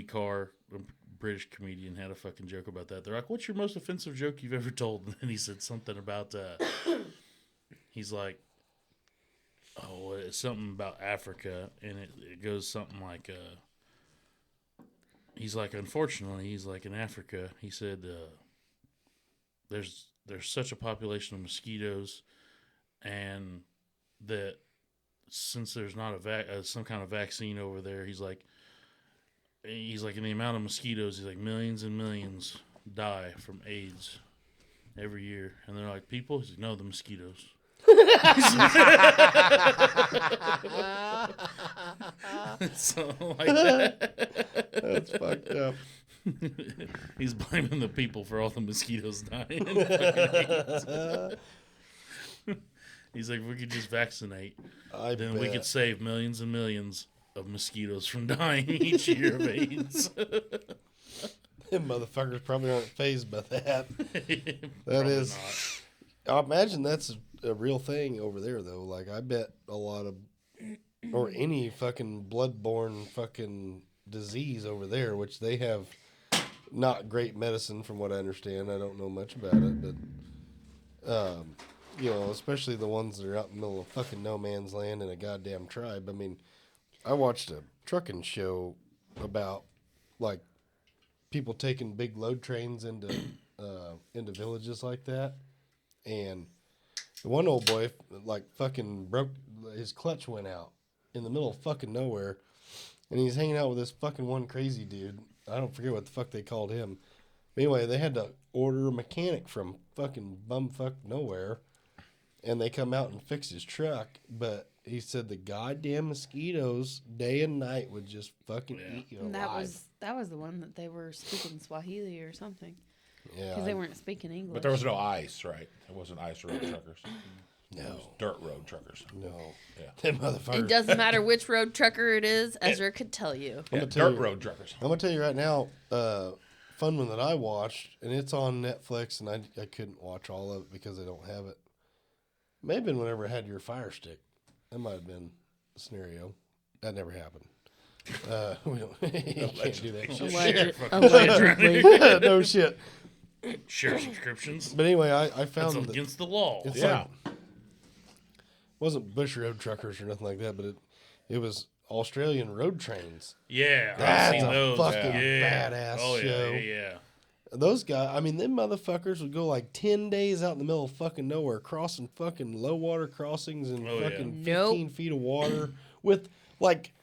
Carr, a British comedian, had a fucking joke about that. They're like, what's your most offensive joke you've ever told? And then he said something about, he's like, it's something about Africa. And it goes something like, he's like, unfortunately, he's like, in Africa, he said, there's such a population of mosquitoes, and that since there's not some kind of vaccine over there, he's like in the amount of mosquitoes, he's like millions and millions die from AIDS every year, and they're like, people? He's like, no, the mosquitoes. So like that. That's fucked up. He's blaming the people for all the mosquitoes dying. He's like, if we could just vaccinate, then we could save millions and millions of mosquitoes from dying each year of AIDS. Them motherfuckers probably aren't fazed by that. That is. Not. I imagine that's a real thing over there, though. Like, I bet a lot of, or any fucking bloodborne fucking disease over there, which they have not great medicine from what I understand. I don't know much about it, but, you know, especially the ones that are out in the middle of fucking no man's land in a goddamn tribe. I mean, I watched a trucking show about, like, people taking big load trains into villages like that. And one old boy, like, fucking broke, his clutch went out in the middle of fucking nowhere. And he's hanging out with this fucking one crazy dude. I don't forget what the fuck they called him. But anyway, they had to order a mechanic from fucking bumfuck nowhere. And they come out and fix his truck. But he said the goddamn mosquitoes, day and night, would just fucking eat you alive. That was the one that they were speaking Swahili or something. Yeah. Because they weren't speaking English. But there was no ice, right? It wasn't ice road truckers. No. It was dirt road truckers. No. Yeah. Them motherfuckers. It doesn't matter which road trucker it is. Ezra could tell you. Yeah, tell dirt you- road truckers. I'm going to tell you right now, fun one that I watched, and it's on Netflix, and I couldn't watch all of it because I don't have it. May have been whenever I had your Fire Stick. That might have been the scenario. That never happened. We don't, you can't do that shit. Allegedly. No shit. share subscriptions. But anyway, I That's found that against the law. it's Yeah. like, wasn't Bush Road Truckers or nothing like that, but it was Australian road trains. Yeah, I've That's seen a those. fucking yeah. badass Oh, show. Yeah. Those guys, I mean, them motherfuckers would go like 10 days out in the middle of fucking nowhere, crossing fucking low water crossings and Oh, yeah. fucking Nope. 15 feet of water with like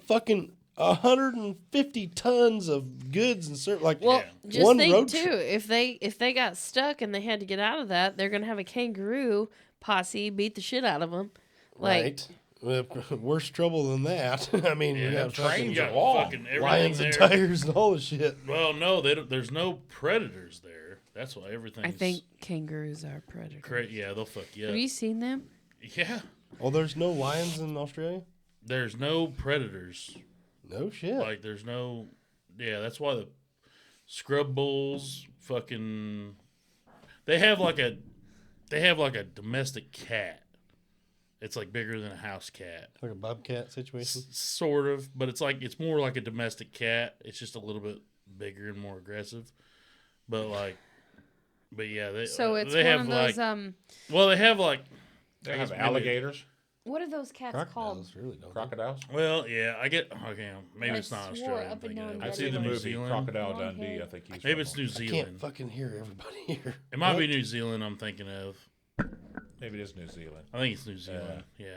fucking 150 tons of goods and certain like Well, Yeah. just one think road too. If they got stuck and they had to get out of that, they're gonna have a kangaroo posse beat the shit out of them. Like, right. Worse trouble than that. I mean, you Yeah, got trains fucking You got long. fucking everything lions there. and tigers and all the shit. Well, no, they don't, there's no predators there. That's why everything's I think kangaroos are predators. Yeah, they'll fuck you up. Have you seen them? Yeah. Oh, there's no lions in Australia? There's no predators. No shit. Like, there's no. Yeah, that's why the scrub bulls fucking. They have like a domestic cat. It's like bigger than a house cat. Like a bobcat situation? Sort of, but it's more like a domestic cat. It's just a little bit bigger and more aggressive. But yeah, So it's they one have of those like well, they have like They I have guess maybe- alligators, what are those cats called? Crocodiles, really, don't they? crocodiles. well, yeah, I get okay. Maybe I it's not swore Australia. I'm up and thinking down of. that I've It's seen either the New movie Zealand. Crocodile Long Dundee. hair. I think he's Maybe it's from. New I can't Zealand. fucking hear everybody here. It might be What? New Zealand. I'm thinking of. Maybe it is New Zealand. I think it's New Zealand. Yeah,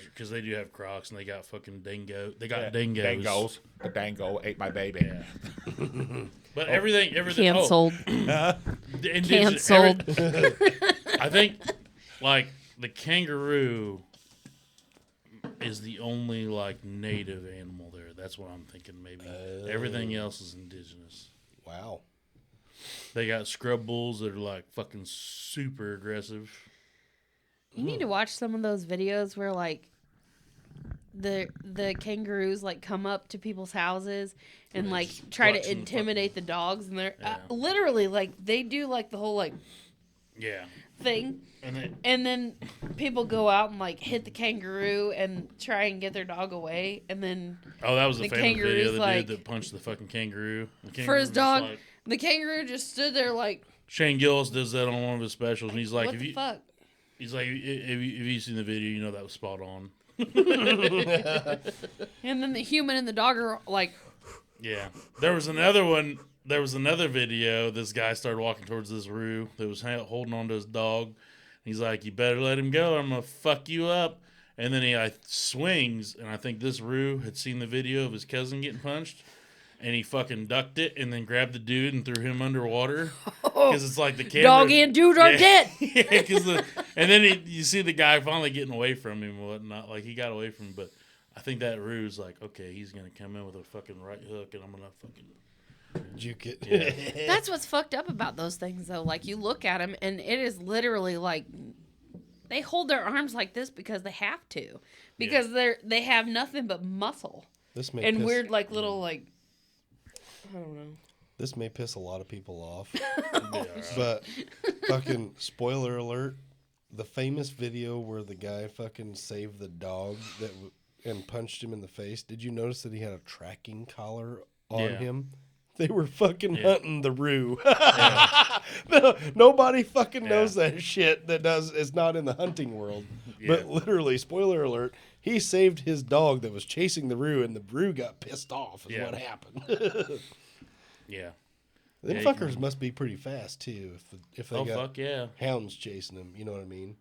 because they do have crocs and they got fucking dingo. They got dingoes. Dingoes. The dango ate my baby. Yeah. But everything. Canceled. Canceled. Canceled. I think, like the kangaroo is the only like native animal there. That's what I'm thinking. Maybe everything else is indigenous. Wow. They got scrub bulls that are like fucking super aggressive. You need to watch some of those videos where like the kangaroos like come up to people's houses and They like just try clutch to them intimidate the dogs, and they're Yeah. literally like they do like the whole like Yeah, thing, and and then people go out and like hit the kangaroo and try and get their dog away, and then that was a The famous video. kangaroo's The like- dude that punched the fucking kangaroo. The for kangaroo his was dog, like- the kangaroo just stood there like, Shane Gillis does that on one of his specials, and he's like, what if the you, fuck? he's like, if you seen the video, you know that was spot on. And then the human and the dog are like, Yeah. There was another one. There was another video. This guy started walking towards this roo that was holding on to his dog. He's like, "You better let him go. I'm gonna fuck you up." And then he swings, and I think this roo had seen the video of his cousin getting punched, and he fucking ducked it, and then grabbed the dude and threw him underwater because it's like the camera. dog and dude are Yeah. dead. Yeah, and then you see the guy finally getting away from him and whatnot. Like he got away from him, but I think that roo's like, okay, he's gonna come in with a fucking right hook, and I'm gonna fucking. Juke it. Yeah. That's what's fucked up about those things, though. Like, you look at them, and it is literally like they hold their arms like this because they have to, because they have nothing but muscle This may and piss, weird like little like I don't know. This may piss a lot of people off, Yeah. but fucking spoiler alert: the famous video where the guy fucking saved the dog and punched him in the face. Did you notice that he had a tracking collar on Yeah. him? They were fucking Yeah. hunting the roo. Yeah. Nobody fucking knows Yeah. that shit that is not in the hunting world. Yeah. But literally, spoiler alert, he saved his dog that was chasing the roo, and the roo got pissed off is Yeah. what happened. Yeah. Them Yeah, you fuckers can- must be pretty fast too if they Oh got fuck yeah. hounds chasing them. You know what I mean?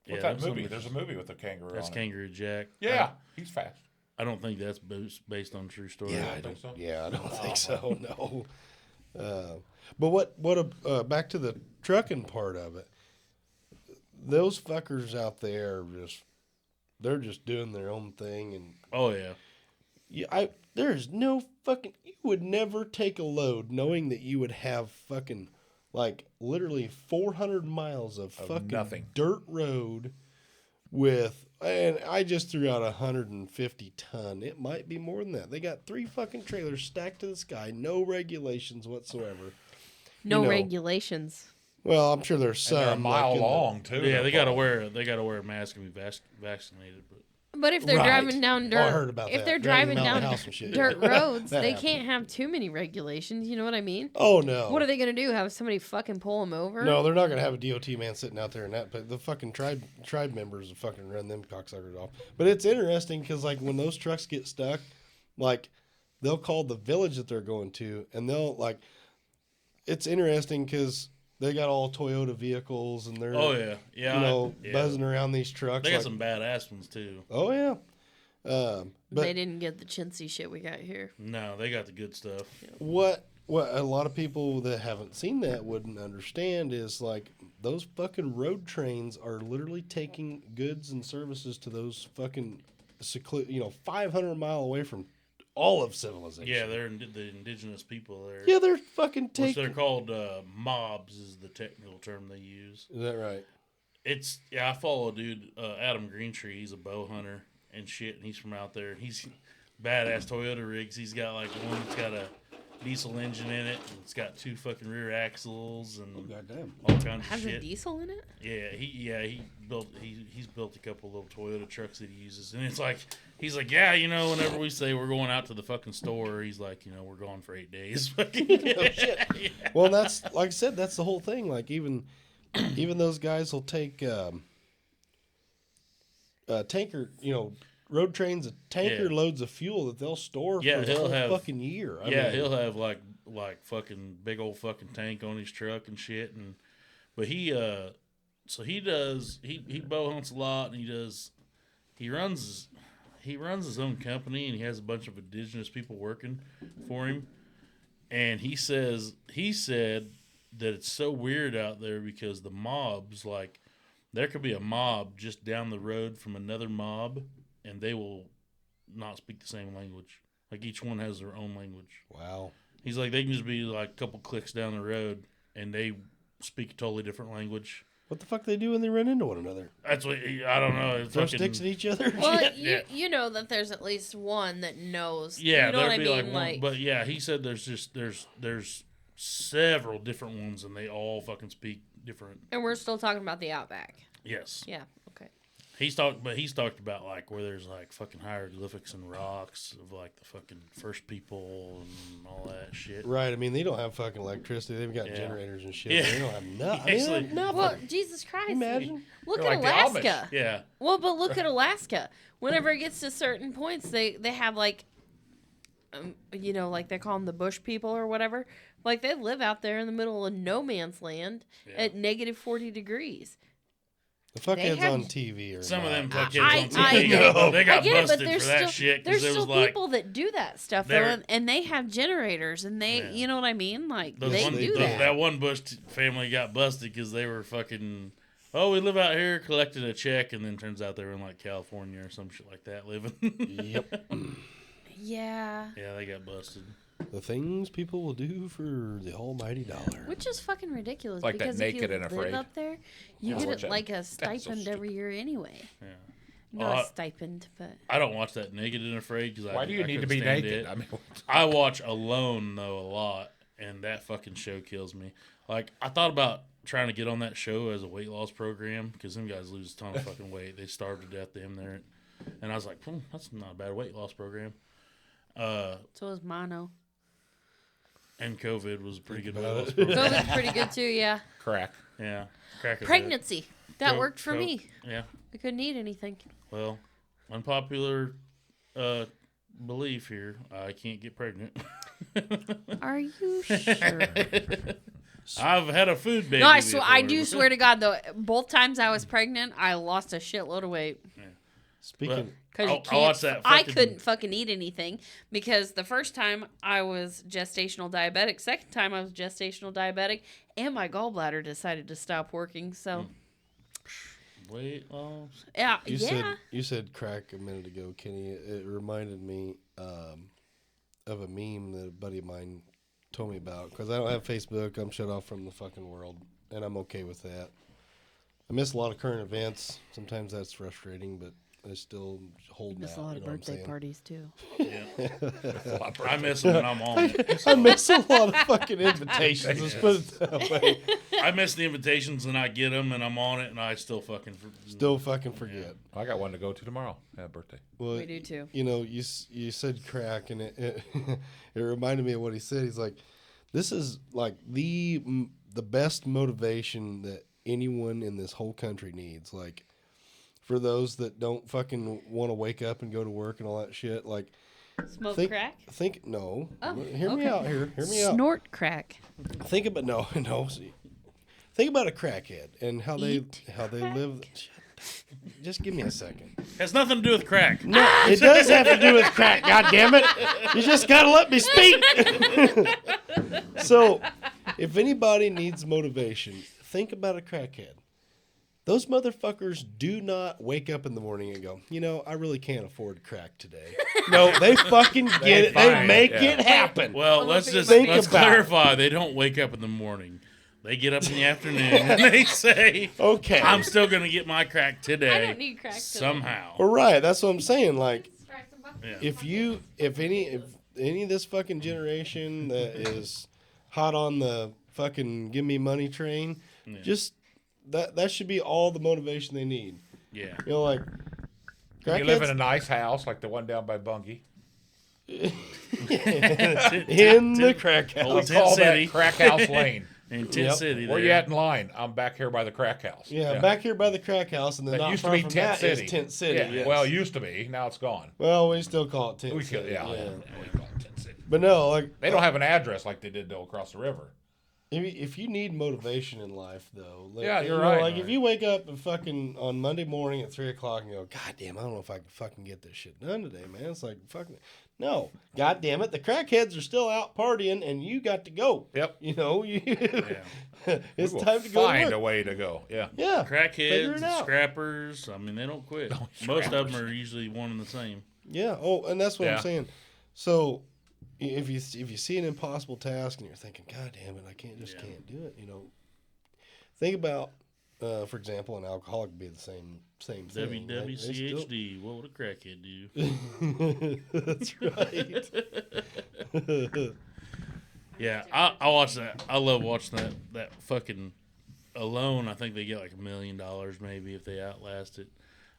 What's Yeah, that that's movie? something- There's a movie with a kangaroo That's on it. Kangaroo Jack. Yeah, he's fast. I don't think that's based on true story. I think so. Yeah, I don't think so. No. But what? Back to the trucking part of it. Those fuckers out there they're just doing their own thing, and Oh yeah. there's no fucking. You would never take a load knowing that you would have fucking like literally 400 miles of fucking nothing. dirt road with. And I just threw out 150 ton. It might be more than that. They got 3 fucking trailers stacked to the sky, no regulations whatsoever. No know, regulations. Well, I'm sure there's And they're a some like mile in the- long too. Yeah, They're they gotta long. wear a mask and be vaccinated. But But if they're Right. driving down Oh, dirt, I heard about if that. they're Dragging driving them out of down the house and shit. dirt Yeah. roads, That they happened. can't have too many regulations. You know what I mean? Oh no. What are they gonna do? Have somebody fucking pull them over? No, they're not gonna have a DOT man sitting out there and that. But the fucking tribe members will fucking run them cocksuckers off. But it's interesting because like when those trucks get stuck, like they'll call the village that they're going to, and they'll like. It's interesting because they got all Toyota vehicles and they're buzzing around these trucks. They got like, some badass ones too. Oh yeah. But they didn't get the chintzy shit we got here. No, they got the good stuff. what a lot of people that haven't seen that wouldn't understand is like those fucking road trains are literally taking goods and services to those fucking 500 mile away from all of civilization. Yeah, they're the indigenous people there. Yeah, they're fucking Which taking. they're called mobs is the technical term they use. Is that right? I follow a dude, Adam Greentree. He's a bow hunter and shit, and he's from out there. He's badass Toyota rigs. He's got like one that's got a diesel engine in it, and it's got 2 fucking rear axles and Goddamn. all kinds of Has a shit. diesel in it? He's built a couple little Toyota trucks that he uses, and it's like he's like, yeah, whenever we say we're going out to the fucking store, he's like, we're going for 8 days. Shit. Well, that's like I said. That's the whole thing. Like even those guys will take tanker, road trains, a tanker loads of fuel that they'll store for the whole fucking year. I mean, he'll have like fucking big old fucking tank on his truck and shit, but he bow hunts a lot, and he runs his own company, and he has a bunch of indigenous people working for him, and he said that it's so weird out there because the mobs, like, there could be a mob just down the road from another mob, and they will not speak the same language. Like, each one has their own language. wow. He's like, they can just be like a couple clicks down the road, and they speak a totally different language. What the fuck they do when they run into one another? That's what I don't know. It's Throw fucking, sticks at each other? Well, Yeah. you know that there's at least one that knows. yeah, you know what I there'd mean? be like one, but yeah, he said there's several different ones, and they all fucking speak different. And we're still talking about the Outback. Yes, Yeah. Okay. he's talked about like where there's like fucking hieroglyphics and rocks of like the fucking first people and all that shit. Right. I mean, they don't have fucking electricity. They've got Yeah. generators and shit. Yeah. They don't have nothing. Actually- they have nothing. Well, Jesus Christ. Imagine. Look They're at like the Alaska. Yeah, Well, but look at Alaska. Whenever it gets to certain points, they have like, like they call them the bush people or whatever. Like they live out there in the middle of no man's land at negative 40 degrees. The fuckheads have- on TV are some of them not- fuckheads on I TV know. they got I get it, but busted there's for that still, shit there's because it was still like people that do that stuff, though, they're- and they have generators, and they, Yeah. you know what I mean? Like, those they one- do those- that. That one Bush family got busted because they were fucking. Oh, we live out here collecting a check, and then turns out they were in like California or some shit like that living. Yep. Yeah. Yeah, they got busted. The things people will do for the almighty dollar. Which is fucking ridiculous Like that because Naked if you and live Afraid. up there, you Yeah. get Watch that. like a That's so stipend every year anyway. Yeah. Not Oh, a stipend, but I don't watch that Naked and Afraid because Why do you need to be naked? I mean, I watch Alone though a lot, and that fucking show kills me. Like I thought about trying to get on that show as a weight loss program because them guys lose a ton of fucking weight. They starve to death them there, and I was like, that's not a bad weight loss program. so is mono. And COVID was a pretty good weight about loss it. program. COVID's pretty good too, yeah. crack. Yeah, crack a Pregnancy. That Coke- worked for Coke. me. Yeah. I couldn't eat anything. Well, unpopular belief here. I can't get pregnant. Are you sure? I've had a food baby. No, I before. do swear to God, though, both times I was pregnant, I lost a shitload of weight. Speaking, Because I watched that. I fucking- couldn't fucking eat anything because the first time I was gestational diabetic, second time I was gestational diabetic, and my gallbladder decided to stop working. So, Weight loss. yeah, you said crack a minute ago, Kenny. It reminded me of a meme that a buddy of mine told me about because I don't have Facebook. I'm shut off from the fucking world, and I'm okay with that. I miss a lot of current events. Sometimes that's frustrating, but still holding Miss out. a lot You of know what I'm birthday saying? parties too. I miss them and I'm on it. I miss a lot of fucking invitations. Let's put it that way. I miss the invitations and I get them and I'm on it and I still fucking Still fucking forget. I got one to go to tomorrow. Yeah, birthday. Well, We do too. You know, you said crack, and it it reminded me of what he said. He's like, this is like the best motivation that anyone in this whole country needs. Like, for those that don't fucking want to wake up and go to work and all that shit. Like, Smoke crack? No. Oh, Hear me out here. Hear me out. Snort crack. Think about no. See, think about a crackhead and how they Eat live. Just give me a second. Has nothing to do with crack. No, it does have to do with crack. God damn it! You just gotta let me speak. So, if anybody needs motivation, think about a crackhead. Those motherfuckers do not wake up in the morning and go, you know, I really can't afford crack today. No, they fucking get it. They make it happen. Well, let's Think about clarify. They don't wake up in the morning. They get up in the afternoon and they say, Okay. I'm still going to get my crack today. I don't need crack today. somehow. All right, that's what I'm saying. Like, Yeah. if any of this fucking generation that is hot on the fucking give me money train, just that should be all the motivation they need. Yeah. You know, like, You live in a nice house like the one down by Bungie. in the crack Old We house. Tent call City. that Crack House Lane. In Tent Yep. City. Where there. you at in line? I'm back here by the Crack House. Yeah, back here by the crack house, and then That not used to far be from Tent that is City. Tent City. Yeah. Yes. Well, it used to be. Now it's gone. Well, we still call it Tent We City. could, yeah. We call it Tent City. But no, like, They don't have an address like they did though across the river. if you need motivation in life, though, like, Yeah, you're you know, right. Like, if you wake up and fucking on Monday morning at 3:00 and go, God damn, I don't know if I can fucking get this shit done today, man. It's like, fucking, no. God damn it, the crackheads are still out partying, and you got to go. Yep. You know, it's We'll time to go. find to a work. way to go. Yeah. Yeah, figure Crackheads, it out. scrappers. I mean, they don't quit. Most of them are usually one and the same. Yeah. Oh, and that's what I'm Yeah. saying. So, if you see an impossible task and you're thinking, God damn it, I can't do it. You know, think about, for example, an alcoholic would be the same thing. WWCHD. What would a crackhead do? That's right. Yeah, I watch that. I love watching that fucking alone. I think they get like $1 million maybe if they outlast it.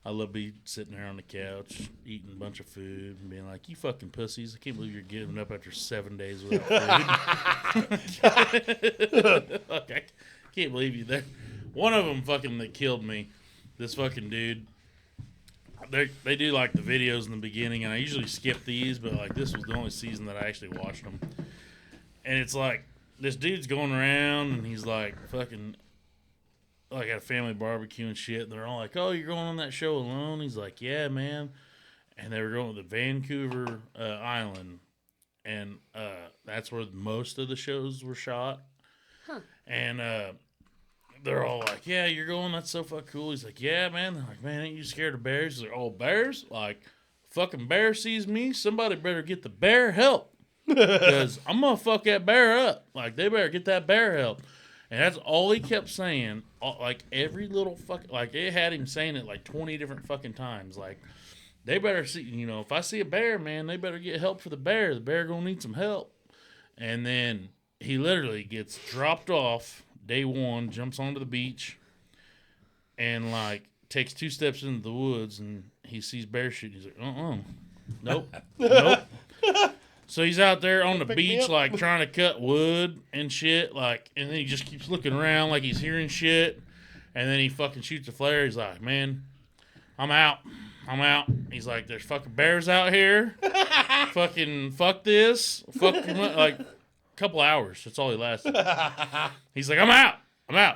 I love be sitting there on the couch eating a bunch of food and being like, "You fucking pussies! I can't believe you're giving up after 7 days without food." Like, I can't believe you there. One of them fucking that killed me. This fucking dude. They do like the videos in the beginning, and I usually skip these, but like this was the only season that I actually watched them. And it's like this dude's going around, and he's like fucking like at a family barbecue and shit. And they're all like, "Oh, you're going on that show alone?" He's like, "Yeah, man." And they were going to the Vancouver Island, and that's where most of the shows were shot. Huh. And they're all like, "Yeah, you're going. That's so fucking cool." He's like, "Yeah, man." They're like, "Man, ain't you scared of bears?" He's like, "Oh, bears? Like, fucking bear sees me. Somebody better get the bear help, because I'm gonna fuck that bear up. Like, they better get that bear help." And that's all he kept saying. Like every little fuck, like it had him saying it like 20 different fucking times. Like, they better see, you know, if I see a bear, man, they better get help for the bear. The bear gonna need some help. And then he literally gets dropped off day one, jumps onto the beach, and like takes 2 steps into the woods, and he sees bear shit. He's like, nope, nope. So he's out there on the beach, like trying to cut wood and shit, like, and then he just keeps looking around like he's hearing shit, and then he fucking shoots a flare. He's like, "Man, I'm out. He's like, "There's fucking bears out here. Fucking fuck this. Fuck," like, a couple hours. That's all he lasted. He's like, I'm out.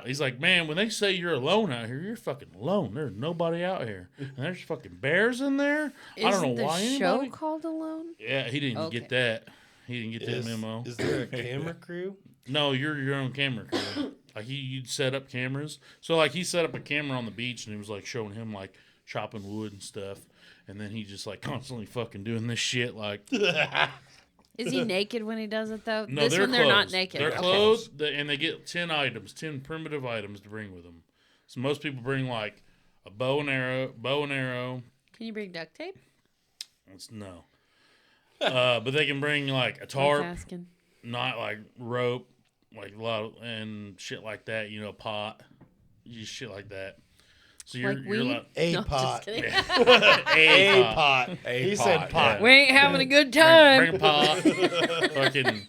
He's like, "Man, when they say you're alone out here, you're fucking alone. There's nobody out here. And there's fucking bears in there. I don't know why the anybody." show called Alone? Yeah, he didn't get that. He didn't get that memo. Is there a camera crew? No, you're your own camera crew. Like, you'd set up cameras. So, like, he set up a camera on the beach, and he was, like, showing him, like, chopping wood and stuff. And then he just, like, constantly fucking doing this shit, like... Is he naked when he does it, though? No, this they're one, clothed. they're not naked. They're Okay. clothed, and they get 10 items, 10 primitive items to bring with them. So most people bring, like, a bow and arrow, Can you bring duct tape? No. But they can bring like a tarp, Asking. not like rope, like a lot of, and shit like that. You know, pot, just shit like that. So you're Like you're weed? like A No, just pot. kidding. A pot. A He pot, said pot. We ain't having a good time. bring a pot, fucking,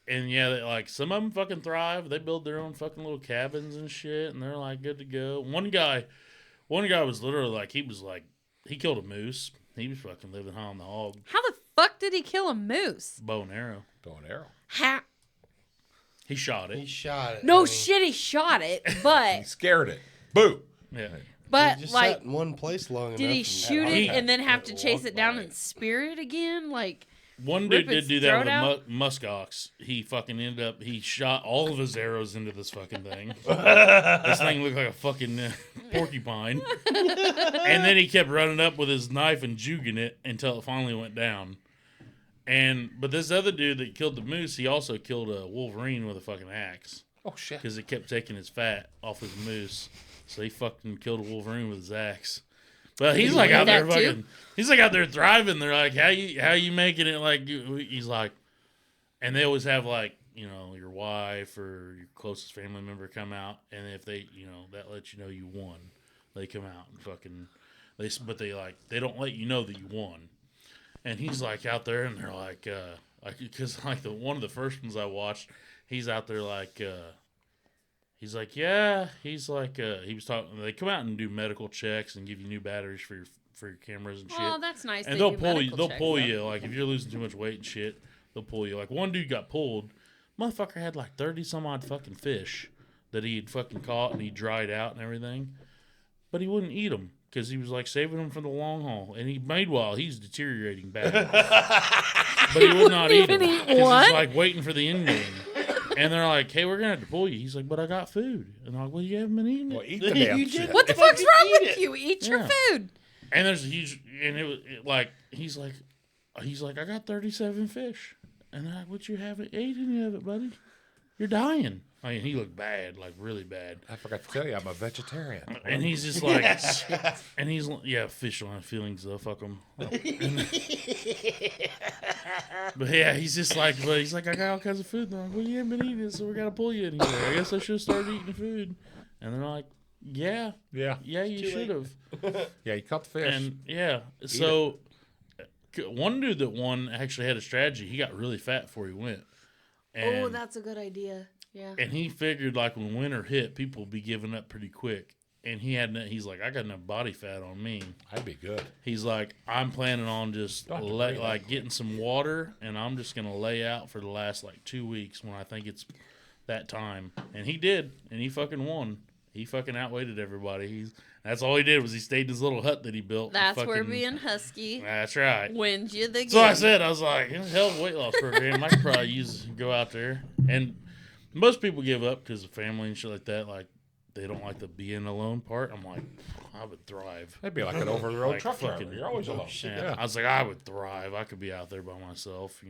and yeah, like some of them fucking thrive. They build their own fucking little cabins and shit, and they're like good to go. One guy was literally like he killed a moose. He was fucking living high on the hog, How the fuck did he kill a moose? bow and arrow. Bow and arrow. How? He shot He it. shot it. No I mean, shit, he shot it, He but scared it. Boo. Yeah. but he just like, sat in one place long enough. did he and- shoot He- it and then have to Walk chase it down by. and spear it again? Like, One Rip dude did its do that throat with a out? muskox. He fucking ended up. He shot all of his arrows into this fucking thing. This thing looked like a fucking porcupine. And then he kept running up with his knife and juking it until it finally went down. But this other dude that killed the moose, he also killed a wolverine with a fucking axe Oh shit. because it kept taking his fat off his moose. So he fucking killed a wolverine with his axe. But he's like did out there that too? fucking. He's like out there thriving. They're like, how you making it? Like he's like, and they always have like your wife or your closest family member come out, and if they that lets you know you won, they come out and fucking they don't let you know that you won. And he's like out there, and they're like because like one of the first ones I watched, he's out there like. He's like, yeah. He's like, he was talking. They come out and do medical checks and give you new batteries for your cameras and shit. oh, that's nice. And they they'll do pull you. medical They'll checks, pull though. you. Like if you're losing too much weight and shit, they'll pull you. Like one dude got pulled. Motherfucker had like 30 some odd fucking fish that he had fucking caught and he dried out and everything, but he wouldn't eat them because he was like saving them for the long haul. And meanwhile he's deteriorating bad, but he would not eat them even eat because one? he's like waiting for the end game. And they're like, "Hey, we're gonna have to pull you." He's like, "But I got food." And I'm like, "Well, you haven't been eating it." Well, eat the damn You shit. did. What the Fucking fuck's wrong eat with it. you? Eat your Yeah. food. And there's a huge, and like he's like, I got 37 fish, and they're like, "What, you haven't ate any of it, buddy? You're dying." I mean, he looked bad, like really bad. I forgot to tell you, I'm a vegetarian. And he's just like, and he's fish don't have feelings though. Fuck them. But yeah, he's just like, I got all kinds of food. And they're like, well, you haven't been eating it, so we gotta pull you. And he's like, I guess I should have started eating the food. And they're like, yeah, Yeah. you should have. Yeah, you caught the fish. And yeah, so one dude that won actually had a strategy. He got really fat before he went. And, Oh, that's a good idea. Yeah. and he figured like when winter hit, people would be giving up pretty quick. And he's like, I got enough body fat on me. I'd be good. He's like, I'm planning on just Don't have to worry about getting some water, and I'm just gonna lay out for the last like 2 weeks when I think it's that time. And he did, and he fucking won. He fucking outweighed everybody. That's all he did was he stayed in his little hut that he built. That's fucking, where being husky That's right. wins you the game. So I said, I was like, hell of a weight loss program. I could probably go out there. And most people give up because of family and shit like that. Like, they don't like the being alone part. I'm like, I would thrive. That'd be like an over-the-road Like truck driver. fucking- You're always alone. Yeah. I was like, I would thrive. I could be out there by myself,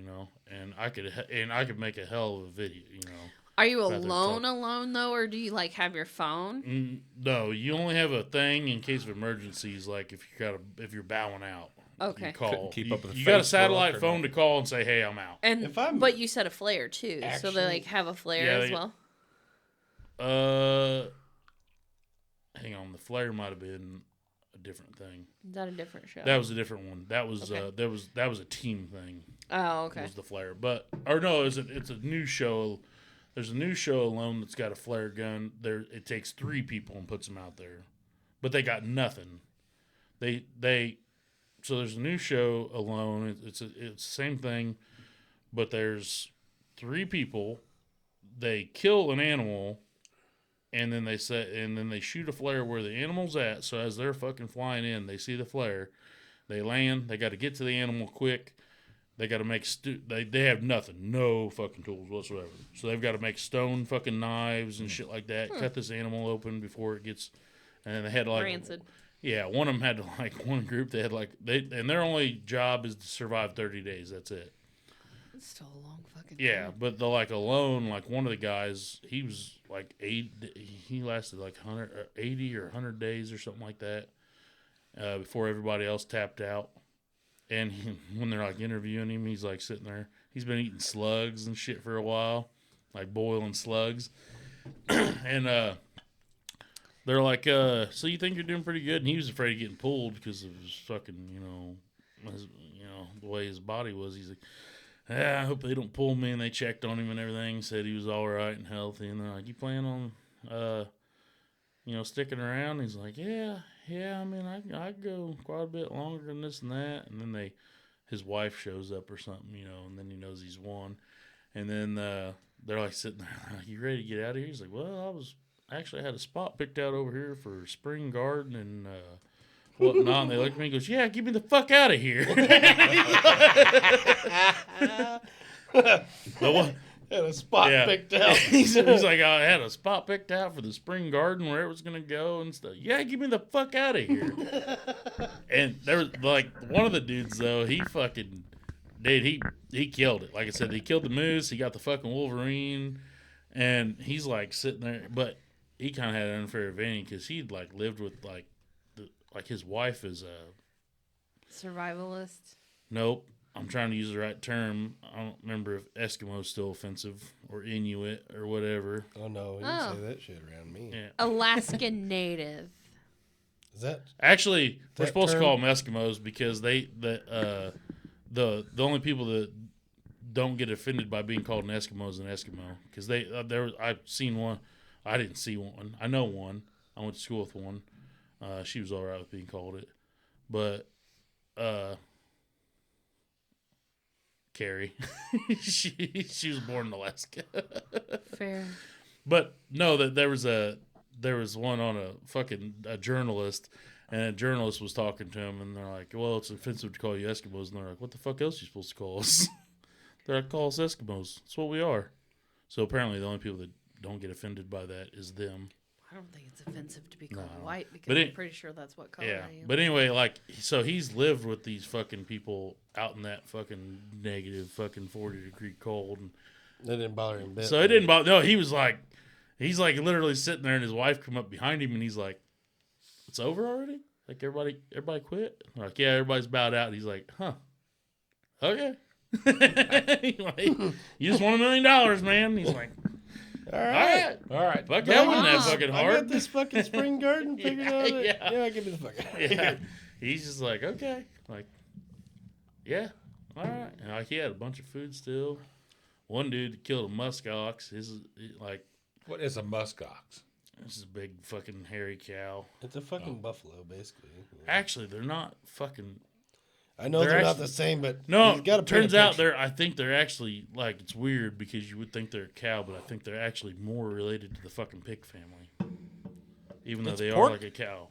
and I could make a hell of a video, Are you rather alone though, or do you like have your phone? No, you only have a thing in case of emergencies, like if you're bowing out. Okay. You call. Couldn't keep up with You got a Facebook satellite or phone no? to call and say, "Hey, I'm out." And If I'm but you said a flare too, so they like actually- have a flare Yeah, as well. Hang on. The flare might have been a different thing. Is that a different show? That was a different one. That was Okay. that was a team thing. Oh, okay. Was the flare, it's a new show. There's a new show alone that's got a flare gun. It takes 3 people and puts them out there, but they got nothing. So there's a new show alone. It's the same thing, but there's 3 people. They kill an animal, and then they shoot a flare where the animal's at. So as they're fucking flying in, they see the flare. They land. They got to get to the animal quick. They got to make they have nothing, no fucking tools whatsoever. So they've got to make stone fucking knives and shit like that. Cut this animal open before it gets. And then they had like Rancid. Yeah, one of them had one group. They had and their only job is to survive 30 days. That's it. It's still a long fucking Yeah, time. but alone, like one of the guys, he was like 8. He lasted like 80 or 100 days or something like that. before everybody else tapped out. And when they're like interviewing him, he's like sitting there. He's been eating slugs and shit for a while, like boiling slugs. And they're like, so you think you're doing pretty good? And he was afraid of getting pulled because of his fucking, the way his body was. He's like, I hope they don't pull me. And they checked on him and everything, said he was all right and healthy. And they're like, you plan on, sticking around? He's like, yeah. I mean, I go quite a bit longer than this and that. And then his wife shows up or something, and then he knows he's won. And then they're like sitting there, like, you ready to get out of here? He's like, well, I had a spot picked out over here for spring garden and whatnot. And they look at me and goes, yeah, get me the fuck out of here. Had a spot picked out. he's like, I had a spot picked out for the spring garden where it was going to go and stuff. Yeah, get me the fuck out of here. And there was, like, one of the dudes, though, he fucking, dude, he killed it. Like I said, he killed the moose. He got the fucking Wolverine. And he's, like, sitting there. But he kind of had an unfair advantage because he'd, like, lived with, like, his wife is a... Survivalist? Nope. I'm trying to use the right term. I don't remember if Eskimo's still offensive or Inuit or whatever. Oh, no. You can say that shit around me. Yeah. Alaskan Native. Is that... Actually, we're that supposed term? to call them Eskimos because the only people that don't get offended by being called an Eskimo is an Eskimo. Because I've seen one. I didn't see one. I know one. I went to school with one. She was all right with being called it. But... Carrie. she was born in Alaska. Fair. But no, that there was one on a journalist, and a journalist was talking to him, and they're like, well, it's offensive to call you Eskimos. And they're like, what the fuck else are you supposed to call us? They're like, call us Eskimos. That's what we are. So apparently the only people that don't get offended by that is them. I don't think it's offensive to be called No. white because But I'm pretty sure that's what color I am. But anyway, like, so he's lived with these fucking people out in that fucking negative fucking 40-degree cold. And That didn't bother him a bit. so it didn't bother. No, he's like literally sitting there, and his wife come up behind him, and he's like, "It's over already? Like everybody quit?" They're like, yeah, everybody's bowed out. And he's like, huh, okay. Like, you just won $1 million, man. He's like, All right. All right. fuck that wasn't that fucking I got hard. this fucking spring garden figured out. yeah. Yeah, give me the fuck out. Yeah. He's just like, okay. Like, yeah, all right. And like, he had a bunch of food still. One dude killed a musk ox. What is a muskox? This is a big fucking hairy cow. It's a fucking buffalo, basically. Actually, they're not fucking. I know They're they're not actually- the same, but No, he's got to turns out I think they're actually, like, it's weird because you would think they're a cow, but I think they're actually more related to the fucking pig family. Even though It's they pork? are like a cow.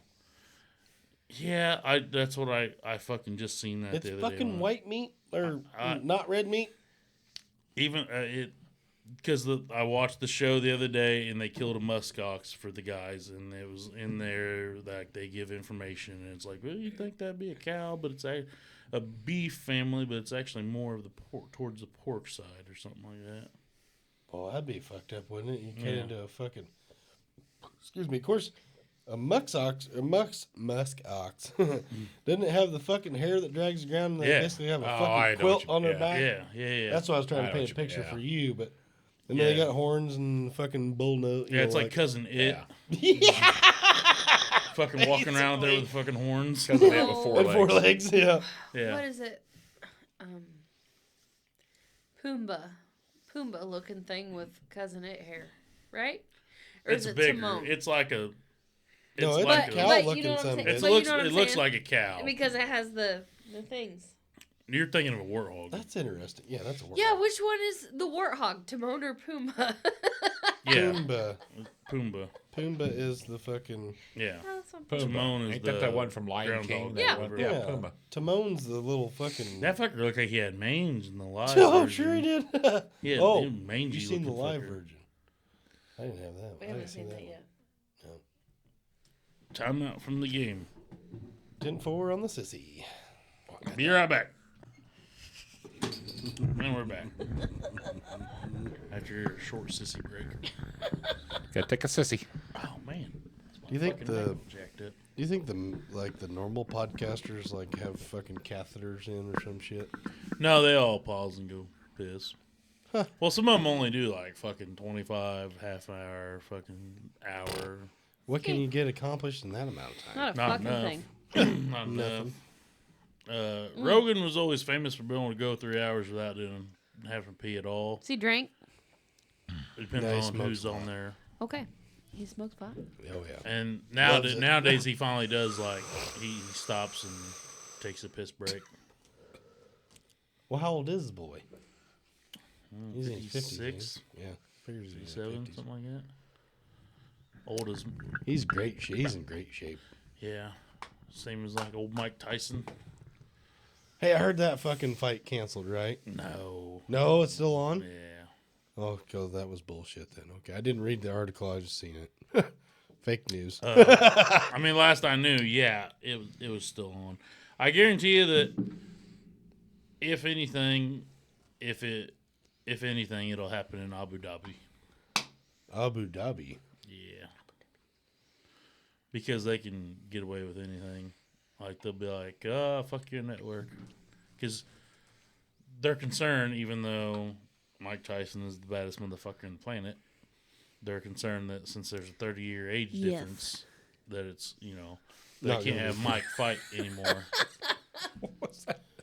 Yeah, that's what I fucking just seen that It's the other day. fucking white meat or I- not red meat. Even because I watched the show the other day and they killed a musk ox for the guys, and it was in there like they give information, and it's like, well, you think that'd be a cow, but it's a beef family, but it's actually more of the pork towards the pork side or something like that. Well, that'd be fucked up, wouldn't it? You get Yeah. into a fucking. Excuse me. Of course, a musk ox doesn't it have the fucking hair that drags the ground? And they Yeah. basically have a Oh, I fucking know quilt what you- on their yeah. back. Yeah. That's why I was trying I to know paint what a you- picture yeah. for you, but and then they Yeah. got horns and fucking bull nose. Yeah, it's like Cousin It. Yeah. Fucking walking around there with fucking horns. Because they have a four and legs. 4 legs. Yeah. Yeah. What is it? Pumbaa looking thing with Cousin It hair, right? Or It's is it bigger. Timon? It's like a. No, it's like a But- cow but you looking know what I'm son of saying? a It bitch. But you looks. know what It I'm looks saying? like a cow. Because it has the things. You're thinking of a warthog. That's interesting. Yeah, that's a word. Yeah, which one is the warthog, Timon or Pumbaa? Yeah, Pumbaa. Pumbaa. Pumbaa is the fucking. Yeah. That's what- Pumbaa. Timon is Ain't that the the one from Lion groundhog King? that Yeah. whatever. Yeah, Pumbaa. Timon's the little fucking. That fucker looked like he had mange in the live. Oh, version. sure he did. Yeah, oh, mangy you seen the looking live fucker. version? I didn't have that. We I haven't didn't see seen that one. yet. Time out from the game. 10-4 on the sissy. Be right back. And we're back. After your short sissy break. Gotta take a sissy. Oh, man. Do you think Fucking the ankle jacked up. Do you think the normal podcasters like have fucking catheters in or some shit? No, they all pause and go piss. Huh. Well, some of them only do like fucking 25, half an hour, fucking hour. What can you get accomplished in that amount of time? Not a Not fucking enough. thing. Not enough. Nothing. Rogan was always famous for being able to go 3 hours without having to pee at all. Has he drank? It depends No, he on smokes who's a lot. on there. Okay. He smokes pot. Oh yeah. And Loves it. nowadays he finally does like he stops and takes a piss break. Well, how old is the boy? He's in his 50s. 56, Yeah, figures he's in his 57, 50s. something like that. Old as He's great. He's in great shape. yeah, same as like old Mike Tyson. Hey, I heard that fucking fight canceled, right? No, No, it's still on. yeah. Oh, God, that was bullshit then. Okay, I didn't read the article. I just seen it. Fake news. I mean, last I knew, yeah, it was still on. I guarantee you that if anything, it'll happen in Abu Dhabi. Abu Dhabi. Yeah, because they can get away with anything. Like they'll be like, fuck your network," because they're concerned, even though Mike Tyson is the baddest motherfucker on the planet. They're concerned that since there's a 30-year age Yes. difference, that it's they Not can't gonna have be- Mike fight anymore.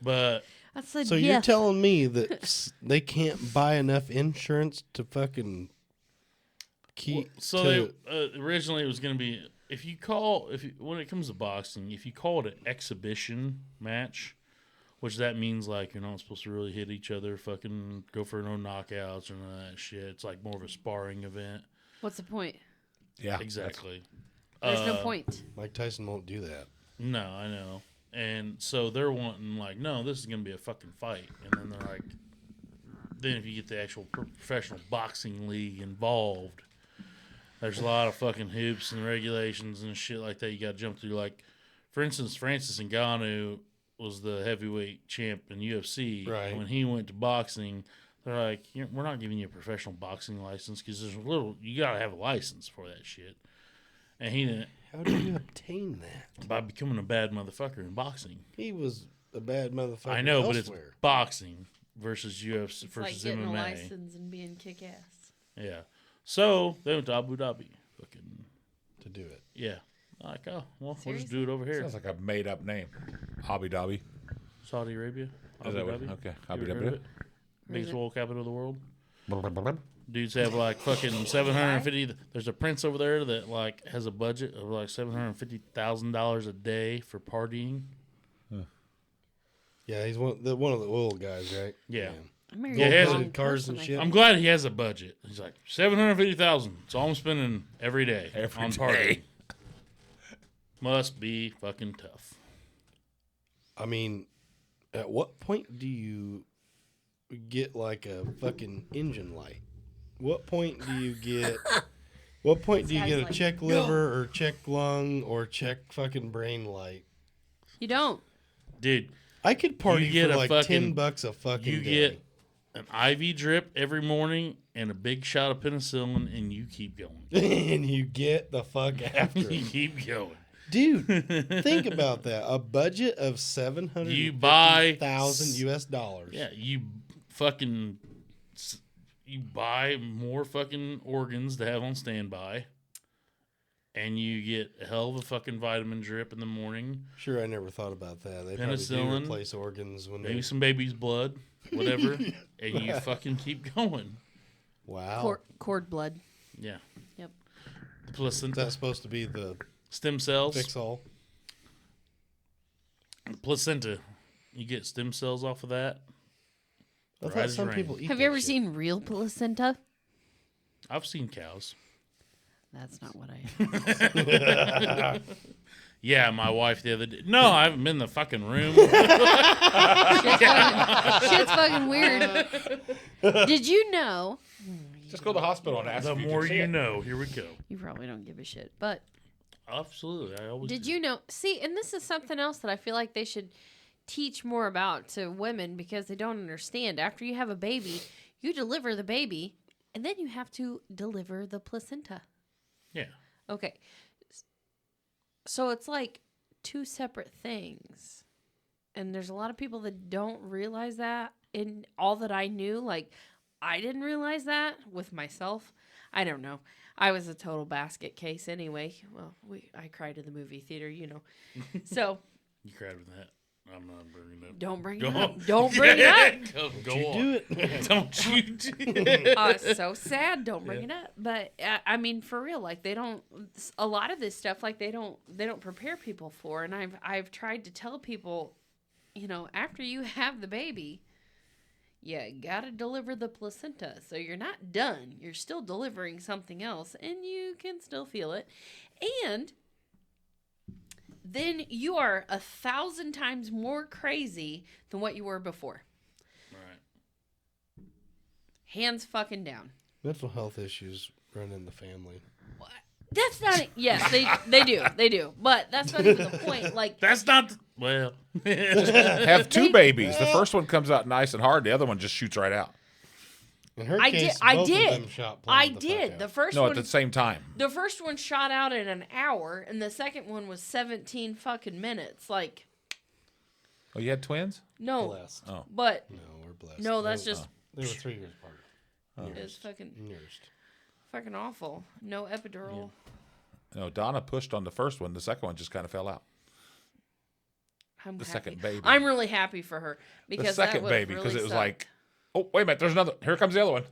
But I said So yes. you're telling me that they can't buy enough insurance to fucking keep? originally it was going to be when it comes to boxing, if you call it an exhibition match, which that means like you're not supposed to really hit each other, fucking go for no knockouts or none of that shit. It's like more of a sparring event. What's the point? Yeah, Exactly. There's no point. Mike Tyson won't do that. No, I know. And so they're wanting like, no, this is going to be a fucking fight. And then they're like, then if you get the actual professional boxing league involved, there's a lot of fucking hoops and regulations and shit like that you got to jump through. Like, for instance, Francis Ngannou was the heavyweight champ in UFC. Right. When he went to boxing, they're like, we're not giving you a professional boxing license because you got to have a license for that shit. And he didn't, How do you obtain that? by becoming a bad motherfucker in boxing. He was a bad motherfucker. I know, but it's elsewhere. boxing versus UFC It's like versus getting a MMA. license and being kick-ass. Yeah. So they went to Abu Dhabi. Fucking to do it. yeah. Like, oh, well, we'll Seriously? just do it over here. sounds like a made up name. Abu Dhabi. Saudi Arabia. Is Abu that what- Dhabi. okay, You Abu ever heard Dhabi. of it? Biggest it? oil capital of the world. Blah. Dudes have like fucking 750. There's a prince over there that like has a budget of like $750,000 a day for partying. Yeah, he's one of the oil guys, right? Yeah. I married Yeah, the he has wrong it. Cars person, and I shit. think. I'm glad he has a budget. He's like 750,000. It's all I'm spending every day Every on day. partying. Must be fucking tough. I mean, at what point do you get like a fucking engine light? What point do you get? What point do you This get guy's a like, check liver or check lung or check fucking brain light? You don't. Dude, I could party You get for a like fucking- $10 a fucking you day. get an IV drip every morning and a big shot of penicillin, and you keep going. and you get the fuck after You it. keep going. Dude, think about that. A budget of You buy $750,000 US dollars. Yeah, you buy more fucking organs to have on standby, and you get a hell of a fucking vitamin drip in the morning, Sure, I never thought about that. They probably do Penicillin, replace organs when maybe they. some baby's blood, whatever, and you fucking keep going. Wow. Cord blood. Yeah. Yep. The Is placenta, that supposed to be the stem cells, fix all? the placenta, you get stem cells off of that. I Right thought as some rain. people eat Have that you ever shit. seen real placenta? I've seen cows. That's not what I. Yeah, my wife the other day. No, I haven't been in the fucking room. Shit's fucking weird. Did you know? Just go to the hospital and ask The if you more can see you it. know. Here we go. You probably don't give a shit, but Absolutely, I always. did do. you know? See, and this is something else that I feel like they should teach more about to women because they don't understand. After you have a baby, you deliver the baby, and then you have to deliver the placenta. Yeah. Okay. So it's like two separate things. And there's a lot of people that don't realize that. In all that I knew, like, I didn't realize that with myself. I don't know. I was a total basket case anyway. Well, I cried in the movie theater, you know. So You cried with that. I'm not bringing it up. don't bring Go it on. up. Don't bring it up. Go You on. do it. Don't you do it. It's so sad. Don't bring it up. But I mean, for real, like they don't. A lot of this stuff, like they don't prepare people for. And I've tried to tell people, you know, after you have the baby, you gotta deliver the placenta. So you're not done. You're still delivering something else, and you can still feel it. And then you are 1,000 times more crazy than what you were before. Right. Hands fucking down. Mental health issues run in the family. That's not it. Yes, they do. But that's not even the point. Like, That's not. Well. Have two babies. The first one comes out nice and hard. The other one just shoots right out. In her I case, did. I both did. of them shot I plumb the fuck did. out. The first No, one. at the same time. The first one shot out in an hour, and the second one was 17 fucking minutes. Like, Oh, you had twins? no, Blessed. Oh. but No, we're blessed. no, that's just They were 3 years apart. it's fucking Nearest. awful. No epidural. No, Donna pushed on the first one. The second one just kind of fell out. I'm The happy. second baby. I'm really happy for her The because second that baby, because because it was like, oh, wait a minute, there's another. Here comes the other one.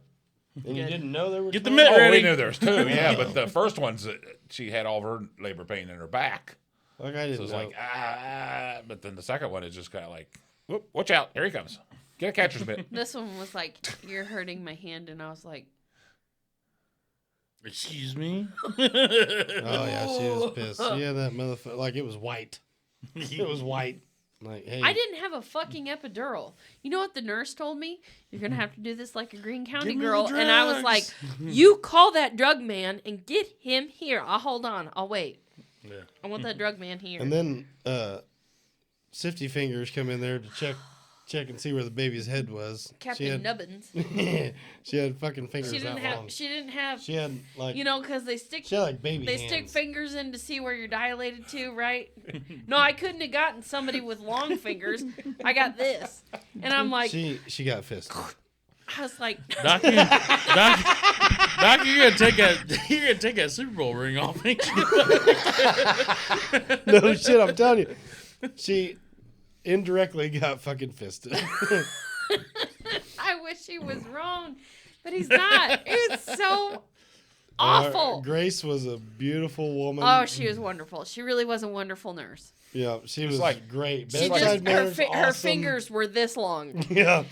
And you didn't know there were Get the twins? mitt Oh, ready. we knew there was two, yeah, but the first one's she had all of her labor pain in her back, Like I so didn't it's know. like but then the second one is just kind of like, whoop, watch out, here he comes, get a catcher's mitt. This one was like, "You're hurting my hand," and I was like, Excuse me. Oh yeah, she was pissed. Yeah, that motherfucker. Like it was white. It was white. Like hey, I didn't have a fucking epidural. You know what the nurse told me? You're going to have to do this like a Greene County Give me the girl. And I was like, drugs. you call that drug man and get him here. I'll hold on. I'll wait. Yeah. I want that drug man here. And then Sifty Fingers come in there to check and see where the baby's head was. Captain Nubbins. She had fucking fingers She didn't that have, long. she didn't have, She had like you know, because they stick, she had like baby they hands. stick fingers in to see where you're dilated to, right? No, I couldn't have gotten somebody with long fingers. I got this. And I'm like, She got fisted. I was like, Doc, you're gonna take that Super Bowl ring off. Ain't you? No shit, I'm telling you. She indirectly got fucking fisted. I wish he was wrong, but he's not. It's so awful. Grace was a beautiful woman. Oh, she was wonderful. She really was a wonderful nurse. Yeah, she was like- like great. She Bedside just her, manner's her awesome. fingers were this long Yeah.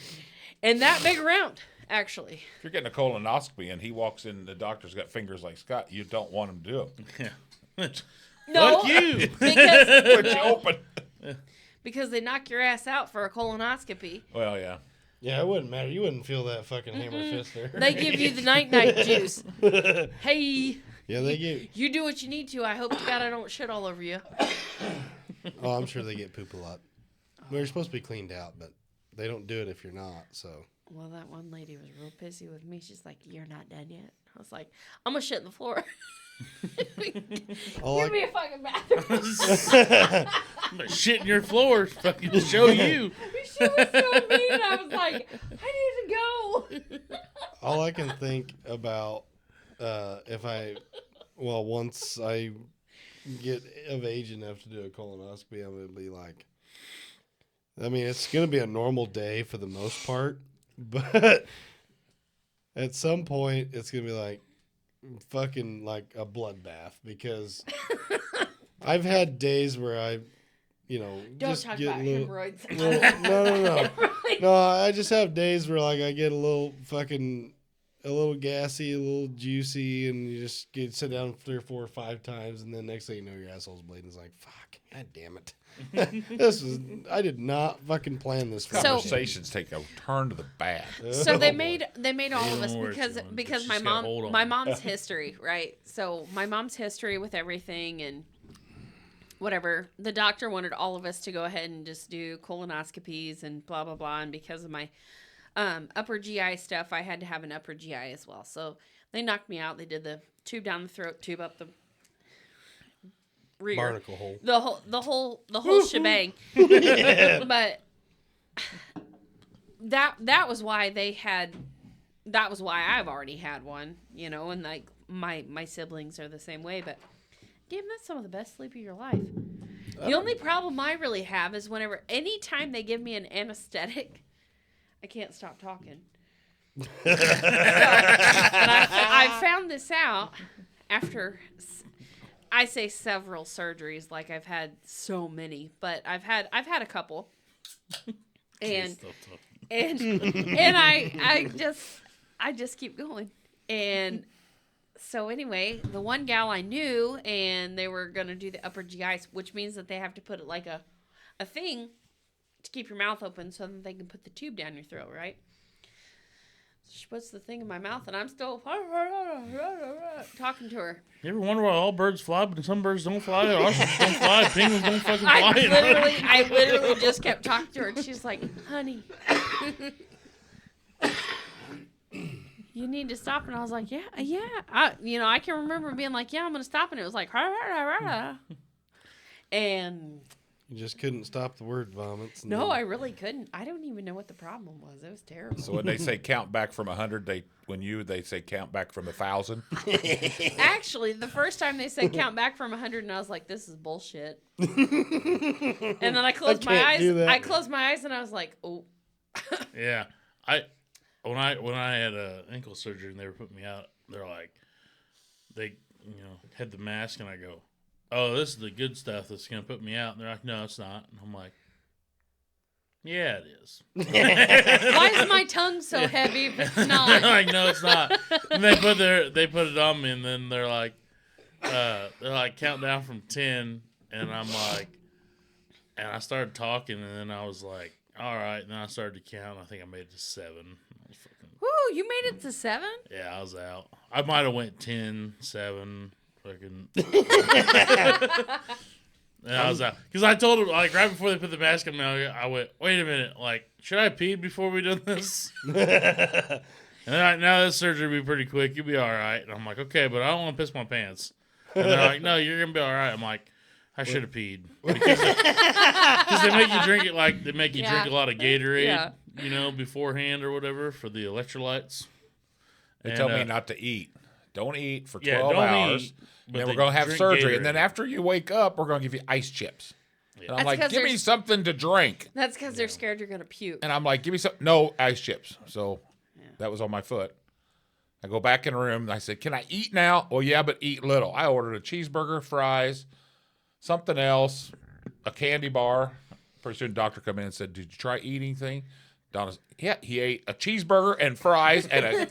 and that big around, actually. If you're getting a colonoscopy and he walks in, the doctor's got fingers like Scott, you don't want him to do it. Yeah. No, Fuck you. because Put you open. because they knock your ass out for a colonoscopy. Well, yeah. Yeah, it wouldn't matter. You wouldn't feel that fucking hammer fist there. They give you the night juice. Hey, Yeah, they give. you do what you need to. I hope to God I don't shit all over you. Oh, I'm sure they get poop a lot. They're supposed to be cleaned out, but they don't do it if you're not. So Well, that one lady was real pissy with me. She's like, "You're not done yet." I was like, "I'm gonna shit in the floor." all Give me I, a fucking bathroom. I'm gonna shit in your floor. Fucking show you. She was so mean. I was like, I need to go. all I can think about once I get of age enough to do a colonoscopy, I'm gonna be like, I mean, it's gonna be a normal day for the most part, but at some point, it's gonna be like fucking like a bloodbath because I've had days where I, Don't just talk get about a little, hemorrhoids. no. Right. No, I just have days where like I get a little gassy, a little juicy, and you just sit down 3 or 4 or 5 times, and then next thing you know, your asshole's bleeding. It's like, fuck, god damn it. I did not fucking plan this. So- Conversations take a turn to the bad. So they Oh, boy. made all of us Don't worry, because Sean, but because she's my got a hold on my it. mom's history, right? So my mom's history with everything and whatever. The doctor wanted all of us to go ahead and just do colonoscopies and blah blah blah. And because of my upper GI stuff, I had to have an upper GI as well. So they knocked me out. They did the tube down the throat, tube up the rear. Barnacle hole. The whole shebang. But that was why I've already had one, and like my siblings are the same way. But damn, that's some of the best sleep of your life. The only problem I really have is anytime they give me an anesthetic, I can't stop talking. And I found this out after, I say several surgeries, like I've had so many, but I've had a couple, and I just keep going. And so anyway, the one gal I knew, and they were gonna do the upper GI, which means that they have to put it like a thing to keep your mouth open so that they can put the tube down your throat, right? She puts the thing in my mouth, and I'm still talking to her. You ever wonder why all birds fly, but some birds don't fly? Ostriches don't fly. Penguins don't fucking fly. I literally just kept talking to her, and she's like, "Honey, you need to stop." And I was like, "Yeah." I can remember being like, "Yeah, I'm gonna stop," and it was like, and. You just couldn't stop the word vomits. No, I really couldn't. I don't even know what the problem was. It was terrible. So when they say count back from 100, they say count back from 1,000. Actually, the first time they said count back from 100, and I was like, "This is bullshit." And then I closed my eyes. I closed my eyes, and I was like, "Oh." Yeah, when I had ankle surgery and they were putting me out, they're like, they had the mask, and I go, "Oh, this is the good stuff that's going to put me out." And they're like, "No, it's not." And I'm like, "Yeah, it is." Why is my tongue so heavy if it's not? They're like, "No, it's not." And they put it on me, and then they're like, count down from 10, and I'm like, and I started talking, and then I was like, "All right." And then I started to count. I think I made it to 7. Woo, you made it to 7? Yeah, I was out. I might have went 10, 7. Fucking. And I was out because I told him, like, right before they put the mask on me, I went, "Wait a minute, like, should I pee before we do this?" And they're like, "No, this surgery will be pretty quick. You'll be all right." And I'm like, "Okay, but I don't want to piss my pants." And they're like, "No, you're gonna be all right." I'm like, "I should have peed," because they make you drink it, like they make you drink a lot of Gatorade, beforehand or whatever for the electrolytes. They tell me not to eat. Don't eat for 12 hours. Eat, then we're going to have surgery. Gatorade. And then after you wake up, we're going to give you ice chips. Yeah. And I'm like, "Give me something to drink." That's because they're scared you're going to puke. And I'm like, "Give me some." No, ice chips. So that was on my foot. I go back in the room. And I said, "Can I eat now?" "Well, yeah, but eat little." I ordered a cheeseburger, fries, something else, a candy bar. Pretty soon the doctor come in and said, "Did you try eating anything?" Donna's, yeah, he ate a cheeseburger and fries and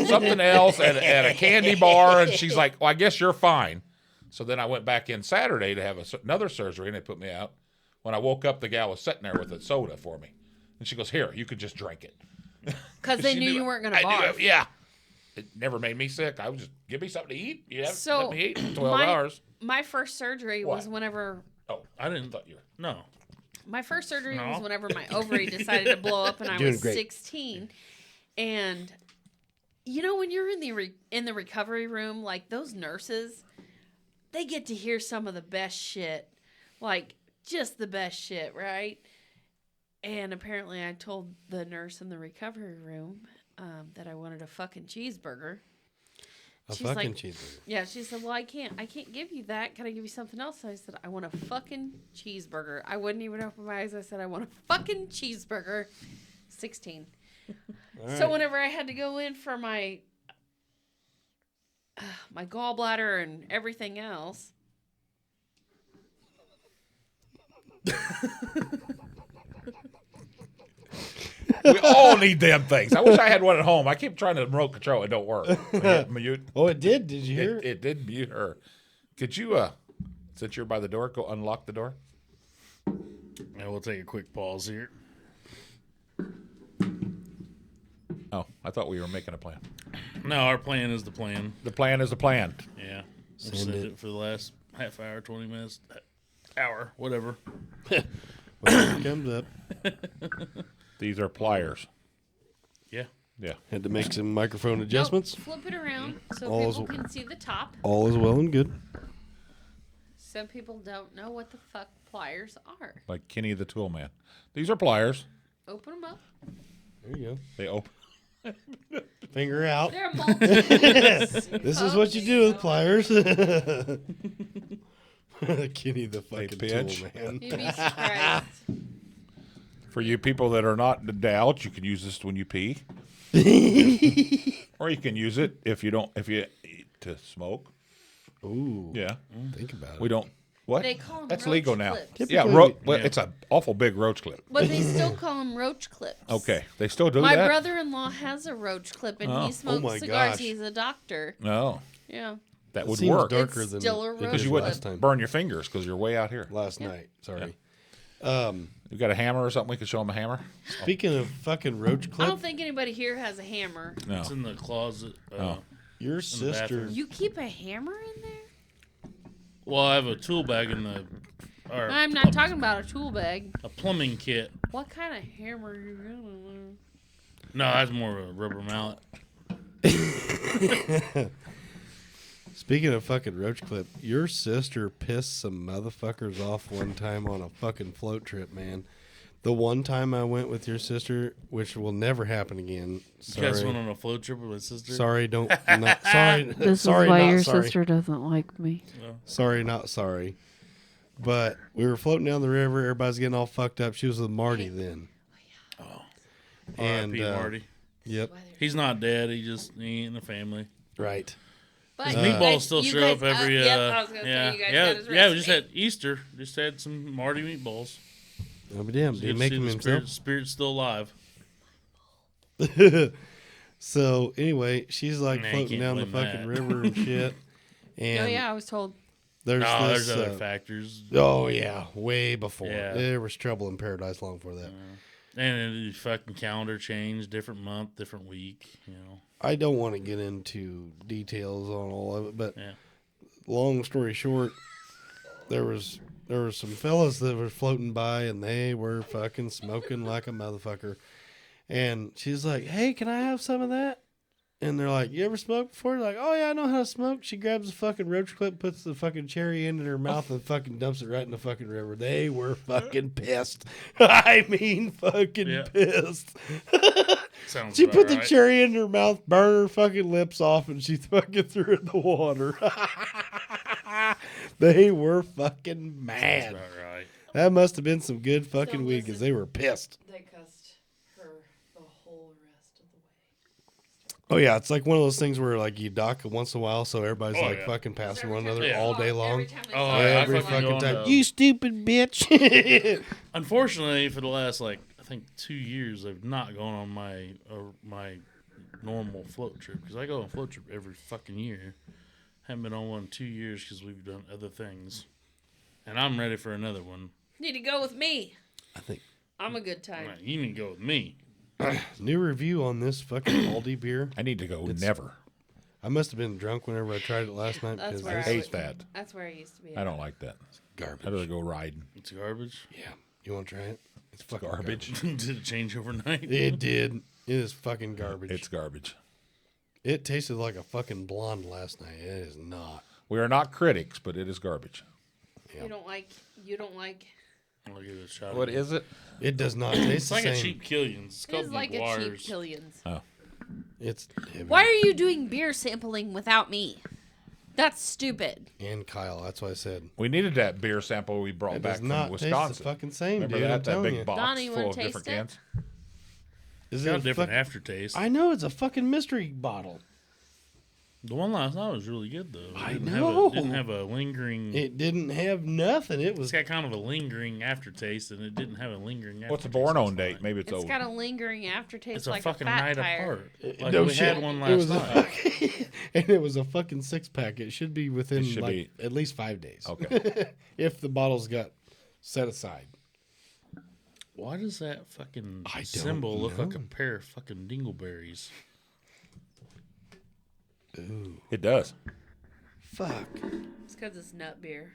something else and a candy bar. And she's like, "Well, I guess you're fine." So then I went back in Saturday to have another surgery, and they put me out. When I woke up, the gal was sitting there with a soda for me. And she goes, "Here, you could just drink it." Because they knew you weren't going to barf. Yeah. It never made me sick. I was just, give me something to eat. Let me eat in 12 hours. My first surgery was whenever... Oh, I didn't thought you were... No. My first surgery was whenever my ovary decided to blow up, and I was 16. And when you're in the recovery room, like those nurses, they get to hear some of the best shit, like just the best shit, right? And apparently, I told the nurse in the recovery room that I wanted a fucking cheeseburger. Cheeseburger. Yeah, she said, "Well, I can't give you that. Can I give you something else?" So I said, "I want a fucking cheeseburger." I wouldn't even open my eyes. I said, "I want a fucking cheeseburger." 16. Right. So whenever I had to go in for my gallbladder and everything else. We all need them things. I wish I had one at home. I keep trying to remote control. It don't work. Mute. Oh, it did. Did you hear? It did mute her. Could you, since you're by the door, go unlock the door? Yeah, we'll take a quick pause here. Oh, I thought we were making a plan. No, our plan is the plan. The plan is the plan. Yeah. We'll send it for the last half hour, 20 minutes, hour, whatever. Whatever comes up. These are pliers. Yeah. Yeah. Had to make some microphone adjustments. Flip it around so people can see the top. All is well and good. Some people don't know what the fuck pliers are. Like Kenny the Tool Man. These are pliers. Open them up. There you They open. go. Finger out. They're multi. This is what you do with pliers. Kenny the fucking pinch. tool man. You'd be surprised. For you people that are not in doubt, you can use this when you pee. Or you can use it if you to smoke. Ooh. Yeah. Think about it. We don't. What? They call 'em That's roach legal now. clips. Yeah, Typically well, it's an awful big roach clip. But they still call them roach clips. Okay, they still do My that. brother-in-law has a roach clip, and he smokes my cigars. gosh. He's a doctor. No, Yeah. that It would seems work darker It's than still a it roach because did you last wouldn't time. burn your fingers because you're way out here. Last night. Sorry. You got a hammer or something? We could show them a hammer. Speaking of fucking roach I clip, don't think anybody here has a hammer. No. It's in the closet. Oh. your the sister. bathroom. You keep a hammer in there? Well, I have a tool bag in the. Or I'm not talking about a tool bag. a plumbing kit. What kind of hammer are you using? No, that's more of a rubber mallet. Speaking of fucking roach clip, your sister pissed some motherfuckers off one time on a fucking float trip, man. The one time I went with your sister, which will never happen again. You guys went Sorry. on a float trip with my sister? Sorry, don't. Not, sorry. This sorry, is why not your sorry. sister doesn't like me. Sorry, not sorry. But we were floating down the river. Everybody's getting all fucked up. She was with Marty then. And, R.I.P. Marty. Yep. He's not dead. He ain't in the family. Right. But His you meatballs guys- still you show guys- up every. yep, I was gonna say, yeah, you guys yeah, got his yeah. We just recipe. had Easter. Just had some Marty meatballs. I'll be damned. Did he Good to make see them the himself? Spirit's still alive. So anyway, she's like Nah, you floating can't down the blame fucking that. river and shit. And Oh, yeah, I was told. there's No, this. there's other factors. Oh yeah, way before. Yeah. There was trouble in paradise long before that. And the fucking calendar changed, different month, different week. You know. I don't want to get into details on all of it, but Yeah. long story short, there was some fellas that were floating by and they were fucking smoking like a motherfucker. And she's like, "Hey, can I have some of that?" And they're like, "You ever smoked before?" They're like, "Oh yeah, I know how to smoke." She grabs a fucking roach clip, puts the fucking cherry end in her mouth, and fucking dumps it right in the fucking river. They were fucking pissed. I mean, fucking Yeah. pissed. Sounds She about put the right. cherry in her mouth, burned her fucking lips off, and she fucking threw it in the water. They were fucking Sounds mad. about right. That must have been some good fucking weed because listen. they were pissed. They cussed her the whole rest of the way. Oh yeah, it's like one of those things where like you dock once in a while, so everybody's Oh, like yeah. fucking passing one Every time another they Yeah. all saw day it, long. Every time they Oh, saw yeah, it, I Every fucking fucking going time. to- You stupid bitch. Unfortunately, for the last I think 2 years, I've not gone on my normal float trip because I go on a float trip every fucking year. Haven't been on one in 2 years because we've done other things, and I'm ready for another one. Need to go with me. I think I'm a good time. Right, you need to go with me. new review on this fucking Aldi beer. I need to go. Never. I must have been drunk whenever I tried it last night That's because where this I hate was- that. That's where I used to be. I don't like that. garbage. I'd rather go riding. It's garbage. Yeah, you want to try it? It's fucking Garbage. Did it change overnight? It did. It is fucking garbage. It's garbage. It tasted like a fucking blonde last night. It is not. We are not critics, but it is garbage. You don't like. You don't like. I'll give it a shot. What again. is it? It does not taste It's the like same. a cheap Killian's. It's It called is like a Waters. cheap Killian's. It's heavy. Why are you doing beer sampling without me? That's stupid. And Kyle, that's what I said. We needed that beer sample we brought It back does from not taste Wisconsin. the fucking same, Remember dude. I'm that telling big you. box Donnie, full wanna of taste different it? cans? Is It's got a it different fuck- aftertaste. I know it's a fucking mystery bottle. The one last night was really good though. It I didn't know. Have didn't have a lingering. It didn't have nothing. It It's was. got kind of a lingering aftertaste, and it didn't have a lingering aftertaste. What's the born on It's date? fine. Maybe it's It's old. got a lingering aftertaste It's a like fucking a fat night tire. apart. Like No we shit. had one It last was night. and it was a fucking 6-pack. It should be within It should like at least 5 days. Okay. If the bottles got set aside. Why does that fucking I don't symbol look like a know. pair of fucking dingleberries? Ooh, It does. fuck. It's because it's nut beer.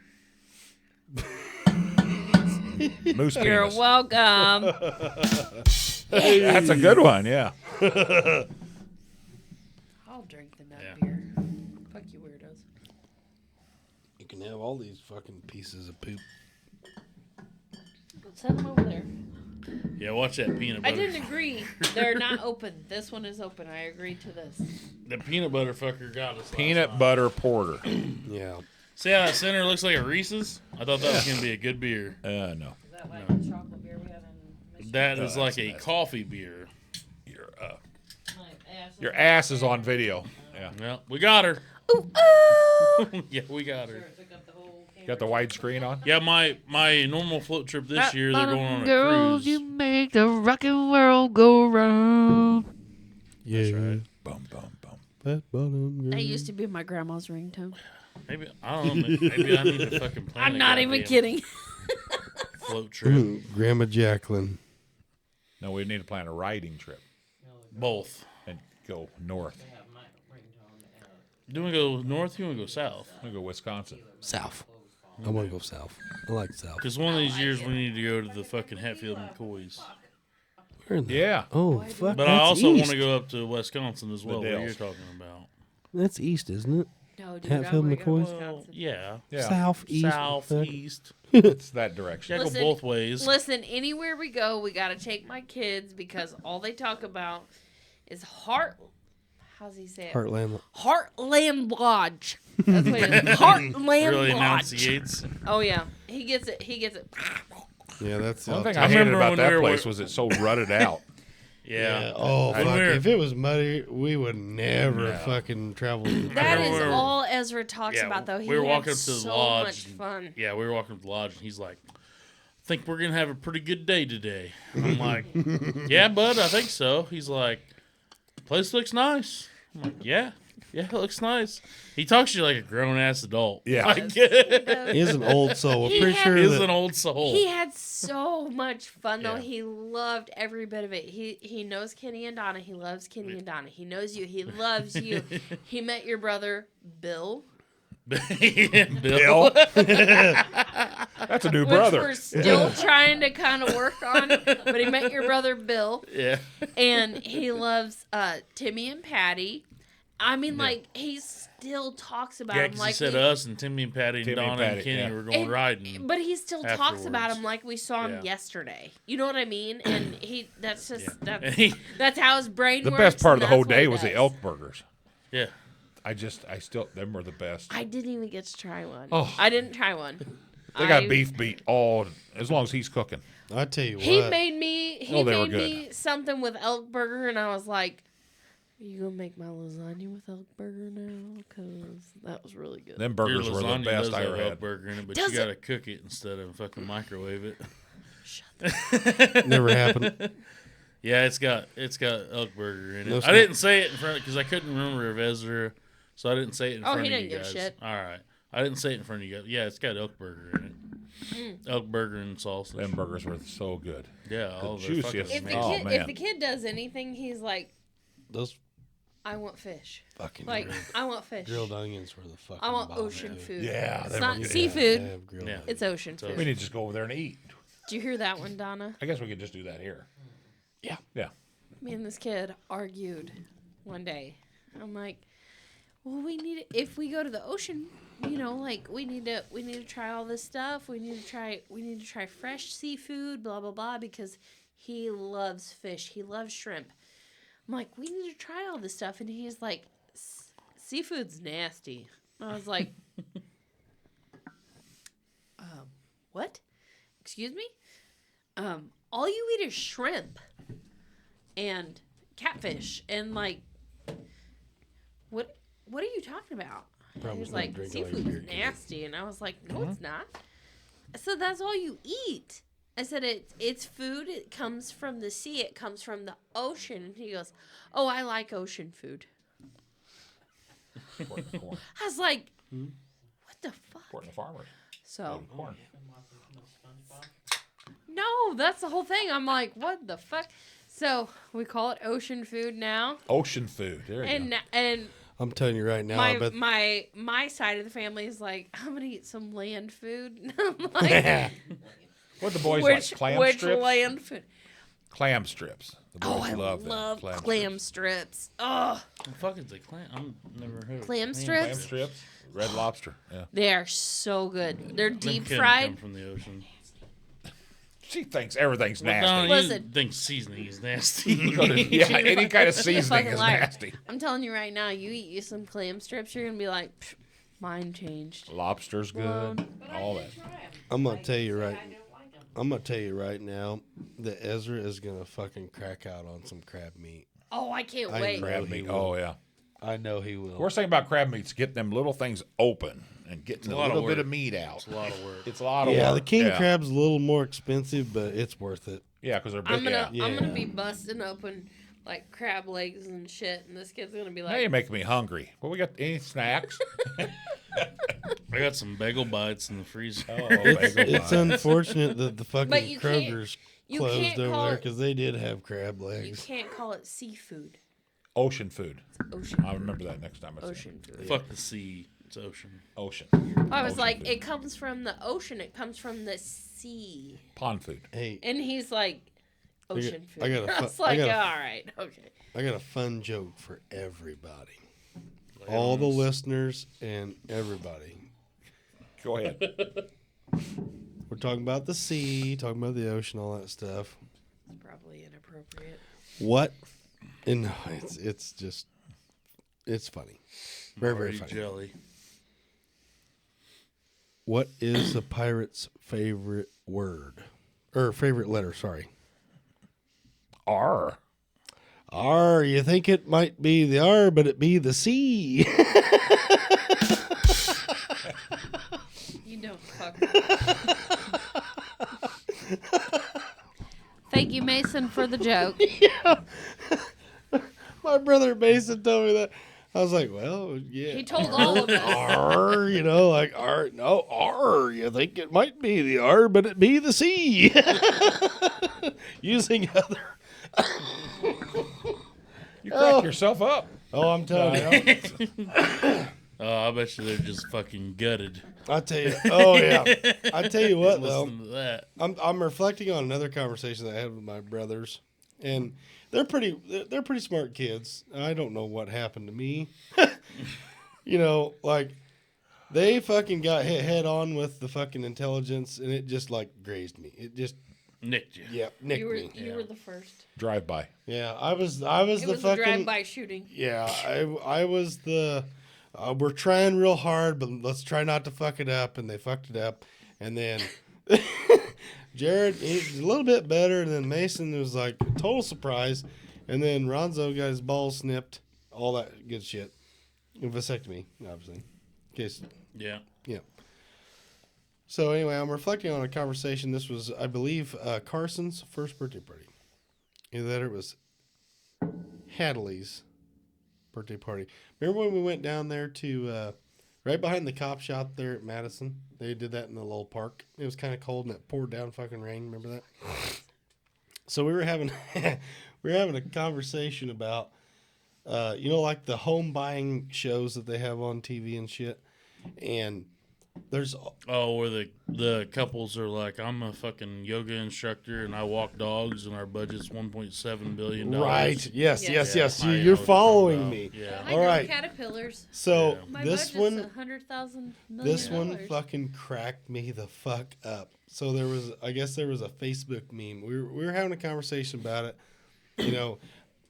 Moose You're penis. welcome. That's a good one, yeah. I'll drink the nut Yeah. beer. Fuck you weirdos. You can Yeah, all these fucking pieces of poop. Set them over there. Yeah, watch that peanut butter. I didn't agree. They're not open. This one is open. I agreed to this. The peanut butter fucker got us. Peanut butter porter. Yeah. See how that center looks like a Reese's? I thought that was going to be a good beer. No. Is that like the chocolate beer we had in Michigan? That is like a that's coffee beer. Your ass is on video. Yeah. Well, we got her. Ooh, oh! Yeah, we got her. Got the widescreen on? Yeah, my normal float trip this year, they're going on a Girls, cruise. you make the rockin' world go round. Yeah. That's right. Boom, boom, boom. That bottom That used to be my grandma's ringtone. Maybe, I don't know, maybe I need to fucking plan I'm a not even goddamn kidding. float trip. Grandma Jacqueline. No, we need to plan a riding trip Both. and go north. Do you want to go north? You want to go south? We go Wisconsin. South. I want to go south. I like south. Because one of these years we need to go to the fucking Hatfield McCoys. Where in the- Yeah. Oh, fuck. But I that's also want east. to go up to Wisconsin as well, where you're Dells. talking about. That's east, isn't it? No, dude, Hatfield I wanna go to McCoys? Well, Wisconsin. yeah. Yeah. Southeast. Southeast. It's that direction. Yeah, go Listen- both ways. Listen, anywhere we go, we got to take my kids because all they talk about is how's he say it? Heartland. Heartland Lodge. That's what it is. Heartland Really Lodge. enunciates. Oh, yeah. He gets it. He gets it. Yeah, that's One thing I I hated remember about when that we were- place was it's so rutted out. Yeah. Oh, When fuck. we were- If it was muddy, we would never No. fucking travel. That remember is we were- all Ezra talks Yeah, about, though. He we were had walking up to the so lodge much and- fun. Yeah, we were walking to the lodge, and he's like, I think we're going to have a pretty good day today. And I'm like, yeah, bud, I think so. He's like, the place looks nice. I'm like, yeah, it looks nice. He talks to you like a grown-ass adult. Yeah. Like, He's an old soul. I'm He pretty had- sure he's that an old soul. He had so much fun, though. Yeah. He loved every bit of it. He knows Kenny and Donna. He loves Kenny and Donna. He knows you. He loves you. He met your brother, Bill. Bill. That's a new Which brother. we're still trying to kind of work on. But he met your brother, Bill. Yeah. And he loves Timmy and Patty. I mean, like, he still talks about Yeah, him because like he said we- us and Timmy and Patty and Timmy and Donna and Patty, Kenny yeah. were going riding. But he still talks about afterwards. him like we saw him Yeah. yesterday. You know what I mean? And that's just And that's he- that's how his brain The works. best part of and the whole that's what day he was the does. elk burgers. yeah. Them were the best. I didn't even get to try one. Oh. I didn't try one. They got beef beat as long as he's cooking. I tell you He what. made me. He Oh, they were made me something with elk burger, and I was like, "Are you gonna make my lasagna with elk burger now? Because that was really good." Them Your burgers were the lasagna best does I have ever elk had. burger in it, but Does you got to cook it instead of fucking microwave it. Never happened. Yeah, it's got elk burger in it. No, I sir. didn't say it in front because I couldn't remember if Ezra, so I didn't say it in Oh, front he of didn't you give guys. shit. All right, I didn't say it in front of you guys. Yeah, it's got elk burger in it. Elk burger and sausage. Them burgers were so good. Yeah, all the juiciest. fucking If the Oh, kid, man. if the kid does anything, he's like, Those "I want fish. fucking Like, I want fish. grilled onions were the fucking I want bomb, ocean dude. food. Yeah, it's they not were good. seafood. I have grilled Yeah. onions. It's ocean So- food." We need to just go over there and eat. Did you hear that one, Donna? I guess we could just do that here. Yeah. Yeah. Me and this kid argued one day. I'm like, well, we need if we go to the ocean, you know, like we need to try all this stuff. We need to try fresh seafood, blah blah blah, because he loves fish. He loves shrimp. I'm like, we need to try all this stuff, and he's like, seafood's nasty. I was like, what? Excuse me? All you eat is shrimp and catfish and like what are you talking about? Probably He was not like, drinking all your seafood's beer, kid. nasty, and I was like, no, it's not. I said, that's all you eat. I said, it's food. It comes from the sea. It comes from the ocean. And he goes, oh, I like ocean food. Corn. I was like, what the fuck? Corn the farmers. So Corn. no, that's the whole thing. I'm like, what the fuck? So we call it ocean food now, Ocean food. There you go. and I'm telling you right now, I bet my side of the family is like, I'm gonna eat some land food. And I'm like, What the boys like? Clam which strips? land food? Clam strips. The boys Oh, I love love them. clam strips. Oh, What the fuck is a clam? I've never heard of Clam Clam strips? strips. Red lobster. Yeah. they are so good. They're Them deep couldn't fried. come from the ocean. She thinks everything's Well, nasty. no, you Listen. think seasoning is nasty. Yeah, any kind of seasoning Fucking is liar. nasty. I'm telling you right now, you eat you some clam strips, you're gonna be like, "Psh, mine changed. Lobster's good. All that. I'm gonna tell you right. I'm gonna tell you right now that Ezra is gonna fucking crack out on some crab meat. Oh, I can't I wait. know. Crab he meat. will. Oh, yeah. I know he will. Worst thing about crab meat is get them little things open and getting a a lot of little bit work. of meat out. It's a lot of work. It's a lot of Yeah, work. the king yeah. crab's a little more expensive, but it's worth it. Yeah, because they're big. I'm gonna Yeah. I'm gonna Yeah. be busting open like crab legs and shit, and this kid's gonna be Now like, you're making me hungry. Well, we got any snacks? I got some bagel bites in the freezer. Oh, It's, bagel it's bites. unfortunate that the But fucking you can't- Kroger's you closed can't over call there it- because they did have crab you legs. can't call it seafood. Ocean food. Ocean. I'll remember that next time I see it. Ocean food. Fuck the sea. It's ocean. Ocean. I was Ocean like, food. it comes from the ocean. It comes from the sea. Pond food. Hey, And he's like, ocean food. I got a I was fu- I like, got a- all right, okay. I got a fun joke for everybody, all the listeners and everybody. Go ahead. We're talking about the sea, talking about the ocean, all that stuff. It's probably inappropriate. What? And no, it's just it's funny, very Marty funny. jelly. What is a pirate's favorite word or favorite letter? Sorry. R. R. You think it might be the R, but it be the C. You don't fuck. Thank you, Mason, for the joke. My brother Mason told me that. I was like, well, yeah. He told all of us. R, like R. No, R. You think it might be the R, but it be the C. Using other. You cracked yourself up. Oh, I'm telling you. Oh, I bet you they're just fucking gutted. I tell you. Oh yeah. I tell you what though. Listen to that. I'm reflecting on another conversation that I had with my brothers, and they're pretty smart kids. I don't know what happened to me. Like they fucking got hit head on with the fucking intelligence, and it just like grazed me. It just Nicked you. nicked You were me. you were the first. Drive by. Yeah, I was It the was a fucking drive-by shooting. yeah. I was the. We're trying real hard, but let's try not to fuck it up, and they fucked it up, and then. Jared, he's a little bit better, and then Mason was like a total surprise, and then Ronzo got his balls snipped, all that good shit. A vasectomy, obviously. In case, Yeah. yeah. So anyway, I'm reflecting on a conversation. This was, I believe, Carson's first birthday party. Either that or it was Hadley's birthday party. Remember when we went down there to right behind the cop shop there at Madison? They did that in the little park. It was kind of cold and it poured down fucking rain. Remember that? So we were having a conversation about like the home buying shows that they have on TV and shit. And there's Oh, where the couples are like, I'm a fucking yoga instructor and I walk dogs and our budget's $1.7 billion. right. Yes. Yes. Yes. I know You're what you're talking following about. me. Yeah. I All know right. caterpillars. So Yeah. My this budget's one. $100,000 million. This one fucking cracked me the fuck up. So there was a Facebook meme. We were having a conversation about it.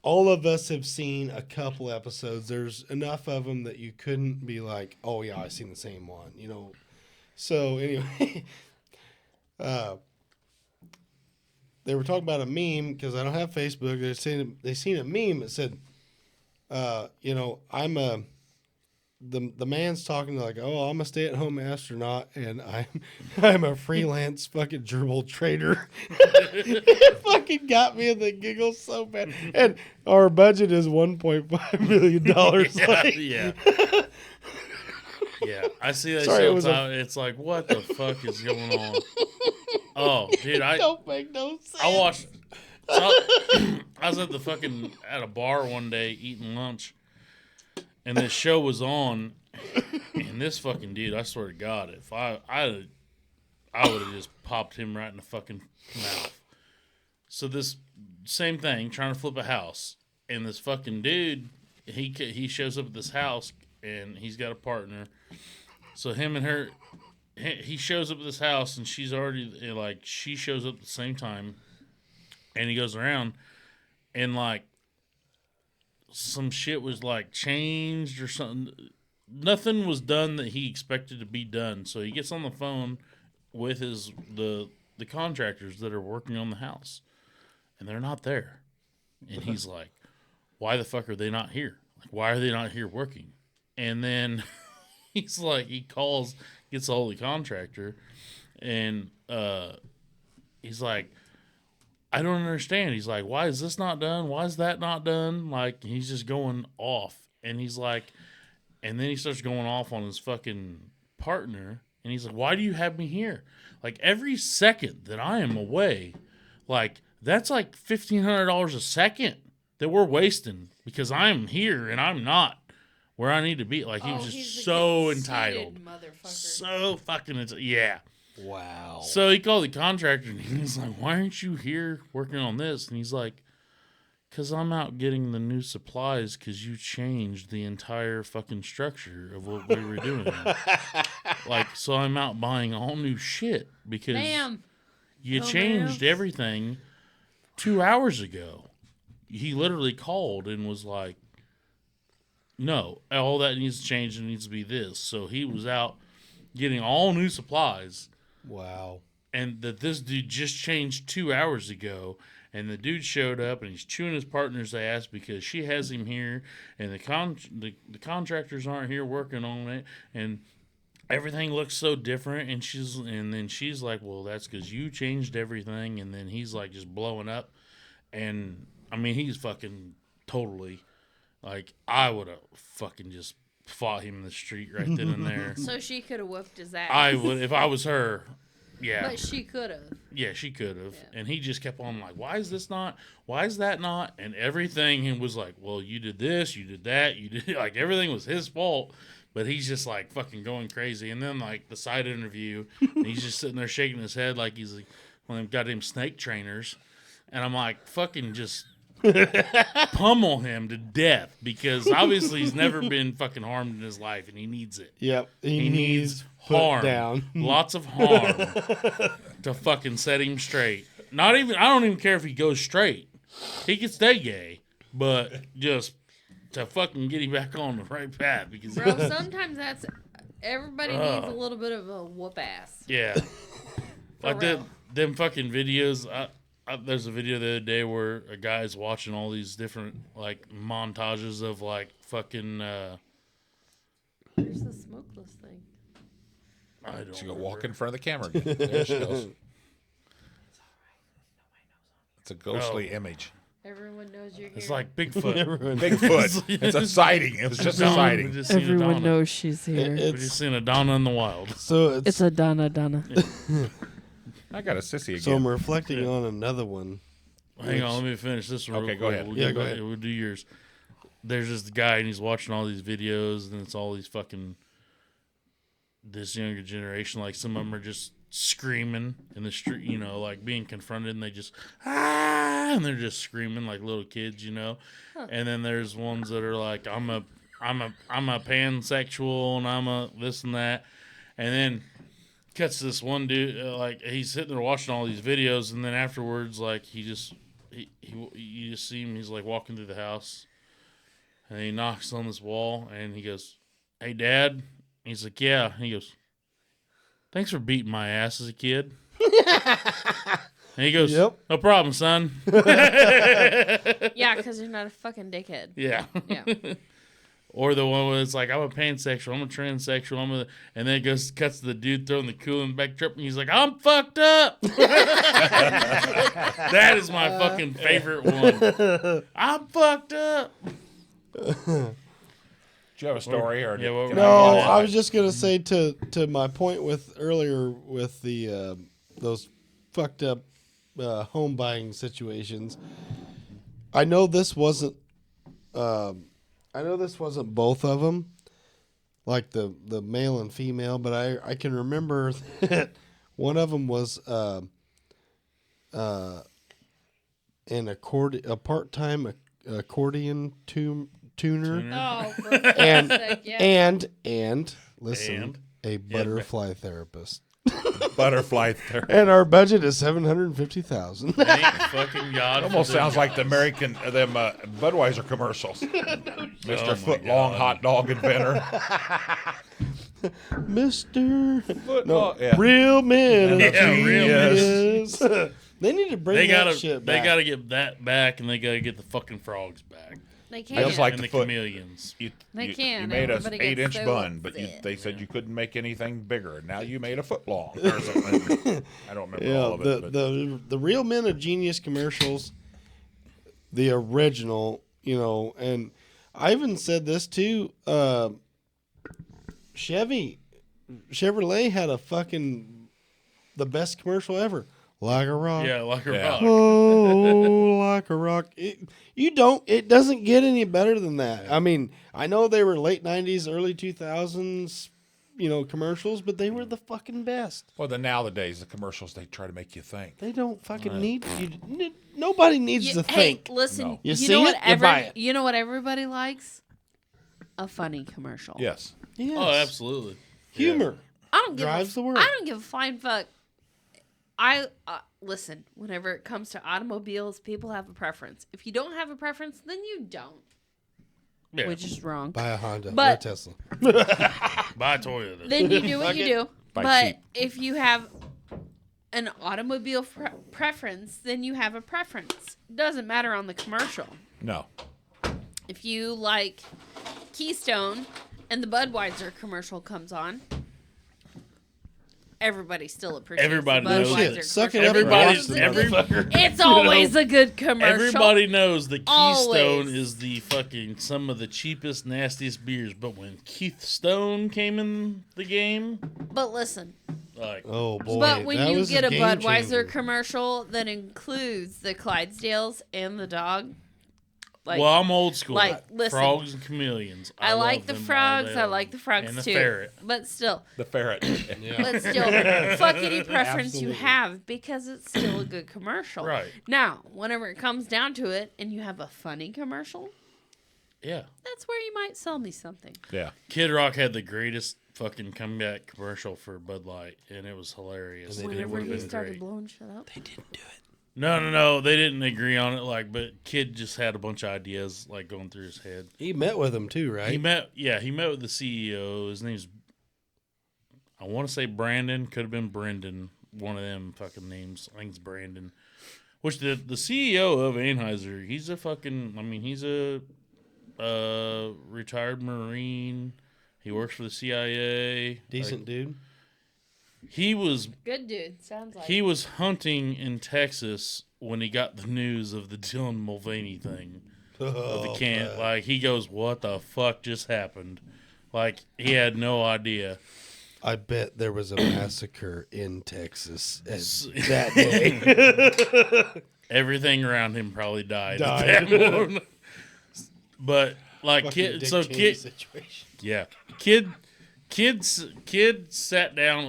All of us have seen a couple episodes. There's enough of them that you couldn't be like, oh yeah, I seen the same one. So anyway, they were talking about a meme because I don't have Facebook. They seen a meme that said, I'm the man's talking like, oh, I'm a stay-at-home astronaut and I'm a freelance fucking gerbil trader. It fucking got me in the giggles so bad. And our budget is $1.5 million. Yeah. Yeah. I see that Sorry, shit it all was the time. It's like, what the fuck is going on? Oh, dude, Don't make no sense. I watched. So I was at a bar one day eating lunch, and this show was on, and this fucking dude, I swear to God, if I would have just popped him right in the fucking mouth. So this same thing, trying to flip a house, and this fucking dude, he shows up at this house, and he's got a partner. So him and her, he shows up at this house, and she's already like, she shows up at the same time, and he goes around, and like some shit was like changed or something. Nothing was done that he expected to be done. So he gets on the phone with the contractors that are working on the house, and they're not there. And he's like, why the fuck are they not here? Like, why are they not here working? And then he's like, he calls, gets a hold of the contractor, and he's like, I don't understand. He's like, why is this not done? Why is that not done? Like, he's just going off. And he's like, and then he starts going off on his fucking partner. And he's like, why do you have me here? Like, every second that I am away, like, that's like $1,500 a second that we're wasting because I'm here and I'm not where I need to be. Like, he was just so entitled. Motherfucker. So fucking entitled. Yeah. Wow. So he called the contractor and he's like, why aren't you here working on this? And he's like, because I'm out getting the new supplies because you changed the entire fucking structure of what we were doing. Like, so I'm out buying all new shit because you changed everything 2 hours ago. He literally called and was like, no, all that needs to change and needs to be this. So he was out getting all new supplies. Wow. And that this dude just changed 2 hours ago. And the dude showed up and he's chewing his partner's ass because she has him here. And the contractors aren't here working on it. And everything looks so different. And then she's like, well, that's because you changed everything. And then he's like just blowing up. And I mean, he's fucking totally like, I would have fucking just fought him in the street right then and there. So she could have whooped his ass. I would, if I was her. Yeah. But she could have. Yeah, she could have. Yeah. And he just kept on like, why is this not? Why is that not? And everything, he was like, well, you did this, you did that, you did, like, everything was his fault. But he's just like fucking going crazy. And then like the side interview, and he's just sitting there shaking his head like he's like one of them goddamn snake trainers. And I'm like, fucking just pummel him to death because obviously he's never been fucking harmed in his life and he needs it. Yep. He needs put harm. down. Lots of harm to fucking set him straight. I don't even care if he goes straight. He can stay gay, but just to fucking get him back on the right path because Bro, sometimes everybody needs a little bit of a whoop ass. yeah. Like them fucking videos. There's a video the other day where a guy's watching all these different like montages of like fucking. Where's the smokeless thing? I don't. She go walk in front of the camera again. There she goes. It's a ghostly image. Everyone knows you're here. It's like Bigfoot. Bigfoot. It's a sighting. It was just a sighting. Everyone knows she's here. We just seen a Donna in the wild. So It's a Donna. I got a sissy again. So I'm reflecting on another one. Hang on, let me finish this one. Okay, real go quick. ahead. We'll Yeah, get go back- ahead. We'll do yours. There's this guy and he's watching all these videos and it's all these fucking this younger generation. Like some of them are just screaming in the street, you know, like being confronted and they just and they're just screaming like little kids, you know. And then there's ones that are like, I'm a pansexual and I'm a this and that, and then cuts to this one dude like he's sitting there watching all these videos and then afterwards like you just see him, he's like walking through the house and he knocks on this wall and he goes, hey Dad. He's like, yeah. And he goes, thanks for beating my ass as a kid. And he goes, Yep. no problem, son. Yeah, because you're not a fucking dickhead. Yeah. Yeah. Or the one where it's like, I'm a pansexual, I'm a transsexual, and then it cuts to the dude throwing the coolant back truck, and he's like, I'm fucked up. That is my fucking favorite one. I'm fucked up. Do you have a story or? Yeah, well, can No, go I on? was just gonna say to my point with earlier with the those fucked up home buying situations. I know this wasn't both of them, like the male and female, but I can remember that one of them was and a part-time accordion tuner, Oh, for God's and sake, yeah. and listen, And? a butterfly therapist. Butterfly therapy. And our budget is $750,000. Thank fucking God. Almost for them sounds like the guys. American Budweiser commercials. Mr. Oh my Footlong God. hot dog inventor. Mr. Football, yeah. Real men. Yeah, of real genius. They need to bring They that gotta, shit they back. gotta get that back, and they gotta get the fucking frogs back, They can. I just like and the the foot. chameleons. You They can. You made an Everybody gets 8-inch so bun, but upset. they said you couldn't make anything bigger. Now you made a foot long or something. I don't remember all Yeah, of it. But the Real Men of Genius commercials, the original, and I even said this too. Chevrolet had the best commercial ever. Like a rock. Yeah, like a Yeah. rock. Oh, like a rock. It doesn't get any better than that. I mean, I know they were late 90s, early 2000s, commercials, but they were the fucking best. well, then nowadays the commercials they try to make you think. They don't fucking need you. Nobody needs to Hey, think. listen. No. You You see know what? it, you buy it. You know what everybody likes? A funny commercial. Yes. Yes. Oh, absolutely. Humor. I don't give Drives a, the world. I don't give a flying fuck. I listen. Whenever it comes to automobiles, people have a preference. If you don't have a preference, then you don't, Yeah. which is wrong. Buy a Honda or a But- Tesla. Buy a Toyota. Then you do what you do. Buy But cheap. if you have an automobile preference, then you have a preference. Doesn't matter on the commercial. No. If you like Keystone and the Budweiser commercial comes on, everybody still appreciates Everybody the knows Budweiser it. Suck it commercial. up and Everybody's- watch the every- motherfucker. It's always a good commercial. Everybody knows that Keystone Always. is the fucking some of the cheapest, nastiest beers. But when Keystone came in the game, But listen, like, Oh boy! but when that you was get a game Budweiser changer. commercial that includes the Clydesdales and the dog, like well, I'm old school. like, listen. Frogs and chameleons. I like love the them all frogs. day I like the frogs and the too. ferret. But still, The ferret. but still, fuck any preference you Absolutely. have because it's still a good commercial. Right. Now, whenever it comes down to it, and you have a funny commercial, Yeah. that's where you might sell me something. Yeah. Kid Rock had the greatest fucking comeback commercial for Bud Light, and it was hilarious. And they And it Whenever would have he been started great. blowing shit up. No, they didn't agree on it. But Kid just had a bunch of ideas going through his head. He met with him too, right? He met with the CEO. His name's, I want to say Brandon, could have been Brendan, one of them fucking names. I think it's Brandon. Which the CEO of Anheuser, he's he's a retired Marine. He works for the CIA. Decent dude. He was Good dude. Sounds like. He was hunting in Texas when he got the news of the Dylan Mulvaney thing. Of the can, fuck. he goes, "What the fuck just happened?" He had no idea. I bet there was a massacre in Texas that day. Everything around him probably died. Died. At that moment. But Fucking kid, Dick so Cheney kid, situation. yeah, kid sat down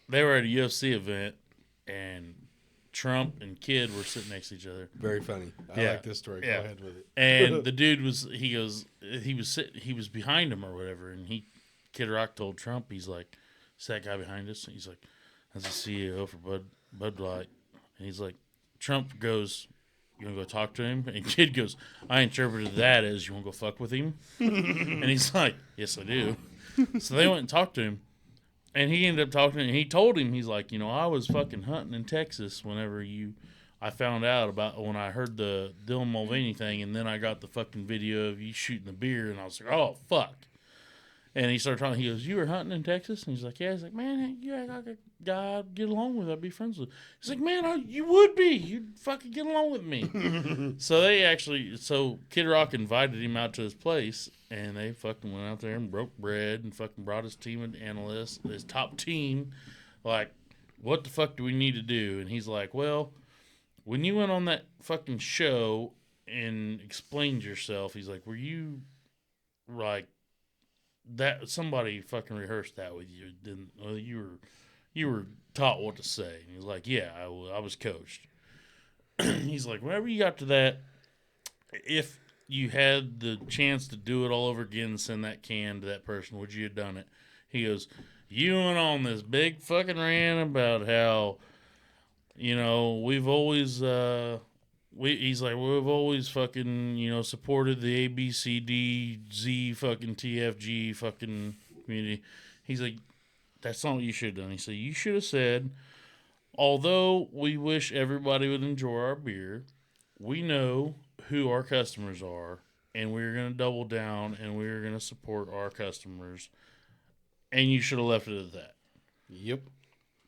they were at a UFC event and Trump and Kid were sitting next to each other. Very funny. I Yeah. like this story. Yeah. Go ahead with it. And the dude he was behind him or whatever, and Kid Rock told Trump, he's like, "It's that guy behind us." And he's like, "That's the CEO for Bud Light." And he's like, Trump goes, "You want to go talk to him?" And Kid goes, "I interpreted that as, you want to go fuck with him?" And he's like, "Yes, I do." So they went and talked to him. And he ended up talking to him. And he told him, he's like, "I was fucking hunting in Texas whenever I found out about when I heard the Dylan Mulvaney thing. And then I got the fucking video of you shooting the beer. And I was like, oh, fuck." And he started talking. He goes, "You were hunting in Texas?" And he's like, "Yeah." He's like, "Man, you act like a guy I'd get along with. I'd be friends with." He's like, "Man, you would be. You'd fucking get along with me." So Kid Rock invited him out to his place, and they fucking went out there and broke bread and fucking brought his team of analysts, his top team. Like, what the fuck do we need to do? And he's like, "Well, when you went on that fucking show and explained yourself," he's like, "were you like that? Somebody fucking rehearsed that with you? Didn't you were taught what to say?" And he's like, "Yeah, I was coached." he's like, whenever you got to that, if you had the chance to do it all over again and send that can to that person, would you have done it? He goes, you went on this big fucking rant about how, we've always, he's like, we've always fucking, supported the ABCDZ fucking TFG fucking community. He's like, that's not what you should have done. He said, you should have said, although we wish everybody would enjoy our beer, we know who our customers are, and we're going to double down, and we're going to support our customers. And you should have left it at that. Yep.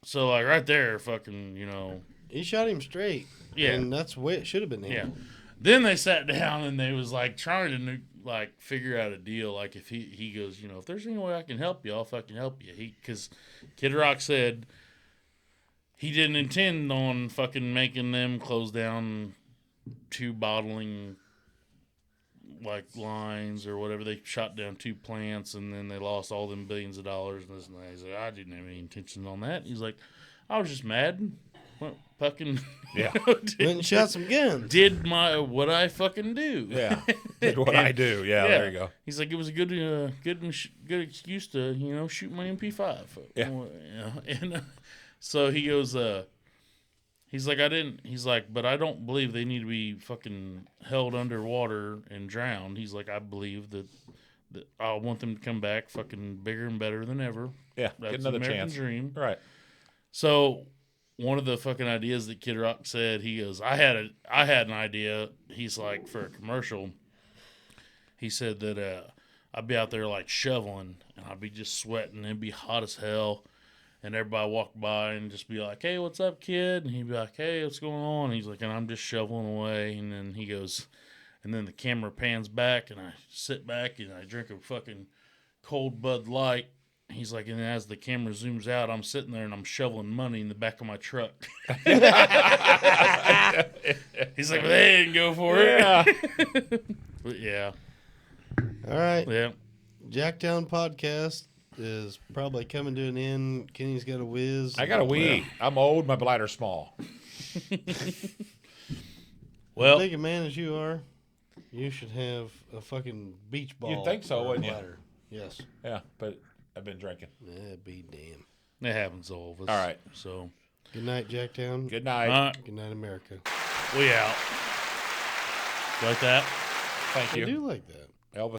So, like, right there, fucking, He shot him straight. Yeah. And that's the way it should have been handled. Yeah. Then they sat down, and they was, like, trying to, like, figure out a deal. Like, if he goes, if there's any way I can help you, I'll fucking help you. Because Kid Rock said he didn't intend on fucking making them close down 2 bottling like lines or whatever. They shot down 2 plants and then they lost all them billions of dollars and this and that. He's like, I didn't have any intentions on that. He's like, I was just mad. Well, fucking Yeah. Went and shot some guns. did what I fucking do. Yeah. Did what I do. Yeah, there you go. He's like, it was a good excuse to shoot my MP5. Yeah. And so he goes, he's like, but I don't believe they need to be fucking held underwater and drowned. He's like, I believe that I want them to come back fucking bigger and better than ever. Yeah, That's get another the American chance. dream. Right. So one of the fucking ideas that Kid Rock said, he goes, I had an idea. He's like, for a commercial, he said that I'd be out there like shoveling and I'd be just sweating. It'd be hot as hell. And everybody walk by and just be like, hey, what's up, kid? And he'd be like, hey, what's going on? And he's like, and I'm just shoveling away. And then he goes, and then the camera pans back and I sit back and I drink a fucking cold Bud Light. He's like, and as the camera zooms out, I'm sitting there and I'm shoveling money in the back of my truck. He's like, well, they didn't go for it. But yeah. All right. Yeah. Jacktown Podcast is probably coming to an end. Kenny's got a whiz. I got a wee. I'm old. My bladder's small. Well, Big a man as you are, you should have a fucking beach ball. You'd think so, for a wouldn't you? bladder. Yes. Yeah, but I've been drinking. Yeah, be damn. it happens to all of us. All right. So, Good night, Jacktown. Good night. Good night, America. we out. Like that? Thank I you. do like that. Elvis.